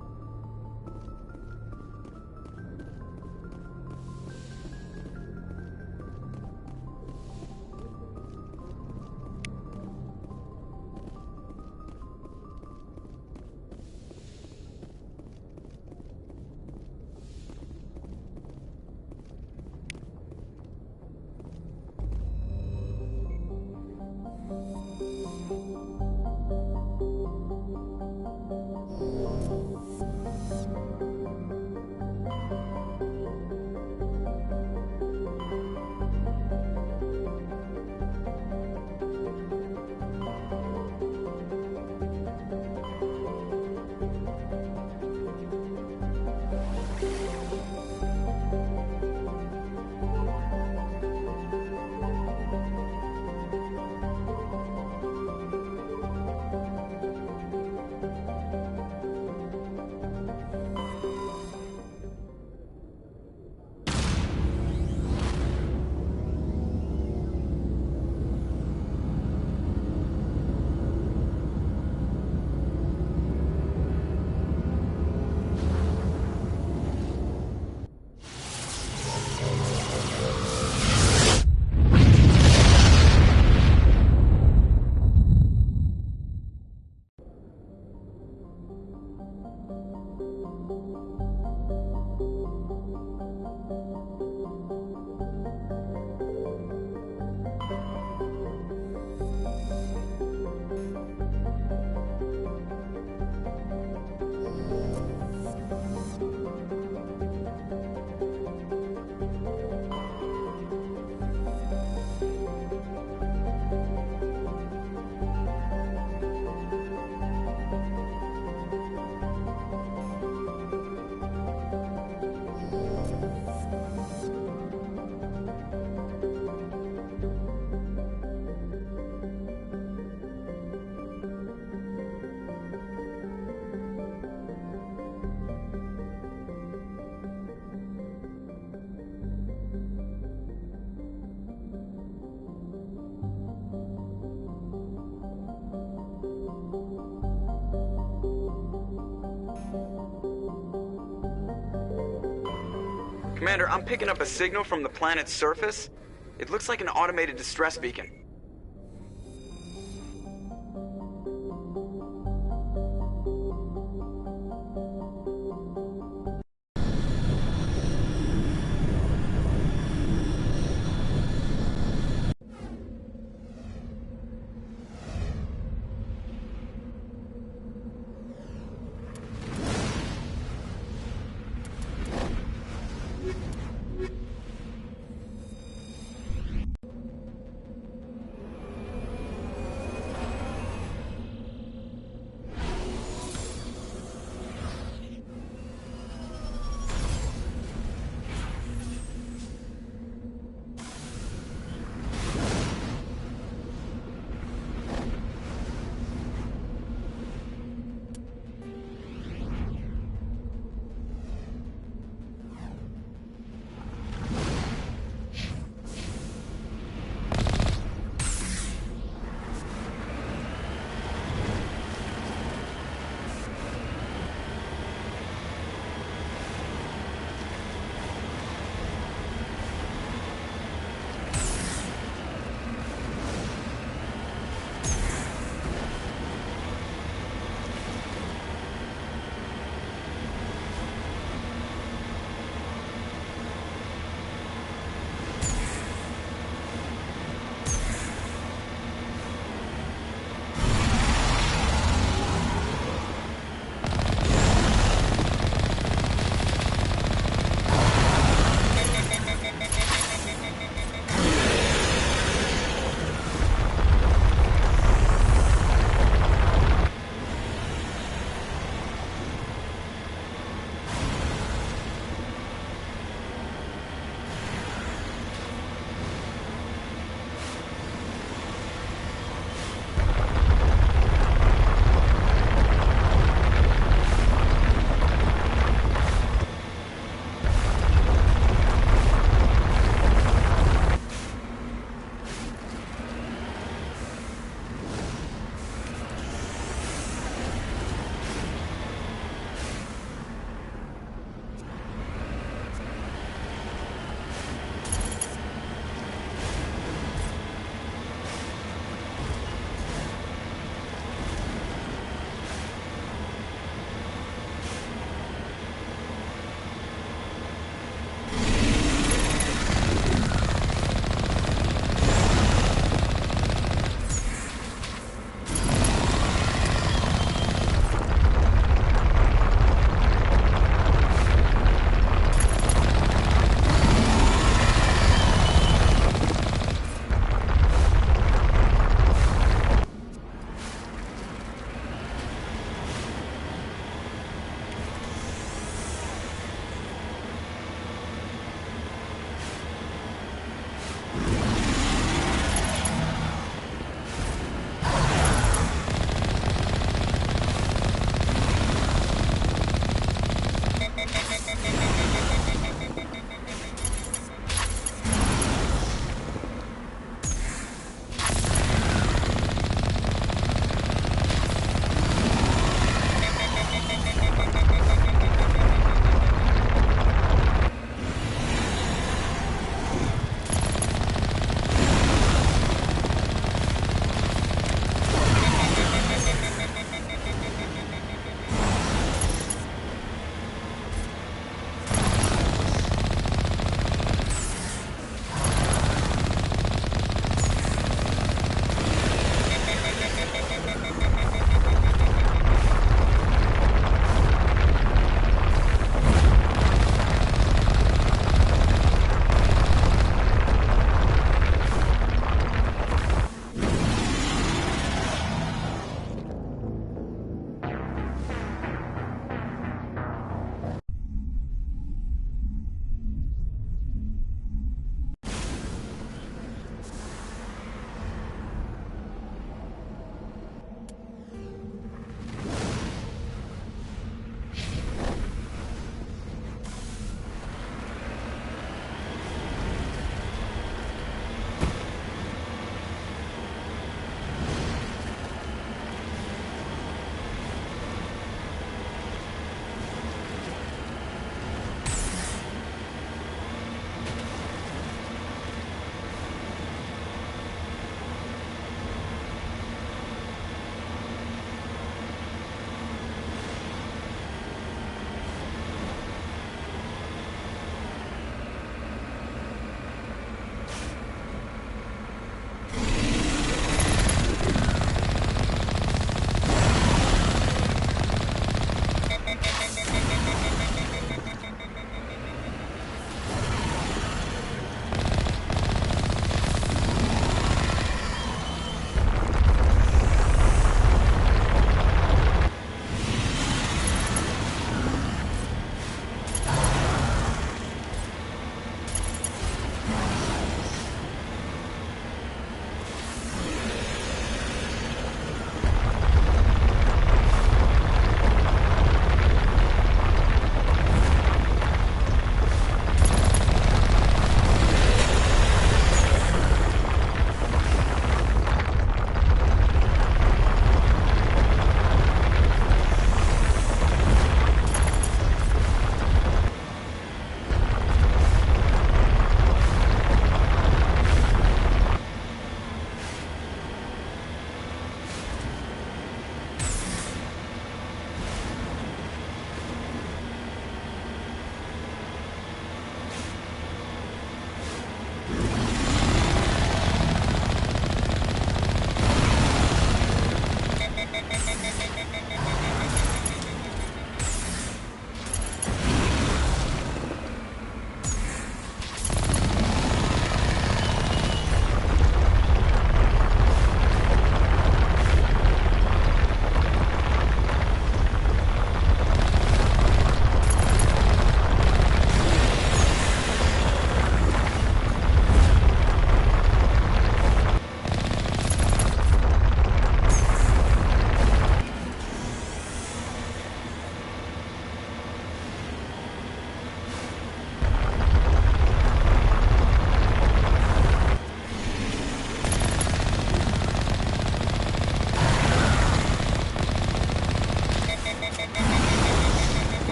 Commander, I'm picking up a signal from the planet's surface. It looks like an automated distress beacon.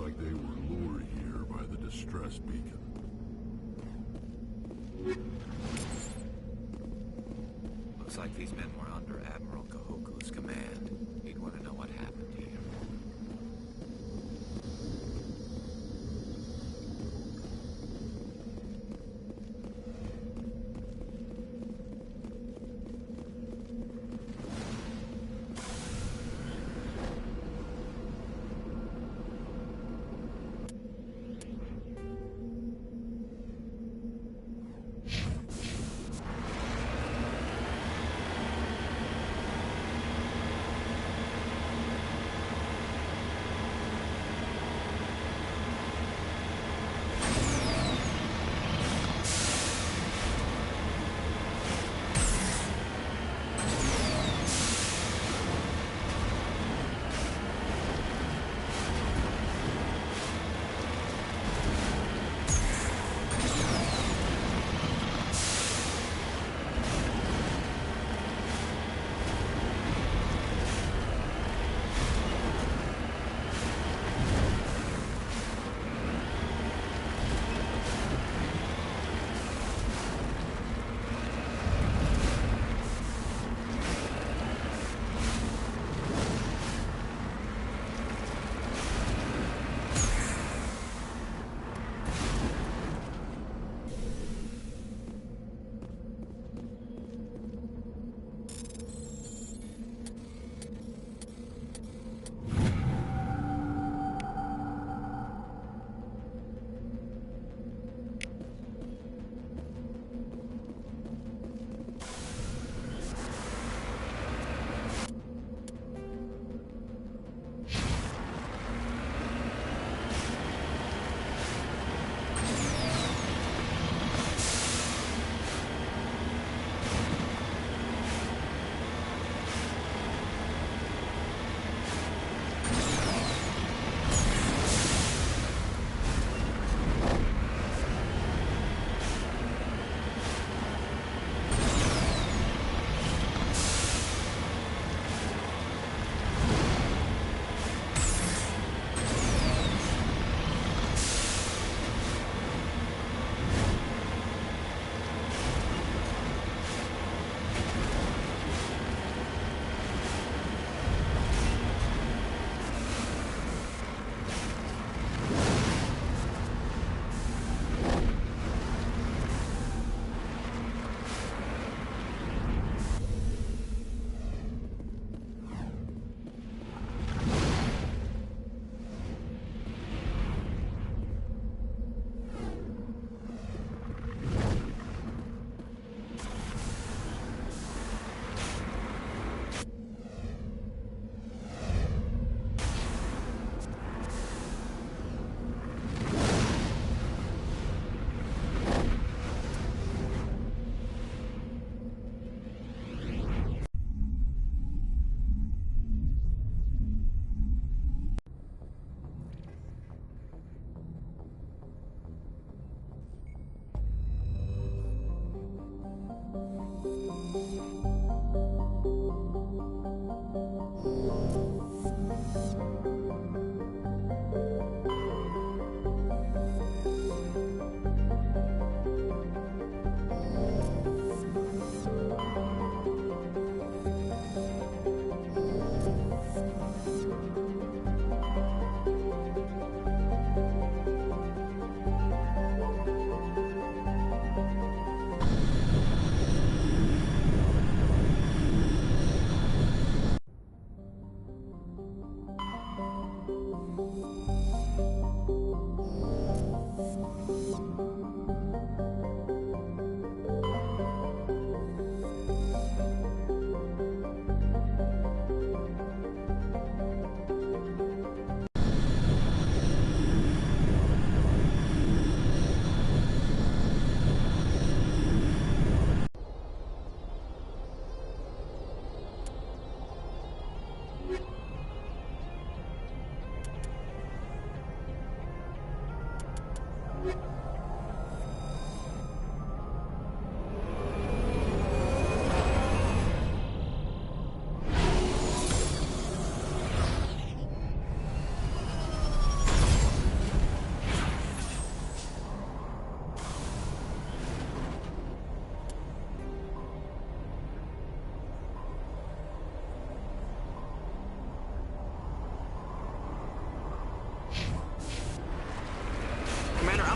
like they were lured here by the distress beacon. Looks like these men were under Admiral Kahoku's command. He'd want to know what happened here.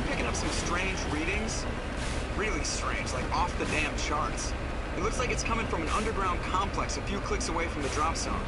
I'm picking up some strange readings. Really strange, like off the damn charts. It looks like it's coming from an underground complex a few clicks away from the drop zone.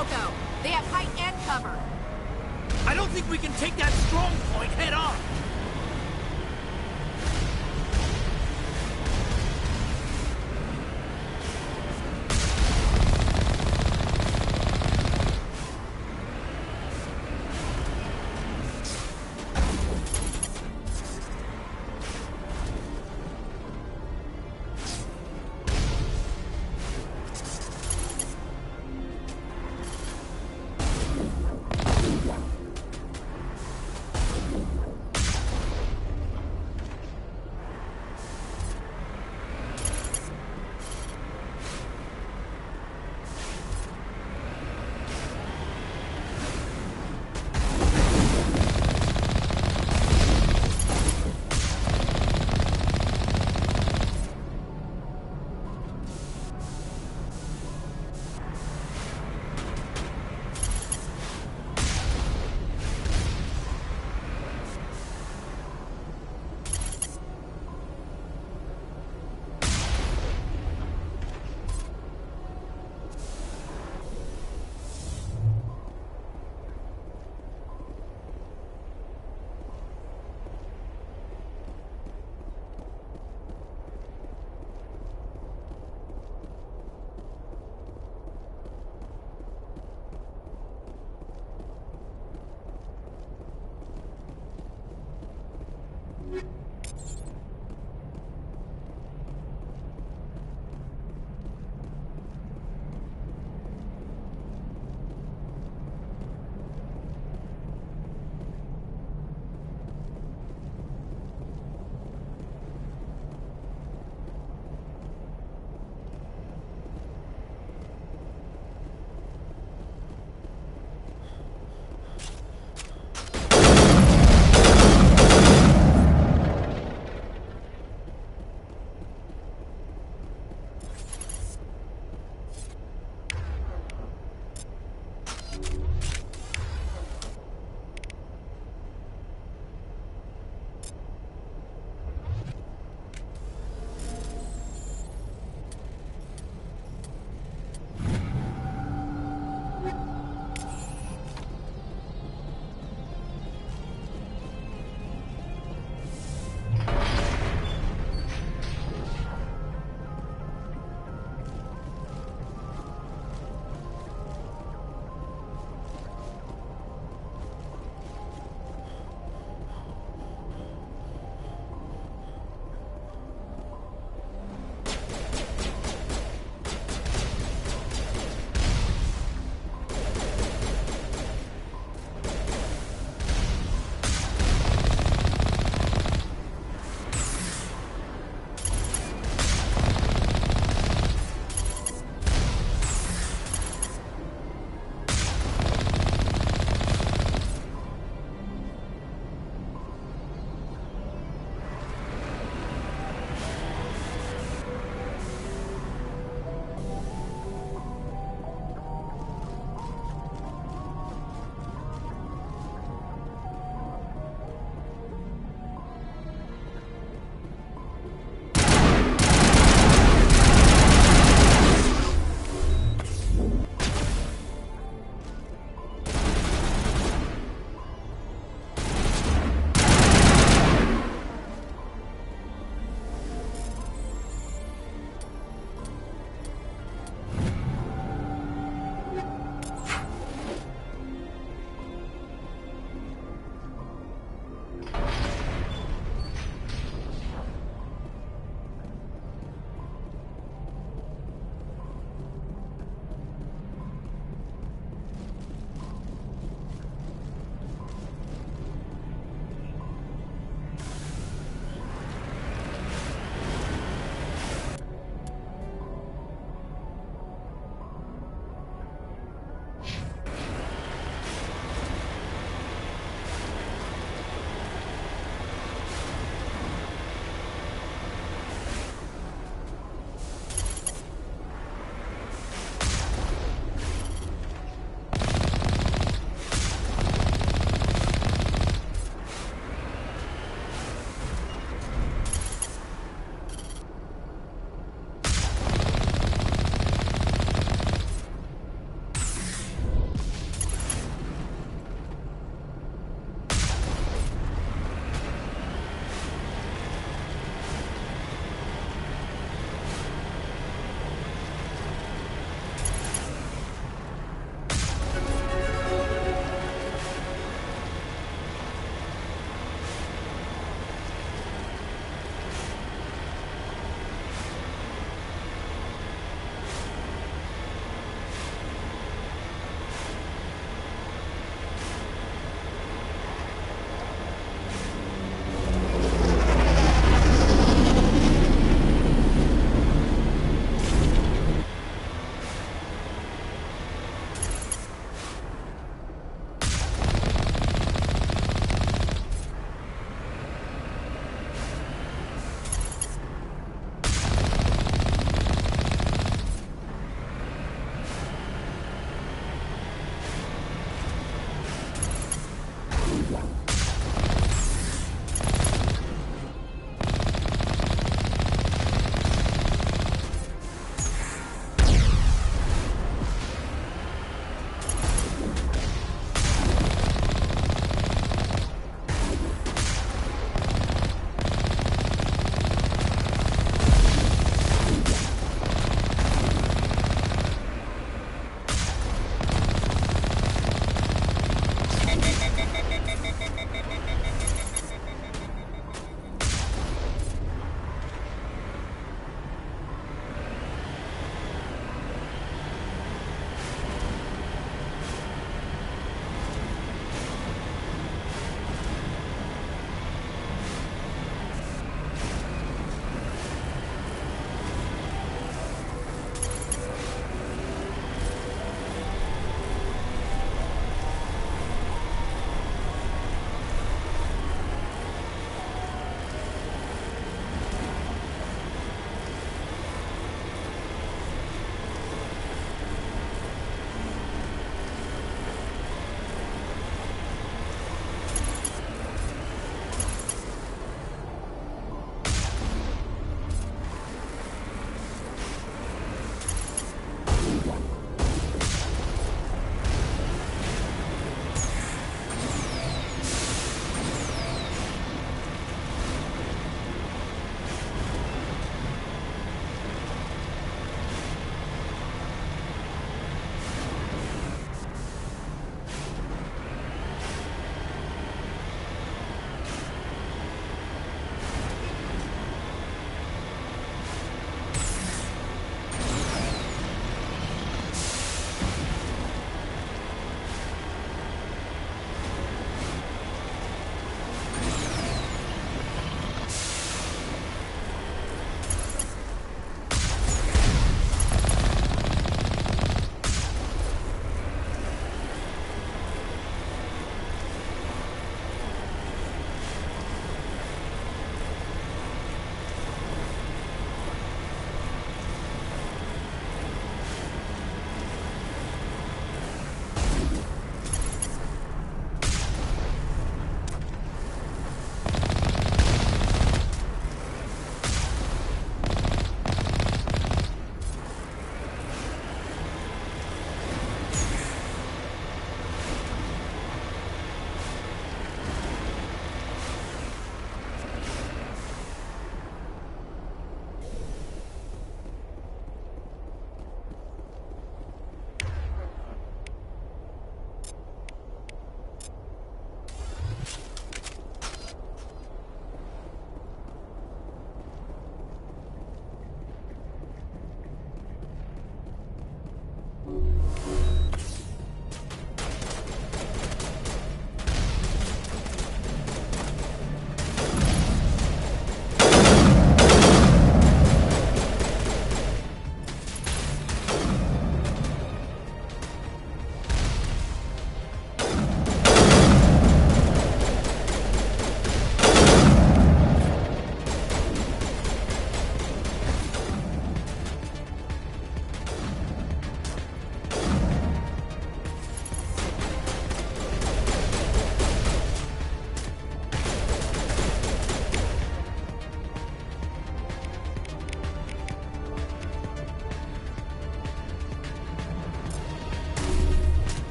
no-go. They have height and cover. I don't think we can take that strong point head on.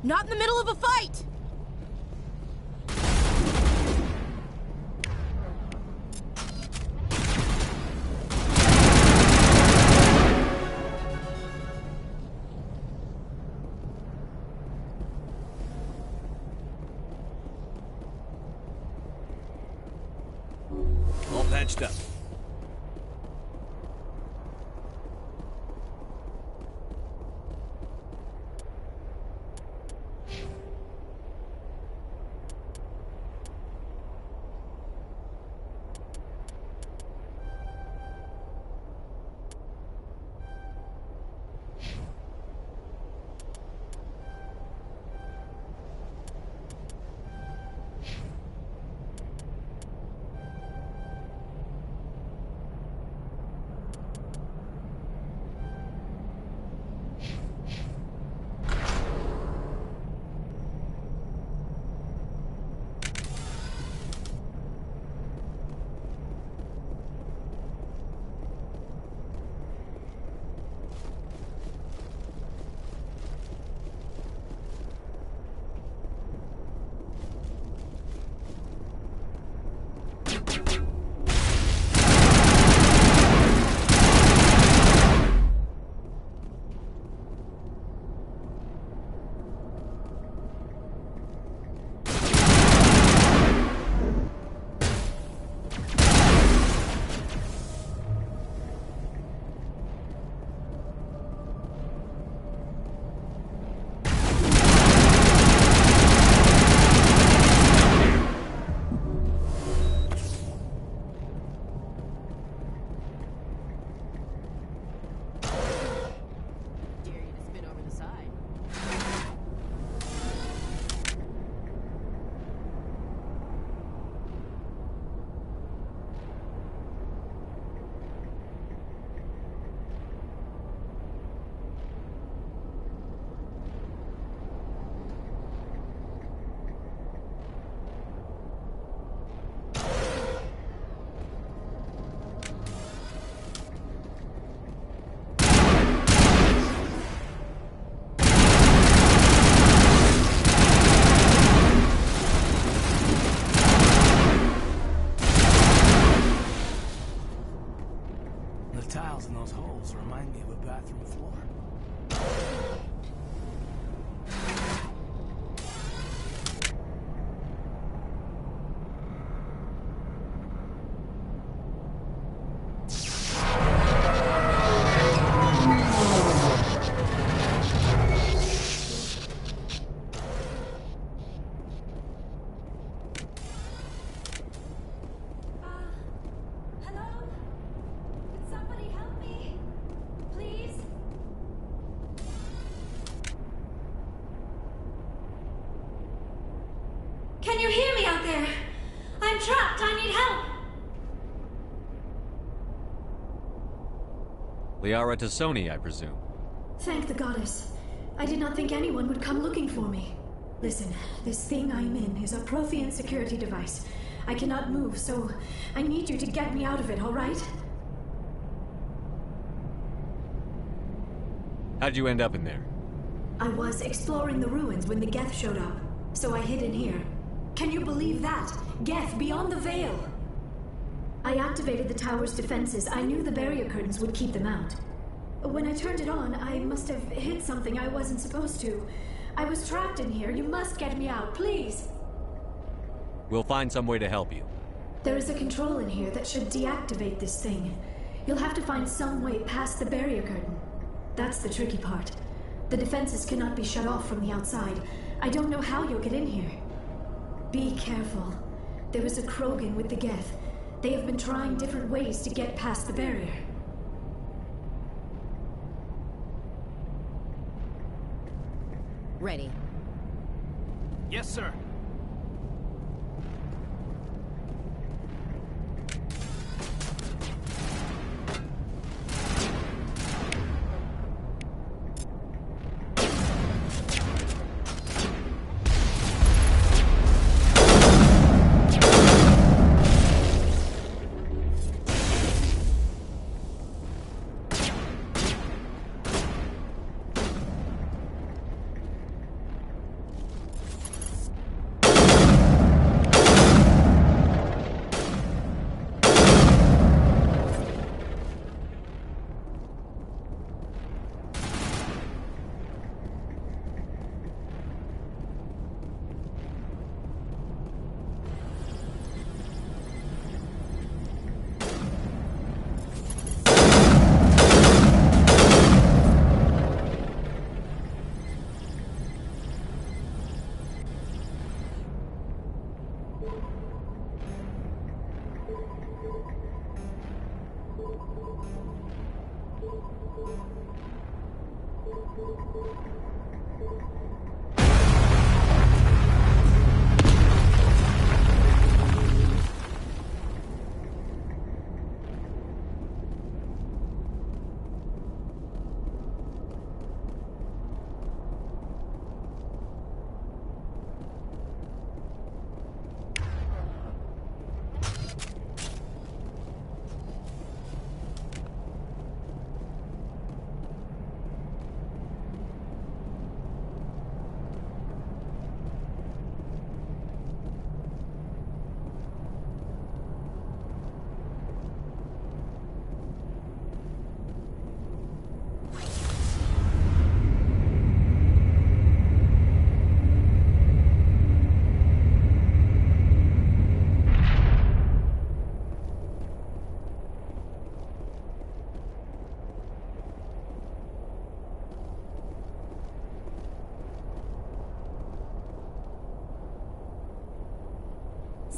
Not in the middle of a fight! All patched up. Tiles in those holes remind me of a bathroom floor. Can you hear me out there? I'm trapped. I need help. Liara Tassoni, I presume. Thank the goddess. I did not think anyone would come looking for me. Listen, this thing I'm in is a Prothean security device. I cannot move, so I need you to get me out of it, all right? How'd you end up in there? I was exploring the ruins when the Geth showed up, so I hid in here. Can you believe that? Geth, beyond the veil! I activated the tower's defenses. I knew the barrier curtains would keep them out. When I turned it on, I must have hit something I wasn't supposed to. I was trapped in here. You must get me out, please! We'll find some way to help you. There is a control in here that should deactivate this thing. You'll have to find some way past the barrier curtain. That's the tricky part. The defenses cannot be shut off from the outside. I don't know how you'll get in here. Be careful. There is a Krogan with the Geth. They have been trying different ways to get past the barrier. Ready. Yes, sir.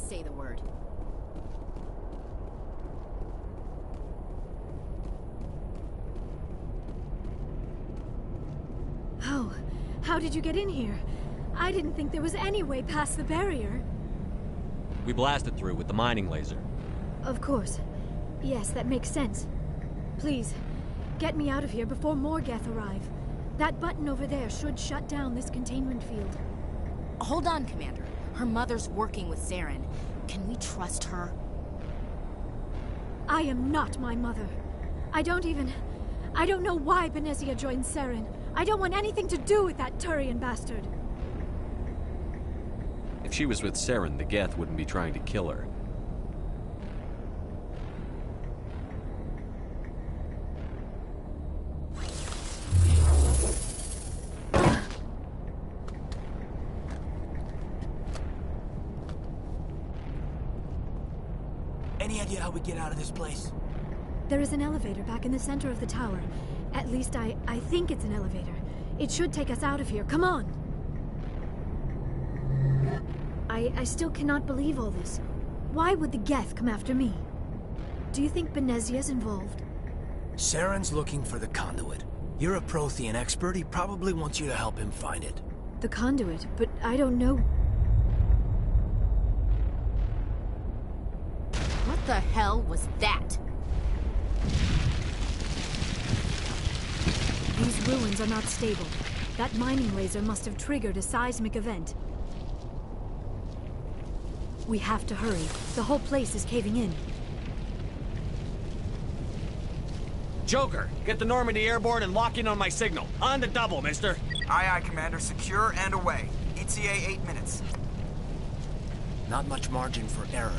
Say the word. Oh, how did you get in here? I didn't think there was any way past the barrier. We blasted through with the mining laser. Of course. Yes, that makes sense. Please, get me out of here before more Geth arrive. That button over there should shut down this containment field. Hold on, Commander. Her mother's working with Saren. Can we trust her? I am not my mother. I don't know why Benezia joined Saren. I don't want anything to do with that Turian bastard. If she was with Saren, the Geth wouldn't be trying to kill her. Any idea how we get out of this place? There is an elevator back in the center of the tower. At least I think it's an elevator. It should take us out of here. Come on! I still cannot believe all this. Why would the Geth come after me? Do you think Benezia's involved? Saren's looking for the conduit. You're a Prothean expert. He probably wants you to help him find it. The conduit, but I don't know. What the hell was that? These ruins are not stable. That mining laser must have triggered a seismic event. We have to hurry. The whole place is caving in. Joker, get the Normandy airborne and lock in on my signal. On the double, mister. Aye, aye, Commander. Secure and away. ETA 8 minutes. Not much margin for error.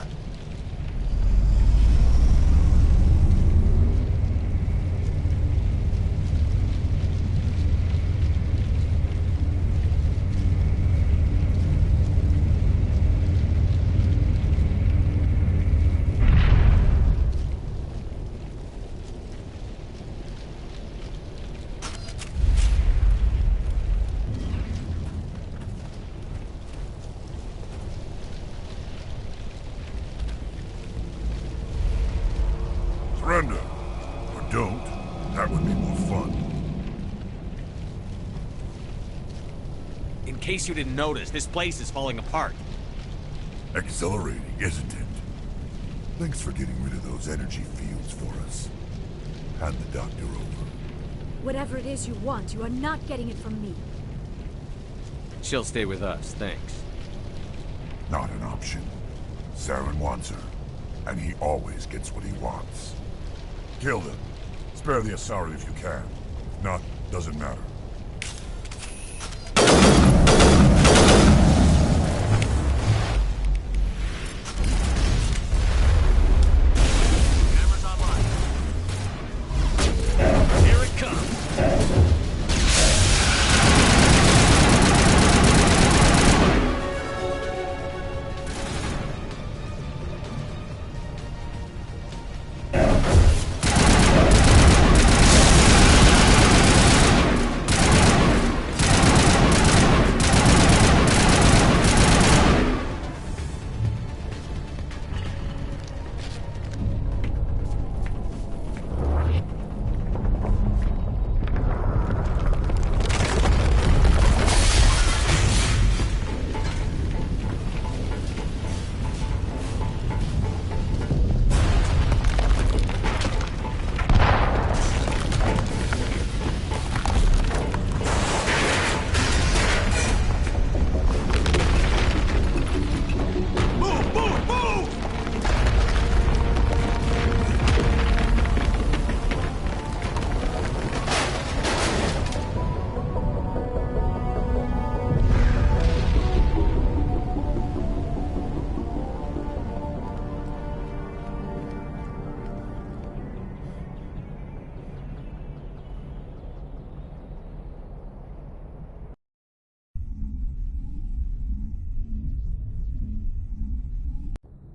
Surrender. Or don't. That would be more fun. In case you didn't notice, this place is falling apart. Exhilarating, isn't it? Thanks for getting rid of those energy fields for us. Hand the doctor over. Whatever it is you want, you are not getting it from me. She'll stay with us, thanks. Not an option. Saren wants her, and he always gets what he wants. Kill them. Spare the Asari if you can. If not, doesn't matter. Cameras online. Here it comes.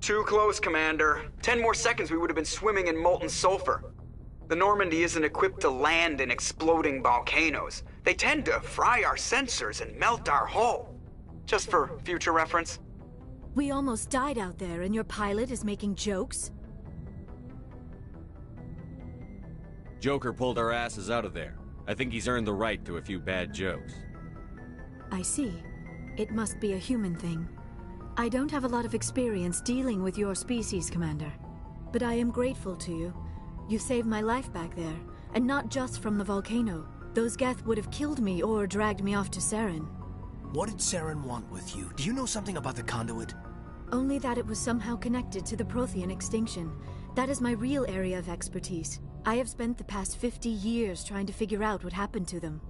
Too close, Commander. 10 more seconds we would have been swimming in molten sulfur. The Normandy isn't equipped to land in exploding volcanoes. They tend to fry our sensors and melt our hull. Just for future reference. We almost died out there and your pilot is making jokes? Joker pulled our asses out of there. I think he's earned the right to a few bad jokes. I see. It must be a human thing. I don't have a lot of experience dealing with your species, Commander. But I am grateful to you. You saved my life back there, and not just from the volcano. Those Geth would have killed me or dragged me off to Saren. What did Saren want with you? Do you know something about the conduit? Only that it was somehow connected to the Prothean extinction. That is my real area of expertise. I have spent the past 50 years trying to figure out what happened to them.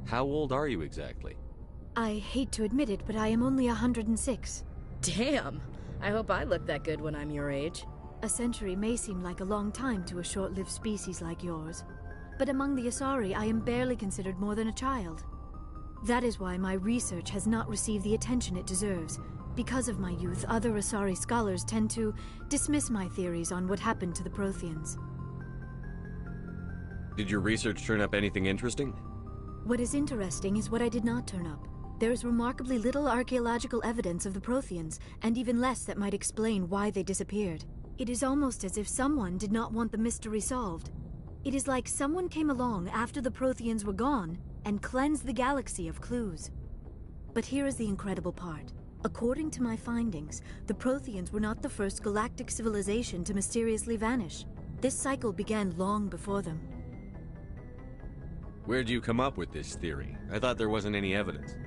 How old are you exactly? I hate to admit it, but I am only 106. Damn! I hope I look that good when I'm your age. A century may seem like a long time to a short-lived species like yours. But among the Asari, I am barely considered more than a child. That is why my research has not received the attention it deserves. Because of my youth, other Asari scholars tend to dismiss my theories on what happened to the Protheans. Did your research turn up anything interesting? What is interesting is what I did not turn up. There is remarkably little archaeological evidence of the Protheans, and even less that might explain why they disappeared. It is almost as if someone did not want the mystery solved. It is like someone came along after the Protheans were gone and cleansed the galaxy of clues. But here is the incredible part. According to my findings, the Protheans were not the first galactic civilization to mysteriously vanish. This cycle began long before them. Where'd you come up with this theory? I thought there wasn't any evidence.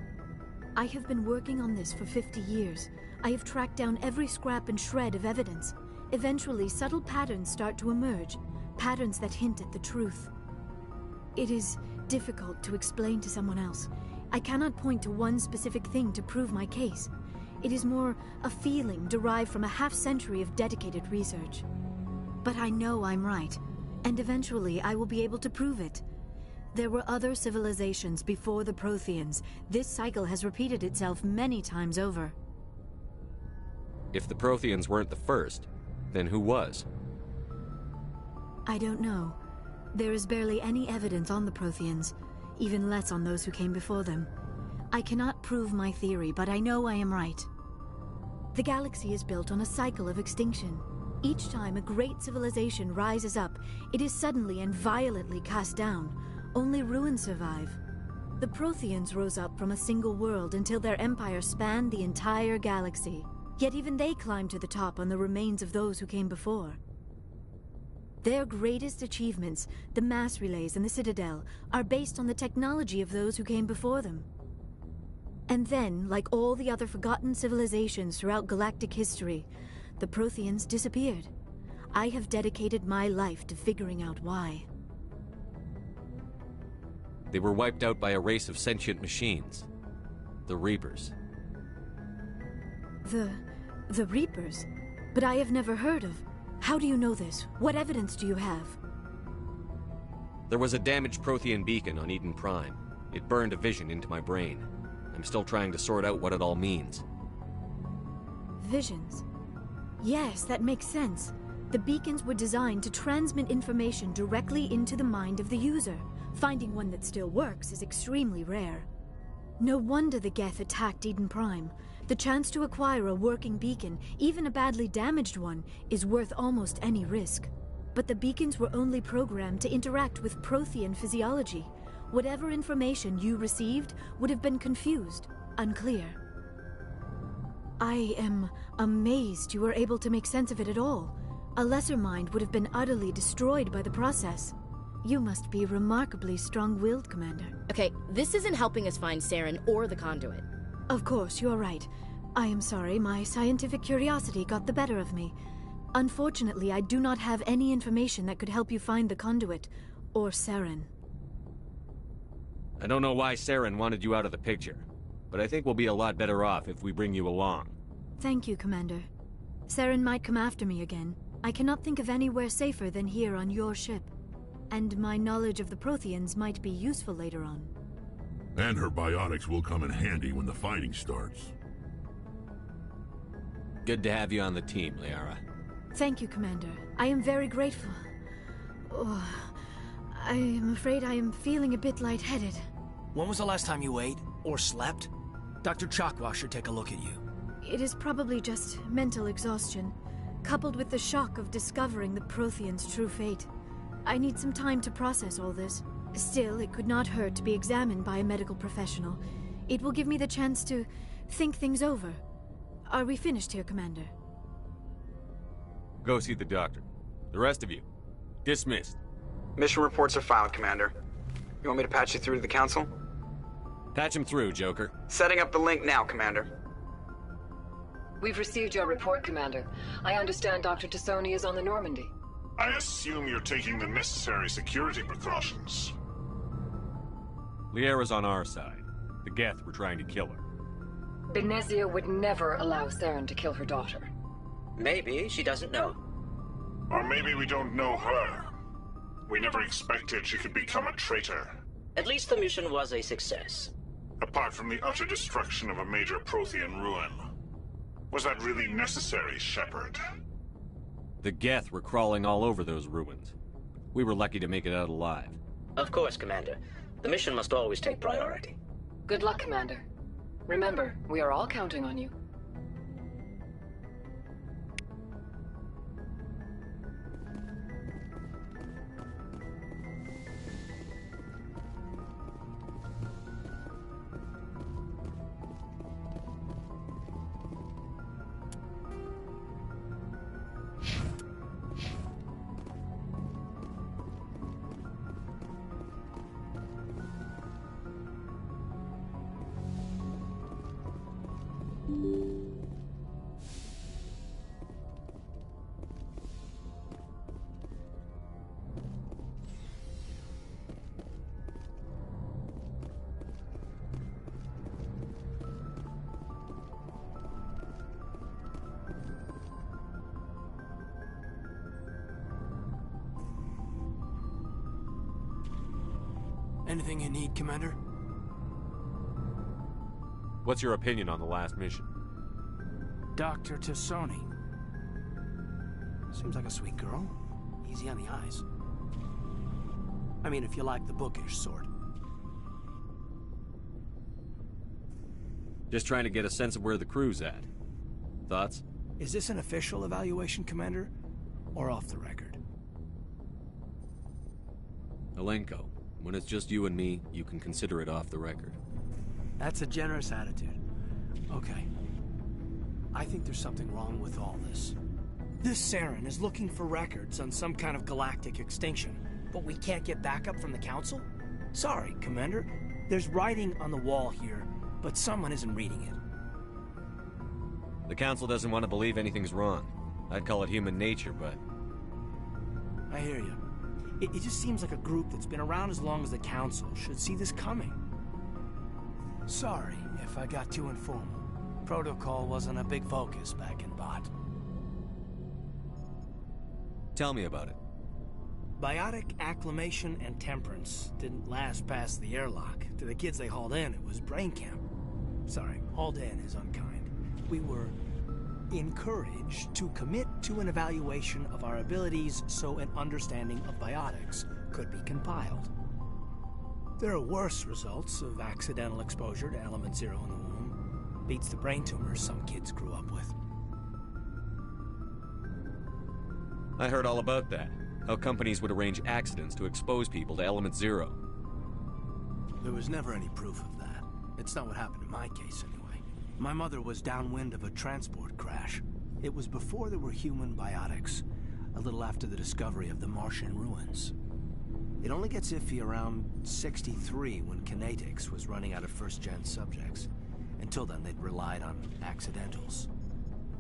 I have been working on this for 50 years. I have tracked down every scrap and shred of evidence. Eventually, subtle patterns start to emerge, patterns that hint at the truth. It is difficult to explain to someone else. I cannot point to one specific thing to prove my case. It is more a feeling derived from a half-century of dedicated research. But I know I'm right, and eventually I will be able to prove it. There were other civilizations before the Protheans. This cycle has repeated itself many times over. If the Protheans weren't the first, then who was? I don't know. There is barely any evidence on the Protheans, even less on those who came before them. I cannot prove my theory, but I know I am right. The galaxy is built on a cycle of extinction. Each time a great civilization rises up, it is suddenly and violently cast down. Only ruins survive. The Protheans rose up from a single world until their empire spanned the entire galaxy. Yet even they climbed to the top on the remains of those who came before. Their greatest achievements, the mass relays and the Citadel, are based on the technology of those who came before them. And then, like all the other forgotten civilizations throughout galactic history, the Protheans disappeared. I have dedicated my life to figuring out why. They were wiped out by a race of sentient machines. The Reapers. The Reapers? But I have never heard of. How do you know this? What evidence do you have? There was a damaged Prothean beacon on Eden Prime. It burned a vision into my brain. I'm still trying to sort out what it all means. Visions. Yes, that makes sense. The beacons were designed to transmit information directly into the mind of the user. Finding one that still works is extremely rare. No wonder the Geth attacked Eden Prime. The chance to acquire a working beacon, even a badly damaged one, is worth almost any risk. But the beacons were only programmed to interact with Prothean physiology. Whatever information you received would have been confused, unclear. I am amazed you were able to make sense of it at all. A lesser mind would have been utterly destroyed by the process. You must be remarkably strong-willed, Commander. Okay, this isn't helping us find Saren or the conduit. Of course, you are right. I am sorry, my scientific curiosity got the better of me. Unfortunately, I do not have any information that could help you find the conduit, or Saren. I don't know why Saren wanted you out of the picture, but I think we'll be a lot better off if we bring you along. Thank you, Commander. Saren might come after me again. I cannot think of anywhere safer than here on your ship. And my knowledge of the Protheans might be useful later on. And her biotics will come in handy when the fighting starts. Good to have you on the team, Liara. Thank you, Commander. I am very grateful. Oh, I am afraid I am feeling a bit lightheaded. When was the last time you ate or slept? Dr. Chakwa should take a look at you. It is probably just mental exhaustion, coupled with the shock of discovering the Prothean's true fate. I need some time to process all this. Still, it could not hurt to be examined by a medical professional. It will give me the chance to think things over. Are we finished here, Commander? Go see the doctor. The rest of you, dismissed. Mission reports are filed, Commander. You want me to patch you through to the Council? Patch him through, Joker. Setting up the link now, Commander. We've received your report, Commander. I understand Dr. Tassoni is on the Normandy. I assume you're taking the necessary security precautions. Liara's on our side. The Geth were trying to kill her. Benezia would never allow Saren to kill her daughter. Maybe she doesn't know. Or maybe we don't know her. We never expected she could become a traitor. At least the mission was a success. Apart from the utter destruction of a major Prothean ruin. Was that really necessary, Shepard? The Geth were crawling all over those ruins. We were lucky to make it out alive. Of course, Commander. The mission must always take priority. Good luck, Commander. Remember, we are all counting on you. Anything you need, Commander? What's your opinion on the last mission? Dr. Tassoni. Seems like a sweet girl. Easy on the eyes. I mean, if you like the bookish sort. Just trying to get a sense of where the crew's at. Thoughts? Is this an official evaluation, Commander? Or off the record? Alenko, when it's just you and me, you can consider it off the record. That's a generous attitude. Okay. I think there's something wrong with all this. This Saren is looking for records on some kind of galactic extinction, but we can't get backup from the Council? Sorry, Commander. There's writing on the wall here, but someone isn't reading it. The Council doesn't want to believe anything's wrong. I'd call it human nature, but... I hear you. It just seems like a group that's been around as long as the Council should see this coming. Sorry if I got too informal. Protocol wasn't a big focus back in Bot. Tell me about it. Biotic acclimation and temperance didn't last past the airlock. To the kids they hauled in, it was brain camp. Sorry, hauled in is unkind. We were encouraged to commit to an evaluation of our abilities so an understanding of biotics could be compiled. There are worse results of accidental exposure to element 0 in the womb. Beats the brain tumors some kids grew up with. I heard all about that. How companies would arrange accidents to expose people to element 0. There was never any proof of that. It's not what happened in my case, anyway. My mother was downwind of a transport crash. It was before there were human biotics, a little after the discovery of the Martian ruins. It only gets iffy around 63 when Kinetics was running out of first-gen subjects. Until then, they'd relied on accidentals.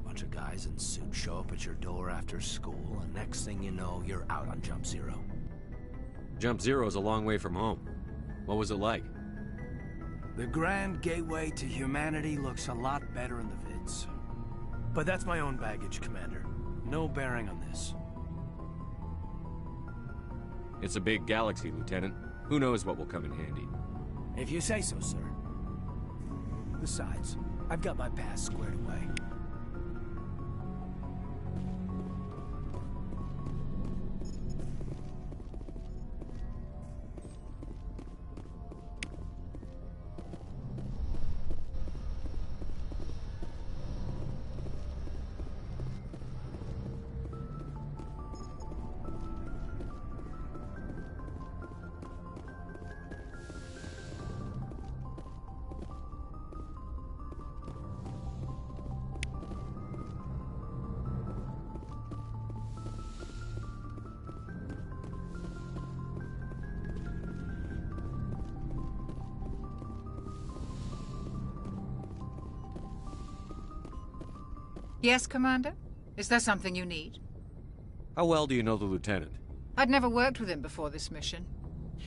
Bunch of guys in suits show up at your door after school, and next thing you know, you're out on Jump Zero. Jump Zero's a long way from home. What was it like? The grand gateway to humanity looks a lot better in the vids. But that's my own baggage, Commander. No bearing on this. It's a big galaxy, Lieutenant. Who knows what will come in handy? If you say so, sir. Besides, I've got my past squared away. Yes, Commander? Is there something you need? How well do you know the Lieutenant? I'd never worked with him before this mission.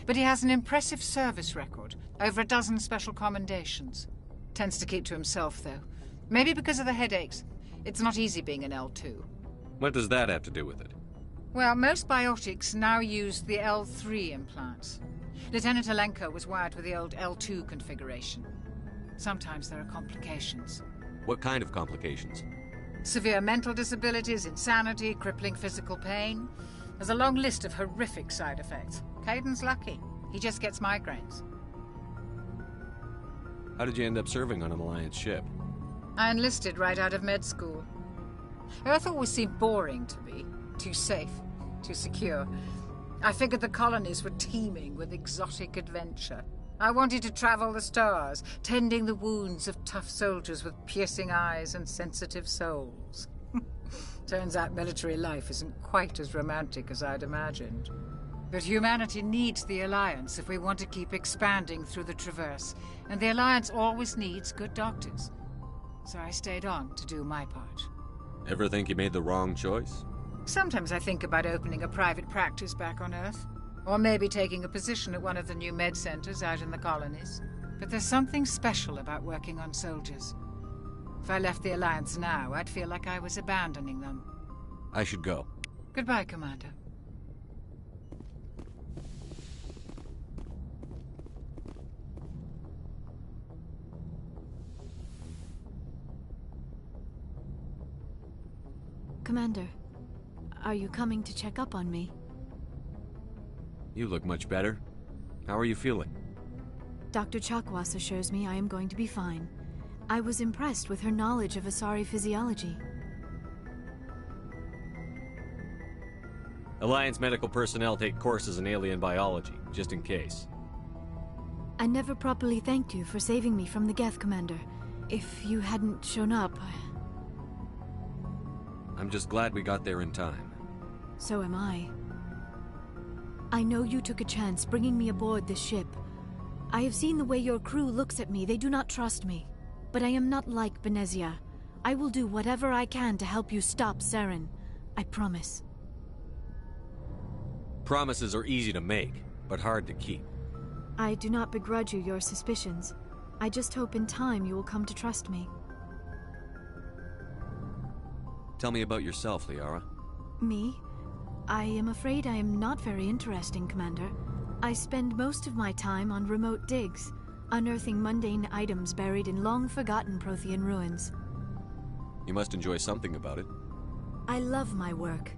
But he has an impressive service record, over a dozen special commendations. Tends to keep to himself, though. Maybe because of the headaches. It's not easy being an L2. What does that have to do with it? Well, most biotics now use the L3 implants. Lieutenant Alenko was wired with the old L2 configuration. Sometimes there are complications. What kind of complications? Severe mental disabilities, insanity, crippling physical pain. There's a long list of horrific side effects. Caden's lucky. He just gets migraines. How did you end up serving on an Alliance ship? I enlisted right out of med school. Earth always seemed boring to me. Too safe, too secure. I figured the colonies were teeming with exotic adventure. I wanted to travel the stars, tending the wounds of tough soldiers with piercing eyes and sensitive souls. Turns out military life isn't quite as romantic as I'd imagined. But humanity needs the Alliance if we want to keep expanding through the Traverse, and the Alliance always needs good doctors. So I stayed on to do my part. Ever think you made the wrong choice? Sometimes I think about opening a private practice back on Earth. Or maybe taking a position at one of the new med centers out in the colonies. But there's something special about working on soldiers. If I left the Alliance now, I'd feel like I was abandoning them. I should go. Goodbye, Commander. Commander, are you coming to check up on me? You look much better. How are you feeling? Dr. Chakwas assures me I am going to be fine. I was impressed with her knowledge of Asari physiology. Alliance medical personnel take courses in alien biology, just in case. I never properly thanked you for saving me from the Geth, Commander. If you hadn't shown up... I'm just glad we got there in time. So am I. I know you took a chance bringing me aboard this ship. I have seen the way your crew looks at me. They do not trust me. But I am not like Benezia. I will do whatever I can to help you stop Saren. I promise. Promises are easy to make, but hard to keep. I do not begrudge you your suspicions. I just hope in time you will come to trust me. Tell me about yourself, Liara. Me? I am afraid I am not very interesting, Commander. I spend most of my time on remote digs, unearthing mundane items buried in long-forgotten Prothean ruins. You must enjoy something about it. I love my work.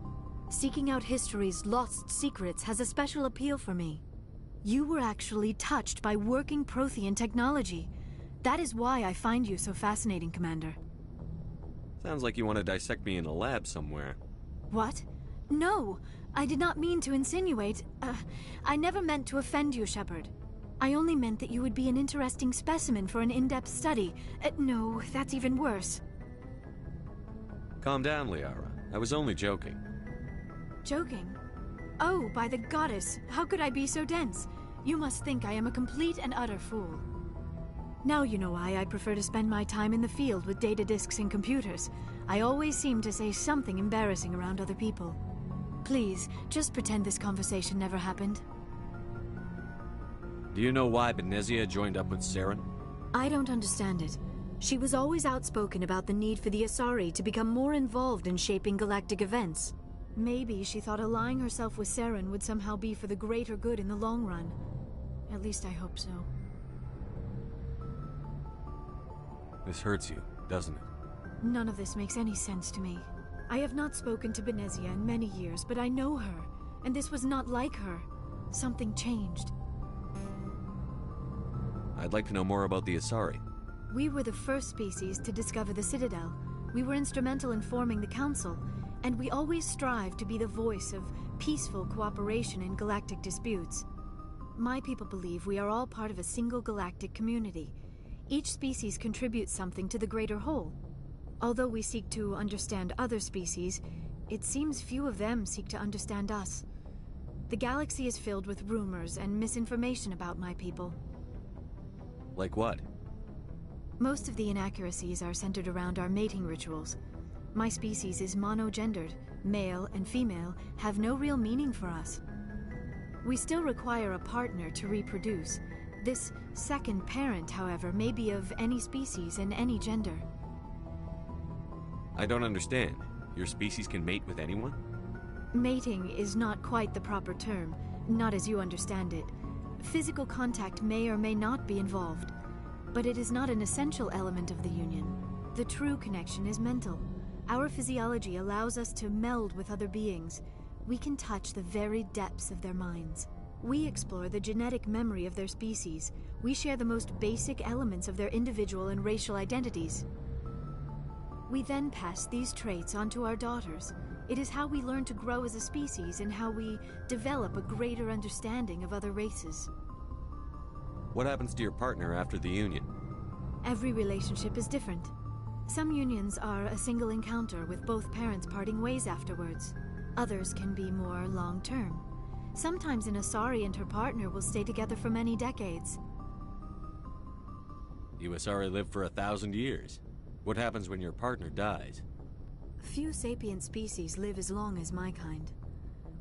Seeking out history's lost secrets has a special appeal for me. You were actually touched by working Prothean technology. That is why I find you so fascinating, Commander. Sounds like you want to dissect me in a lab somewhere. What? No, I did not mean to insinuate. I never meant to offend you, Shepard. I only meant that you would be an interesting specimen for an in-depth study. No, that's even worse. Calm down, Liara. I was only joking. Joking? Oh, by the goddess, how could I be so dense? You must think I am a complete and utter fool. Now you know why I prefer to spend my time in the field with data disks and computers. I always seem to say something embarrassing around other people. Please, just pretend this conversation never happened. Do you know why Benezia joined up with Saren? I don't understand it. She was always outspoken about the need for the Asari to become more involved in shaping galactic events. Maybe she thought allying herself with Saren would somehow be for the greater good in the long run. At least I hope so. This hurts you, doesn't it? None of this makes any sense to me. I have not spoken to Benezia in many years, but I know her, and this was not like her. Something changed. I'd like to know more about the Asari. We were the first species to discover the Citadel. We were instrumental in forming the Council, and we always strive to be the voice of peaceful cooperation in galactic disputes. My people believe we are all part of a single galactic community. Each species contributes something to the greater whole. Although we seek to understand other species, it seems few of them seek to understand us. The galaxy is filled with rumors and misinformation about my people. Like what? Most of the inaccuracies are centered around our mating rituals. My species is monogendered. Male and female have no real meaning for us. We still require a partner to reproduce. This second parent, however, may be of any species and any gender. I don't understand. Your species can mate with anyone? Mating is not quite the proper term, not as you understand it. Physical contact may or may not be involved, but it is not an essential element of the union. The true connection is mental. Our physiology allows us to meld with other beings. We can touch the very depths of their minds. We explore the genetic memory of their species. We share the most basic elements of their individual and racial identities. We then pass these traits on to our daughters. It is how we learn to grow as a species and how we develop a greater understanding of other races. What happens to your partner after the union? Every relationship is different. Some unions are a single encounter with both parents parting ways afterwards. Others can be more long-term. Sometimes an Asari and her partner will stay together for many decades. You Asari live for 1,000 years. What happens when your partner dies? Few sapient species live as long as my kind.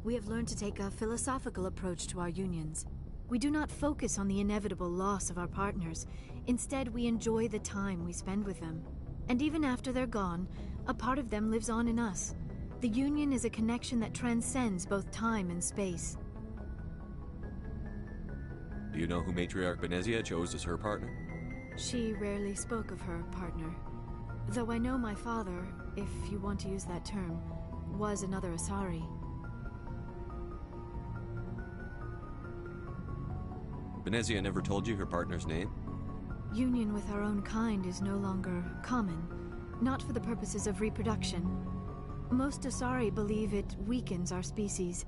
We have learned to take a philosophical approach to our unions. We do not focus on the inevitable loss of our partners. Instead, we enjoy the time we spend with them. And even after they're gone, a part of them lives on in us. The union is a connection that transcends both time and space. Do you know who Matriarch Benezia chose as her partner? She rarely spoke of her partner. Though I know my father, if you want to use that term, was another Asari. Benezia never told you her partner's name? Union with our own kind is no longer common, not for the purposes of reproduction. Most Asari believe it weakens our species.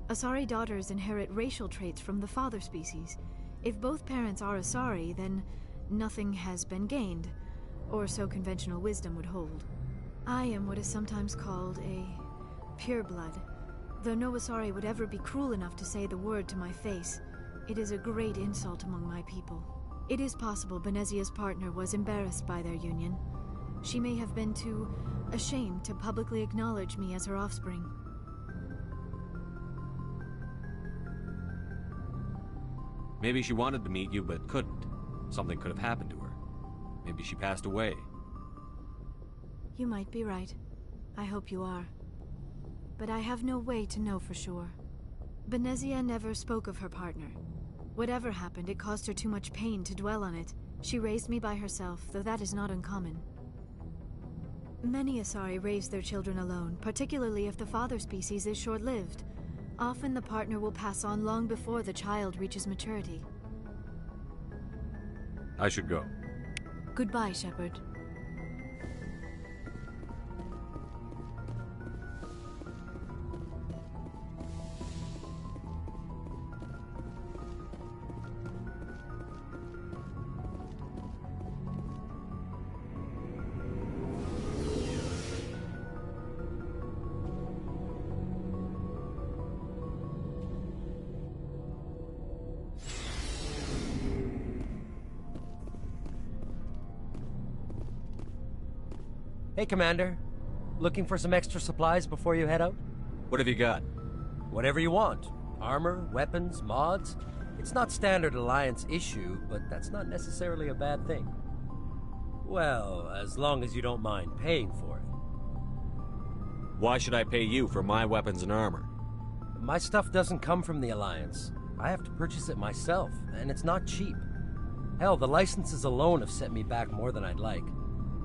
Asari daughters inherit racial traits from the father species. If both parents are Asari, then nothing has been gained, or so conventional wisdom would hold. I am what is sometimes called a pureblood, though no Asari would ever be cruel enough to say the word to my face. It is a great insult among my people. It is possible Benezia's partner was embarrassed by their union. She may have been too ashamed to publicly acknowledge me as her offspring. Maybe she wanted to meet you, but couldn't. Something could have happened to her. Maybe she passed away. You might be right. I hope you are. But I have no way to know for sure. Benezia never spoke of her partner. Whatever happened, it caused her too much pain to dwell on it. She raised me by herself, though that is not uncommon. Many Asari raise their children alone, particularly if the father species is short-lived. Often the partner will pass on long before the child reaches maturity. I should go. Goodbye, Shepard. Hey, Commander. Looking for some extra supplies before you head out? What have you got? Whatever you want. Armor, weapons, mods. It's not standard Alliance issue, but that's not necessarily a bad thing. Well, as long as you don't mind paying for it. Why should I pay you for my weapons and armor? My stuff doesn't come from the Alliance. I have to purchase it myself, and it's not cheap. Hell, the licenses alone have set me back more than I'd like.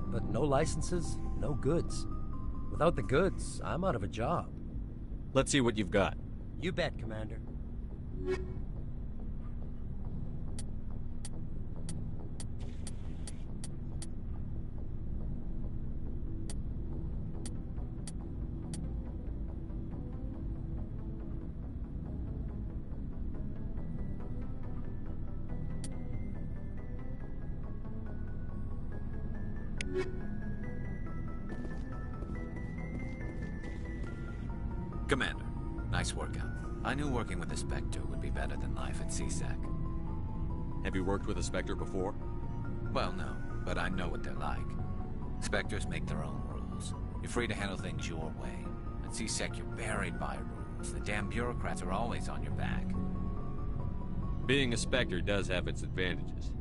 But no licenses, no goods. Without the goods, I'm out of a job. Let's see what you've got. You bet, Commander. Commander, nice workout. I knew working with the Spectre would be better than life at CSAC. Have you worked with a Spectre before? Well, no, but I know what they're like. Spectres make their own rules. You're free to handle things your way. At C-Sec, you're buried by rules. The damn bureaucrats are always on your back. Being a Spectre does have its advantages.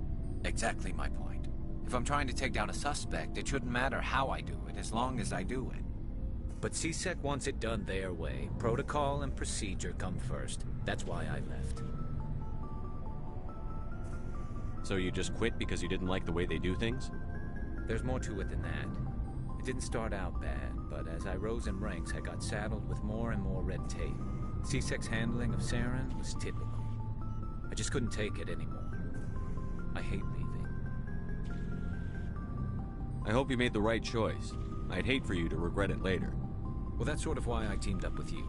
Exactly my point. If I'm trying to take down a suspect, it shouldn't matter how I do it, as long as I do it. But C-Sec wants it done their way. Protocol and procedure come first. That's why I left. So you just quit because you didn't like the way they do things? There's more to it than that. It didn't start out bad, but as I rose in ranks, I got saddled with more and more red tape. C-Sec's handling of Saren was typical. I just couldn't take it anymore. I hate leaving. I hope you made the right choice. I'd hate for you to regret it later. Well, that's sort of why I teamed up with you.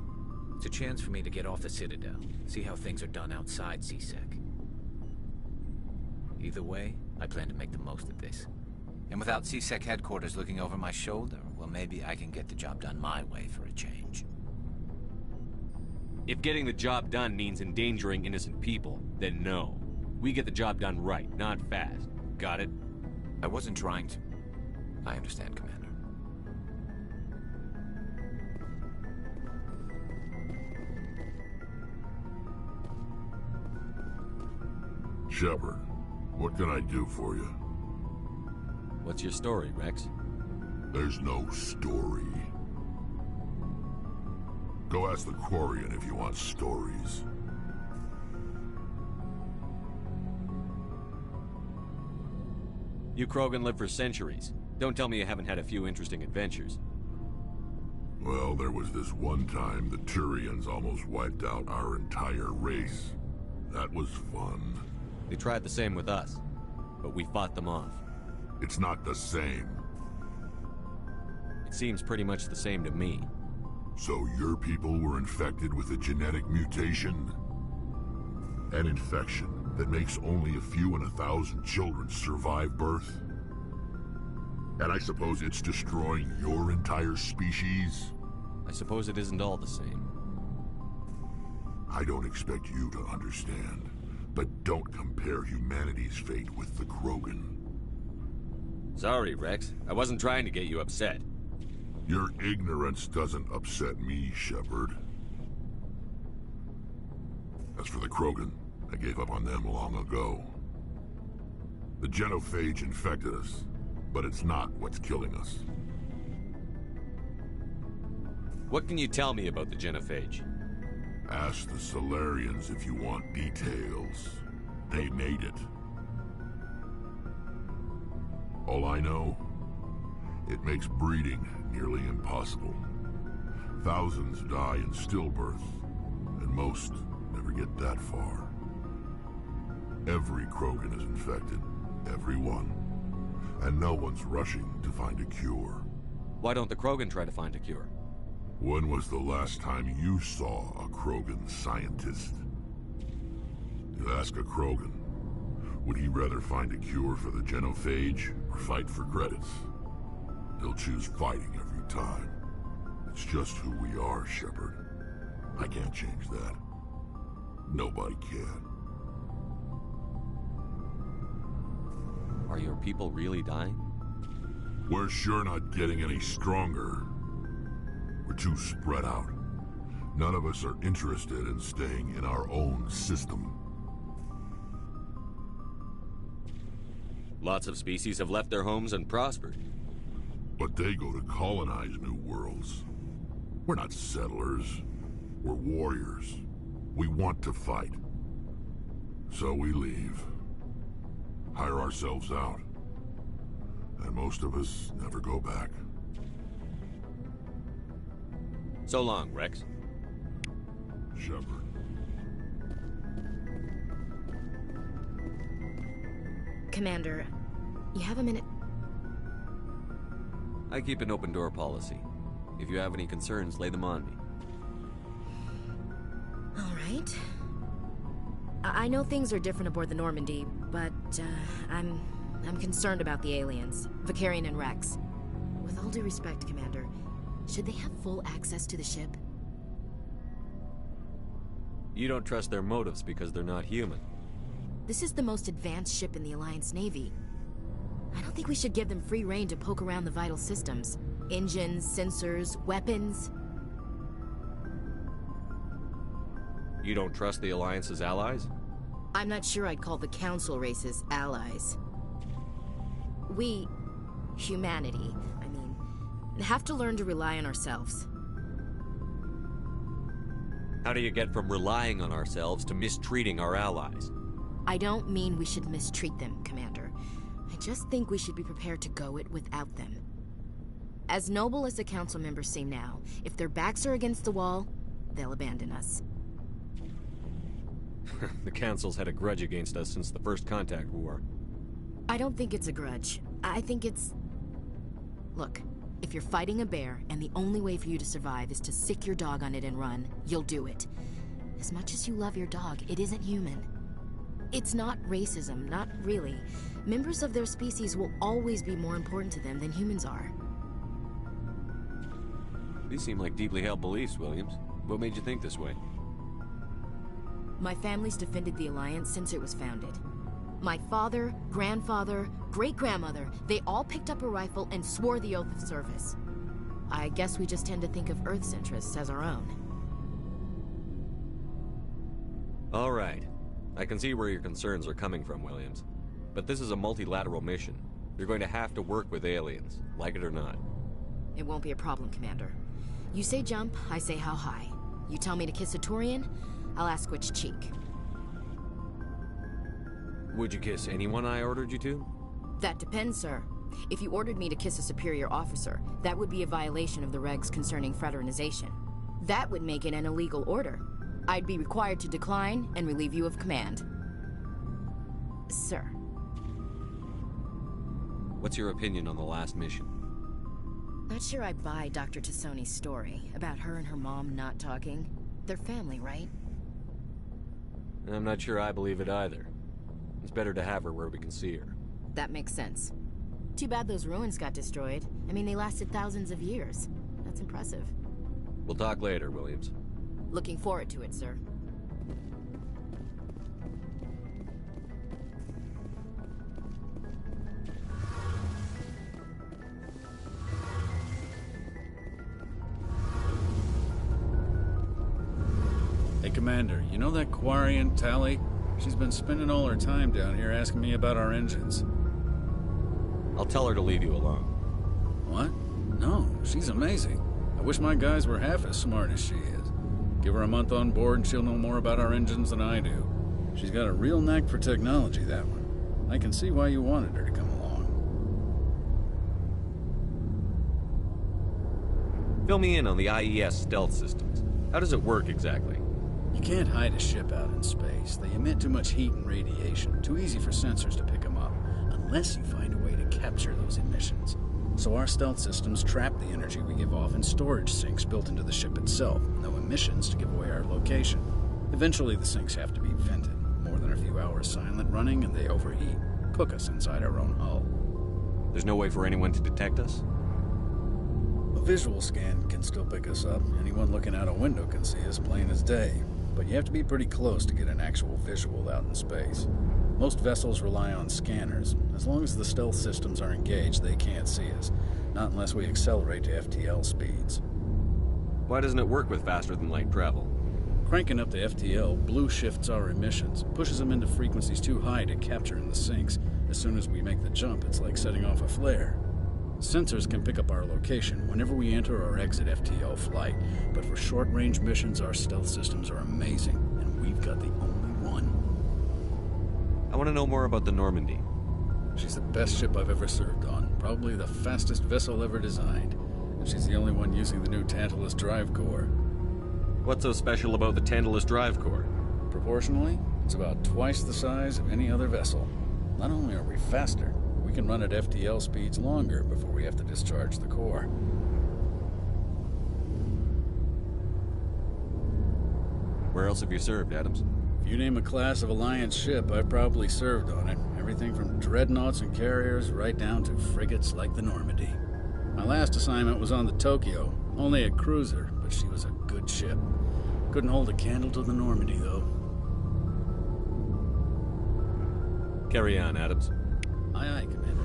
It's a chance for me to get off the Citadel, see how things are done outside C-Sec. Either way, I plan to make the most of this. And without C-Sec headquarters looking over my shoulder, well, maybe I can get the job done my way for a change. If getting the job done means endangering innocent people, then no. We get the job done right, not fast. Got it? I wasn't trying to... I understand, Commander. Shepard, what can I do for you? What's your story, Rex? There's no story. Go ask the Quarian if you want stories. You Krogan live for centuries. Don't tell me you haven't had a few interesting adventures. Well, there was this one time the Turians almost wiped out our entire race. That was fun. They tried the same with us, but we fought them off. It's not the same. It seems pretty much the same to me. So your people were infected with a genetic mutation? An infection that makes only a few in 1,000 children survive birth? And I suppose it's destroying your entire species? I suppose it isn't all the same. I don't expect you to understand, but don't compare humanity's fate with the Krogan. Sorry, Rex. I wasn't trying to get you upset. Your ignorance doesn't upset me, Shepard. As for the Krogan, I gave up on them long ago. The genophage infected us, but it's not what's killing us. What can you tell me about the genophage? Ask the Solarians if you want details. They made it. All I know, it makes breeding nearly impossible. Thousands die in stillbirth, and most never get that far. Every Krogan is infected, every one. And no one's rushing to find a cure. Why don't the Krogan try to find a cure? When was the last time you saw a Krogan scientist? You ask a Krogan, would he rather find a cure for the genophage or fight for credits? He'll choose fighting every time. It's just who we are, Shepard. I can't change that. Nobody can. Are your people really dying? We're sure not getting any stronger. We're too spread out. None of us are interested in staying in our own system. Lots of species have left their homes and prospered. But they go to colonize new worlds. We're not settlers. We're warriors. We want to fight. So we leave. Hire ourselves out. And most of us never go back. So long, Rex. Shepard. Commander, you have a minute? I keep an open door policy. If you have any concerns, lay them on me. All right. I know things are different aboard the Normandy, but I'm concerned about the aliens, Vicarian and Rex. With all due respect, Commander, should they have full access to the ship? You don't trust their motives because they're not human. This is the most advanced ship in the Alliance Navy. I don't think we should give them free rein to poke around the vital systems. Engines, sensors, weapons. You don't trust the Alliance's allies? I'm not sure I'd call the Council races allies. We, humanity, have to learn to rely on ourselves. How do you get from relying on ourselves to mistreating our allies? I don't mean we should mistreat them, Commander. I just think we should be prepared to go it without them. As noble as the Council members seem now, if their backs are against the wall, they'll abandon us. The Council's had a grudge against us since the First Contact War. I don't think it's a grudge. I think it's... Look, if you're fighting a bear and the only way for you to survive is to sick your dog on it and run, you'll do it. As much as you love your dog, it isn't human. It's not racism, not really. Members of their species will always be more important to them than humans are. These seem like deeply held beliefs, Williams. What made you think this way? My family's defended the Alliance since it was founded. My father, grandfather, great-grandmother, they all picked up a rifle and swore the oath of service. I guess we just tend to think of Earth's interests as our own. All right. I can see where your concerns are coming from, Williams. But this is a multilateral mission. You're going to have to work with aliens, like it or not. It won't be a problem, Commander. You say jump, I say how high. You tell me to kiss a Turian, I'll ask which cheek. Would you kiss anyone I ordered you to? That depends, sir. If you ordered me to kiss a superior officer, that would be a violation of the regs concerning fraternization. That would make it an illegal order. I'd be required to decline and relieve you of command. Sir. What's your opinion on the last mission? Not sure I buy Dr. Tassoni's story about her and her mom not talking. They're family, right? I'm not sure I believe it either. It's better to have her where we can see her. That makes sense. Too bad those ruins got destroyed. I mean, they lasted thousands of years. That's impressive. We'll talk later, Williams. Looking forward to it, sir. Hey, Commander, you know that Quarian, Tally? She's been spending all her time down here asking me about our engines. I'll tell her to leave you alone. What? No, she's amazing. I wish my guys were half as smart as she is. Give her a month on board and she'll know more about our engines than I do. She's got a real knack for technology, that one. I can see why you wanted her to come along. Fill me in on the IES stealth systems. How does it work exactly? You can't hide a ship out in space. They emit too much heat and radiation. Too easy for sensors to pick them up, unless you find a way to capture those emissions. So our stealth systems trap the energy we give off in storage sinks built into the ship itself. No emissions to give away our location. Eventually the sinks have to be vented. More than a few hours silent running and they overheat. Cook us inside our own hull. There's no way for anyone to detect us? A visual scan can still pick us up. Anyone looking out a window can see us plain as day. But you have to be pretty close to get an actual visual out in space. Most vessels rely on scanners. As long as the stealth systems are engaged, they can't see us. Not unless we accelerate to FTL speeds. Why doesn't it work with faster-than-light travel? Cranking up to FTL blue shifts our emissions, pushes them into frequencies too high to capture in the sinks. As soon as we make the jump, it's like setting off a flare. Sensors can pick up our location whenever we enter or exit FTL flight, but for short-range missions, our stealth systems are amazing, and we've got the only one. I want to know more about the Normandy. She's the best ship I've ever served on, probably the fastest vessel ever designed, and she's the only one using the new Tantalus drive core. What's so special about the Tantalus drive core? Proportionally, it's about twice the size of any other vessel. Not only are we faster, we can run at FTL speeds longer before we have to discharge the core. Where else have you served, Adams? If you name a class of Alliance ship, I've probably served on it. Everything from dreadnoughts and carriers right down to frigates like the Normandy. My last assignment was on the Tokyo, only a cruiser, but she was a good ship. Couldn't hold a candle to the Normandy, though. Carry on, Adams. Aye, aye, Commander.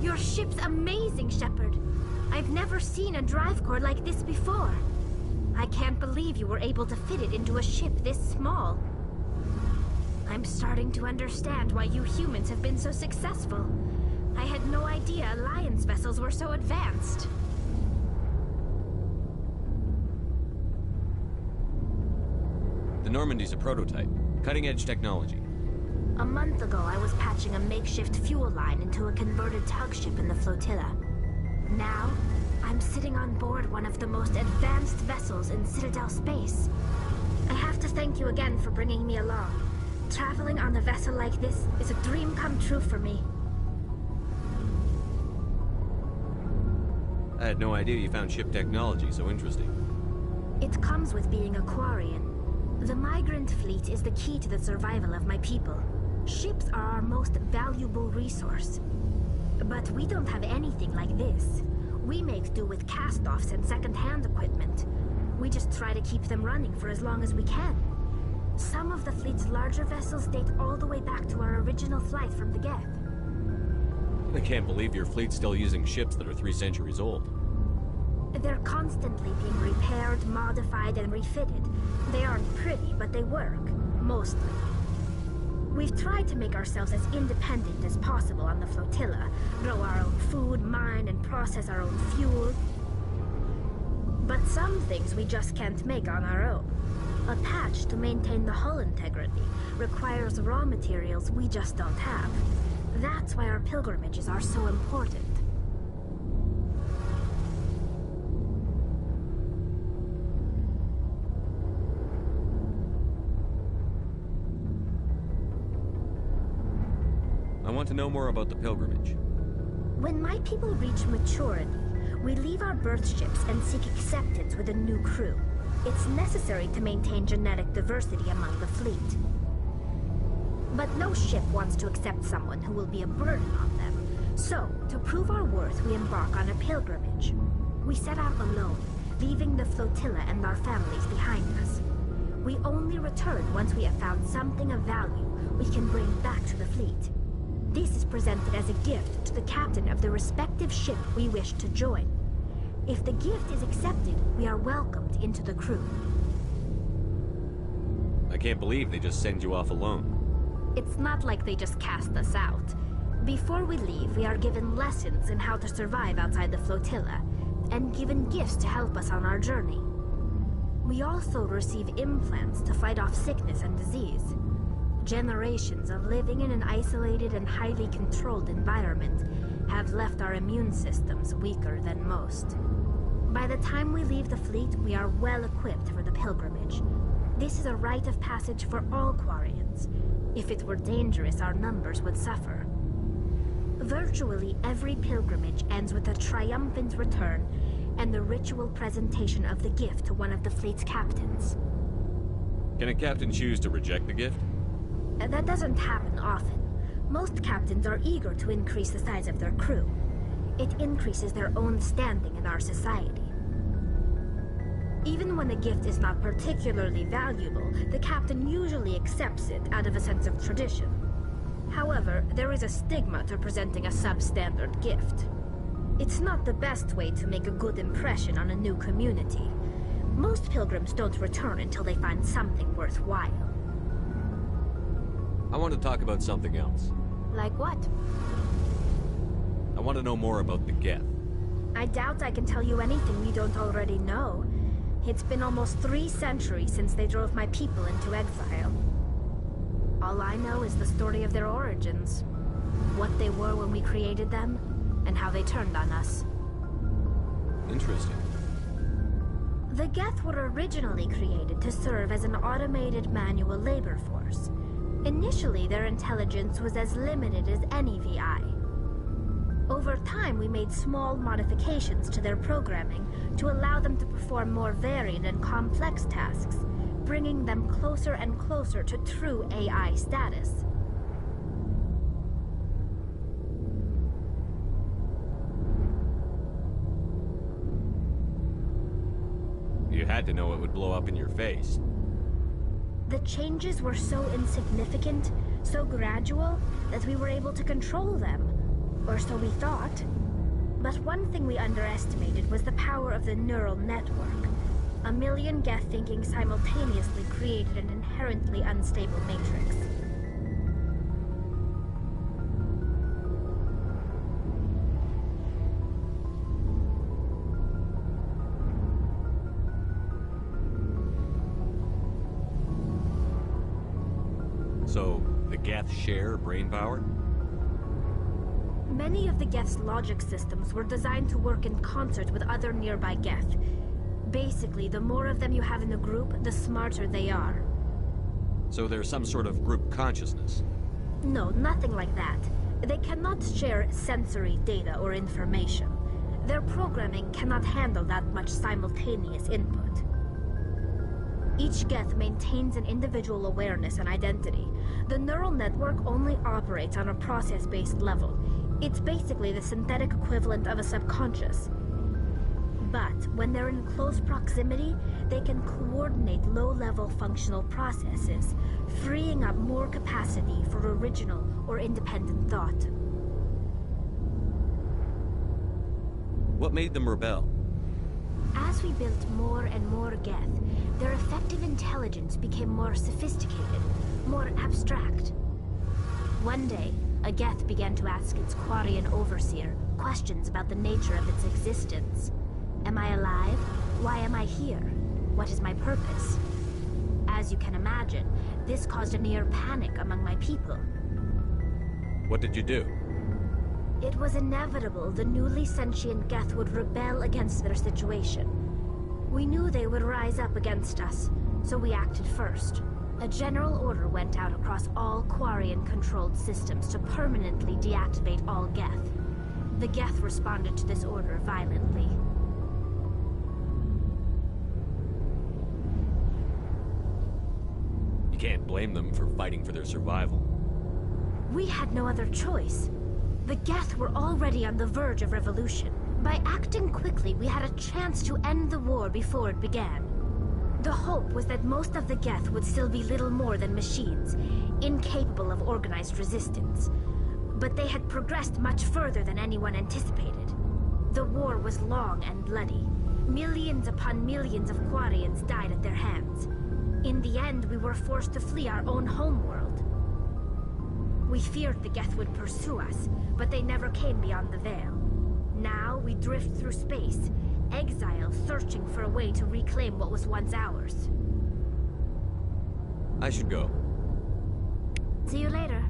Your ship's amazing, Shepard. I've never seen a drive core like this before. I can't believe you were able to fit it into a ship this small. I'm starting to understand why you humans have been so successful. I had no idea Alliance vessels were so advanced. The Normandy's a prototype. Cutting-edge technology. A month ago, I was patching a makeshift fuel line into a converted tug ship in the flotilla. Now, I'm sitting on board one of the most advanced vessels in Citadel space. I have to thank you again for bringing me along. Traveling on a vessel like this is a dream come true for me. I had no idea you found ship technology so interesting. It comes with being a Quarian. The migrant fleet is the key to the survival of my people. Ships are our most valuable resource. But we don't have anything like this. We make do with cast-offs and second-hand equipment. We just try to keep them running for as long as we can. Some of the fleet's larger vessels date all the way back to our original flight from the Geth. I can't believe your fleet's still using ships that are 3 centuries old. They're constantly being repaired, modified, and refitted. They aren't pretty, but they work. Mostly. We've tried to make ourselves as independent as possible on the flotilla. Grow our own food, mine, and process our own fuel. But some things we just can't make on our own. A patch to maintain the hull integrity requires raw materials we just don't have. That's why our pilgrimages are so important. I want to know more about the pilgrimage. When my people reach maturity, we leave our birth ships and seek acceptance with a new crew. It's necessary to maintain genetic diversity among the fleet. But no ship wants to accept someone who will be a burden on them. So, to prove our worth, we embark on a pilgrimage. We set out alone, leaving the flotilla and our families behind us. We only return once we have found something of value we can bring back to the fleet. This is presented as a gift to the captain of the respective ship we wish to join. If the gift is accepted, we are welcomed into the crew. I can't believe they just send you off alone. It's not like they just cast us out. Before we leave, we are given lessons in how to survive outside the flotilla, and given gifts to help us on our journey. We also receive implants to fight off sickness and disease. Generations of living in an isolated and highly controlled environment have left our immune systems weaker than most. By the time we leave the fleet, we are well equipped for the pilgrimage. This is a rite of passage for all Quarians. If it were dangerous, our numbers would suffer. Virtually every pilgrimage ends with a triumphant return and the ritual presentation of the gift to one of the fleet's captains. Can a captain choose to reject the gift? That doesn't happen often. Most captains are eager to increase the size of their crew. It increases their own standing in our society. Even when a gift is not particularly valuable, the captain usually accepts it out of a sense of tradition. However, there is a stigma to presenting a substandard gift. It's not the best way to make a good impression on a new community. Most pilgrims don't return until they find something worthwhile. I want to talk about something else. Like what? I want to know more about the Geth. I doubt I can tell you anything you don't already know. It's been almost 3 centuries since they drove my people into exile. All I know is the story of their origins. What they were when we created them, and how they turned on us. Interesting. The Geth were originally created to serve as an automated manual labor force. Initially, their intelligence was as limited as any VI. Over time, we made small modifications to their programming to allow them to perform more varied and complex tasks, bringing them closer and closer to true AI status. You had to know it would blow up in your face. The changes were so insignificant, so gradual, that we were able to control them. Or so we thought. But one thing we underestimated was the power of the neural network. A million Geth thinking simultaneously created an inherently unstable matrix. So, the Geth share brain power? Many of the Geth's logic systems were designed to work in concert with other nearby Geth. Basically, the more of them you have in the group, the smarter they are. So there's some sort of group consciousness? No, nothing like that. They cannot share sensory data or information. Their programming cannot handle that much simultaneous input. Each Geth maintains an individual awareness and identity. The neural network only operates on a process-based level. It's basically the synthetic equivalent of a subconscious. But when they're in close proximity, they can coordinate low-level functional processes, freeing up more capacity for original or independent thought. What made them rebel? As we built more and more Geth, their effective intelligence became more sophisticated, more abstract. One day, a Geth began to ask its Quarian overseer questions about the nature of its existence. Am I alive? Why am I here? What is my purpose? As you can imagine, this caused a near panic among my people. What did you do? It was inevitable the newly sentient Geth would rebel against their situation. We knew they would rise up against us, so we acted first. A general order went out across all Quarian-controlled systems to permanently deactivate all Geth. The Geth responded to this order violently. You can't blame them for fighting for their survival. We had no other choice. The Geth were already on the verge of revolution. By acting quickly, we had a chance to end the war before it began. The hope was that most of the Geth would still be little more than machines, incapable of organized resistance. But they had progressed much further than anyone anticipated. The war was long and bloody. Millions upon millions of Quarians died at their hands. In the end, we were forced to flee our own homeworld. We feared the Geth would pursue us, but they never came beyond the Veil. Now we drift through space, exile searching for a way to reclaim what was once ours. I should go. See you later.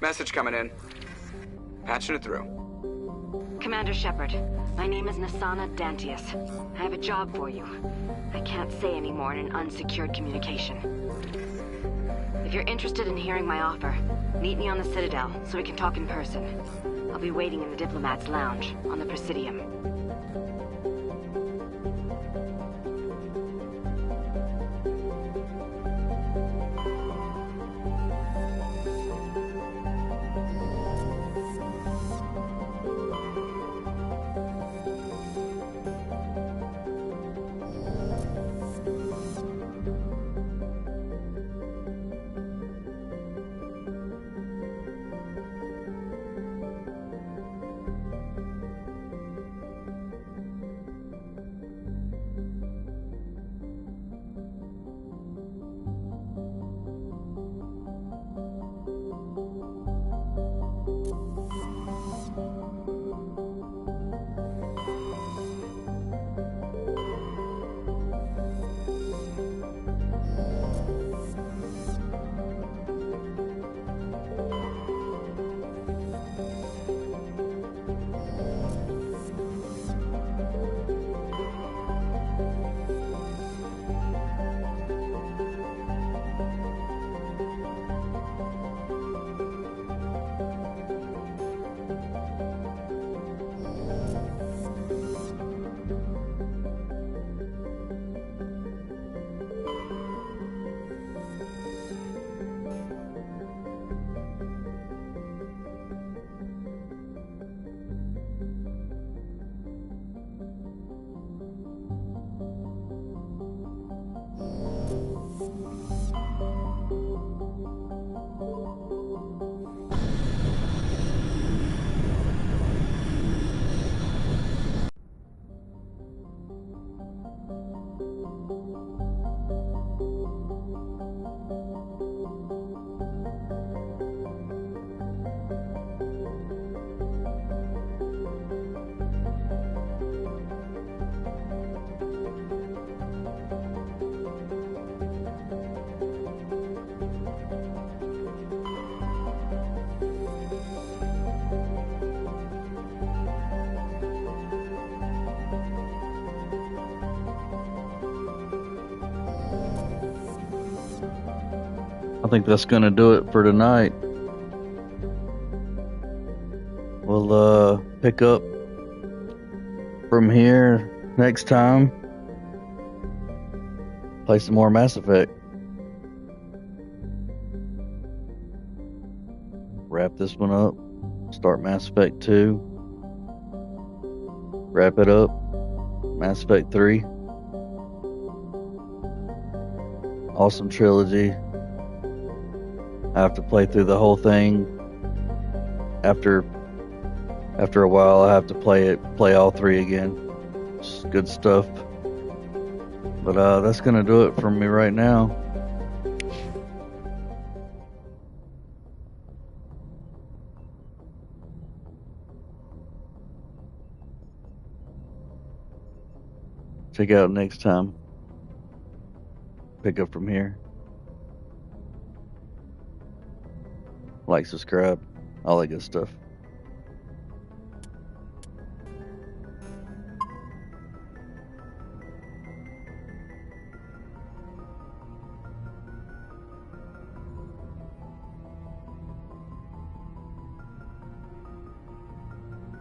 Message coming in. Patching it through. Commander Shepard, my name is Nasana Dantius. I have a job for you. I can't say any more in an unsecured communication. If you're interested in hearing my offer, meet me on the Citadel so we can talk in person. I'll be waiting in the Diplomat's Lounge on the Presidium. I think that's gonna do it for tonight. We'll pick up from here next time. Play some more Mass Effect. Wrap this one up. Start Mass Effect 2. Wrap it up. Mass Effect 3. Awesome trilogy. I have to play through the whole thing. After a while, I have to play all three again. It's good stuff. But that's gonna do it for me right now. Check out next time. Pick up from here. Like, subscribe, all that good stuff.